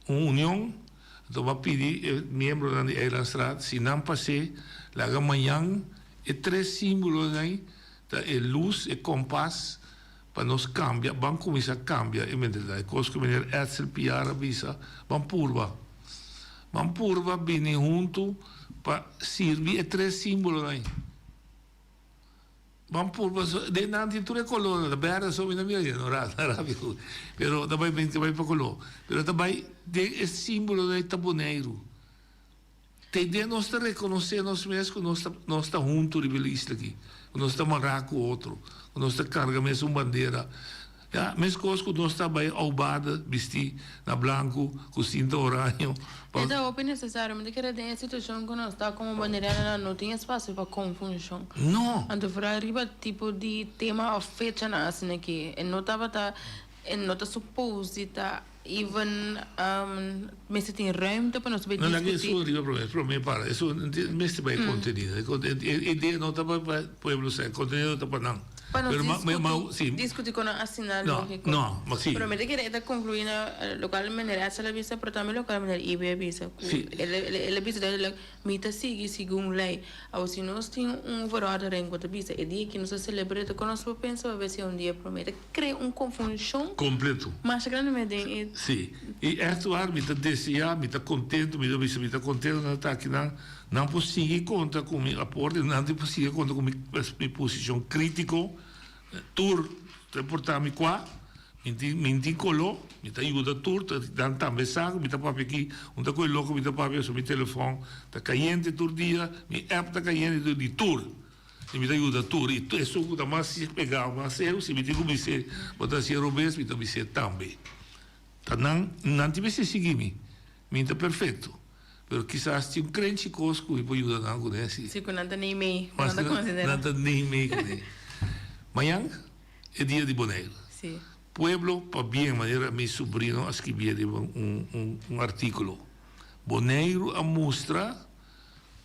união. Então vai pedir membros da Eilandstraat, se não passei, lá amanhã, e três símbolos aí, é luz e compás, para nós cambiar, vamos começar a cambiar, e mentalidade, coisa que menino Etzel Piara visa, vamos purva, bem junto, para servir e três símbolos aí. Vamos purva, de nanti tu recolor, da berra só na minha não rápido, pero também bem que vai para color, pero também de símbolo aí taboneiro. Tem de nós reconhecer nós mesmos, nós está junto de belista aqui, nós está marrar com o outro, nós está carga mesmo uma bandeira. Ja, mesmo coisa que nós está bem albada, vestir na branco, com cinta oranho. É necessário, mas que tem a situação que nós está como bandeira não tem espaço para confusão. Não. Então, para arriba tipo de tema ou fecha na assim aqui, e não está suposta even mensen tem ruimte para nós ver discutir. Não, isso é para mim para, isso mesmo bem contenido. A ideia não está para o povo ser contenido está para não. Para nós discutir com a assinar lógico. Não, mas sim. Pero me queria concluir na local maneira essa la visa, pero também local maneira IBE visa. Ele visa dele mita segundo lei. Ou se nós tem varada em quanto visa, é dia que nós celebramos com nós pensa ver se dia promete cria confusão completo. Mas grandemente sim. E atuar me desejar, me contente, me contente não tá aqui não possível conta com meu aporte, não possível conta com minha posição crítico. Tur reportar-me qua, me colou, me ajuda tur, dan também saco, me papi aqui, tá coisa louco, me papi sobre telefone, tá caindo tur dia, me app tá caindo de tur, e me ajuda tur, e isso que mais se pegar, mas eu se me digo me ser, botar se robês, me também ser também, tá não tive se seguir me tá perfeito. Pero quizás tinha crente conosco e pode ajudar algo nesse. Sim, que não está nem meio, não está nem meio. Amanhã é dia de Bonaire. Sim. Pueblo, para bem maneira, meu sobrinho escrevia artículo. Bonaire a mostra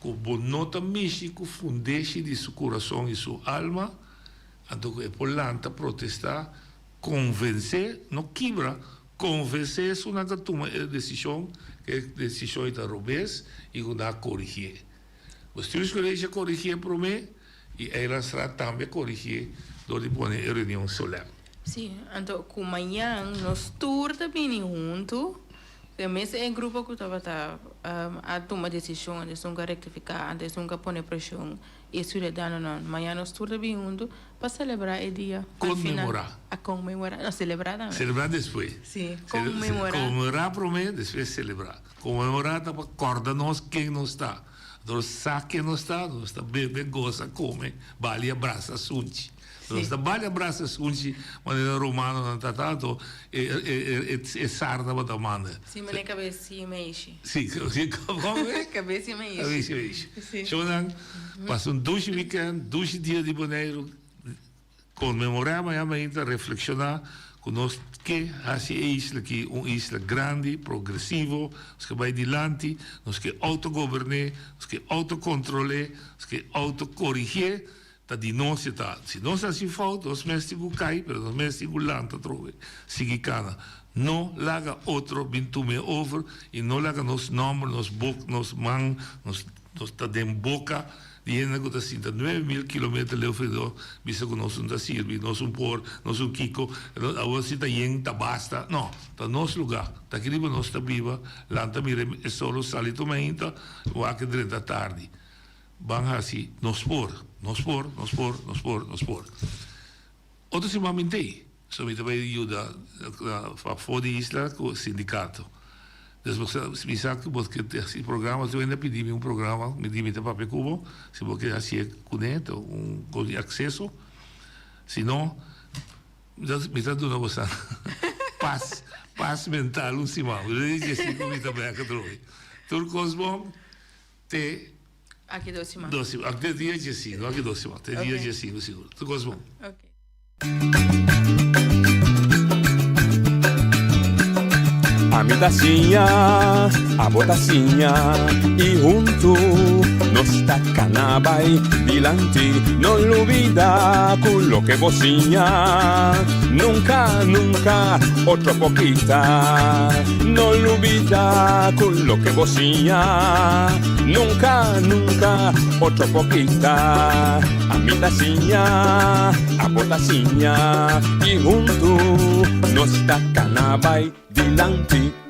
que o nota México fundeixe de seu coração e sua alma, então é por lanta protestar, convencer, não quebra, convencer é uma toma decisão, que é decisão da robês e que dá corrigir. Os teus colegas corrigir para mim e ela será também corrigir do pôr reunião solene. Sim, então com amanhã nós todos também juntos, que mesmo em grupo que estava a tomar decisão, eles nunca rectificar, eles nunca pôr pressão, isso é dano não. Amanhã nós todos também juntos para celebrar o dia. Comemorar. A comemorar, não celebrar também. Celebrar depois. Sim, comemorar. Comemorar para mim, depois celebrar. Comemorar para acordar nós quem não está. Então sabe quem não está bebe, gosta, come, vale abraça, sunte. Então vale abraça, sunte, maneira romana não está tanto, é sarda para manda. Sim, mas é cabecinha mexe. Sim, como é? Cabecinha mexe. Cabecinha mexe. Então, passa dois weekend, 2 dias de Bonaire, comemorar, amanhã reflexionar, conosco que essa isla aqui uma isla grande, progressivo, nós que vai adiante, nós que autogovernar, nós que autocontrolar, nós que autocorrigir, tá de nós está. Se nós assim falta, nós mesmo cai, mas nós mesmo lanta trove, sigue cana. Não laga outro bintume over e não laga nos nomes, nos boca, nos man, nos tá de boca Diena que está 9.000 kilómetros de Alfredo, visa que nós não sirve, nós por, nós Kiko, agora se está em basta, não, está nosso lugar, está aqui nós está viva, lá também é só salito menta, o que durante a tarde, vão assim, nós por. Outro se mamentei, só me também ajuda a fora de isla com o sindicato. Después me sabe que esse programa, eu ainda pedi um programa, me dimite para Pape Cubo, se você assim conecta, com acesso, se não, me está dando uma paz mental, um simão. Eu disse assim, como também a Catroi. Turcos bom, te... Aqui 2 semanas. 2 semanas, até dia de 5, aqui 2 semanas, até dia de 5, seguro. Turcos bom. Ok. A mi tacinha, a botacinha e junto nos tacanabay dilante, no olvida con lo que bocinha, nunca, nunca, otra poquita, no olvida con lo que bocinha, nunca, nunca, otra poquita, a mi tacinha, a botacinha e junto nos tacanabay dilante.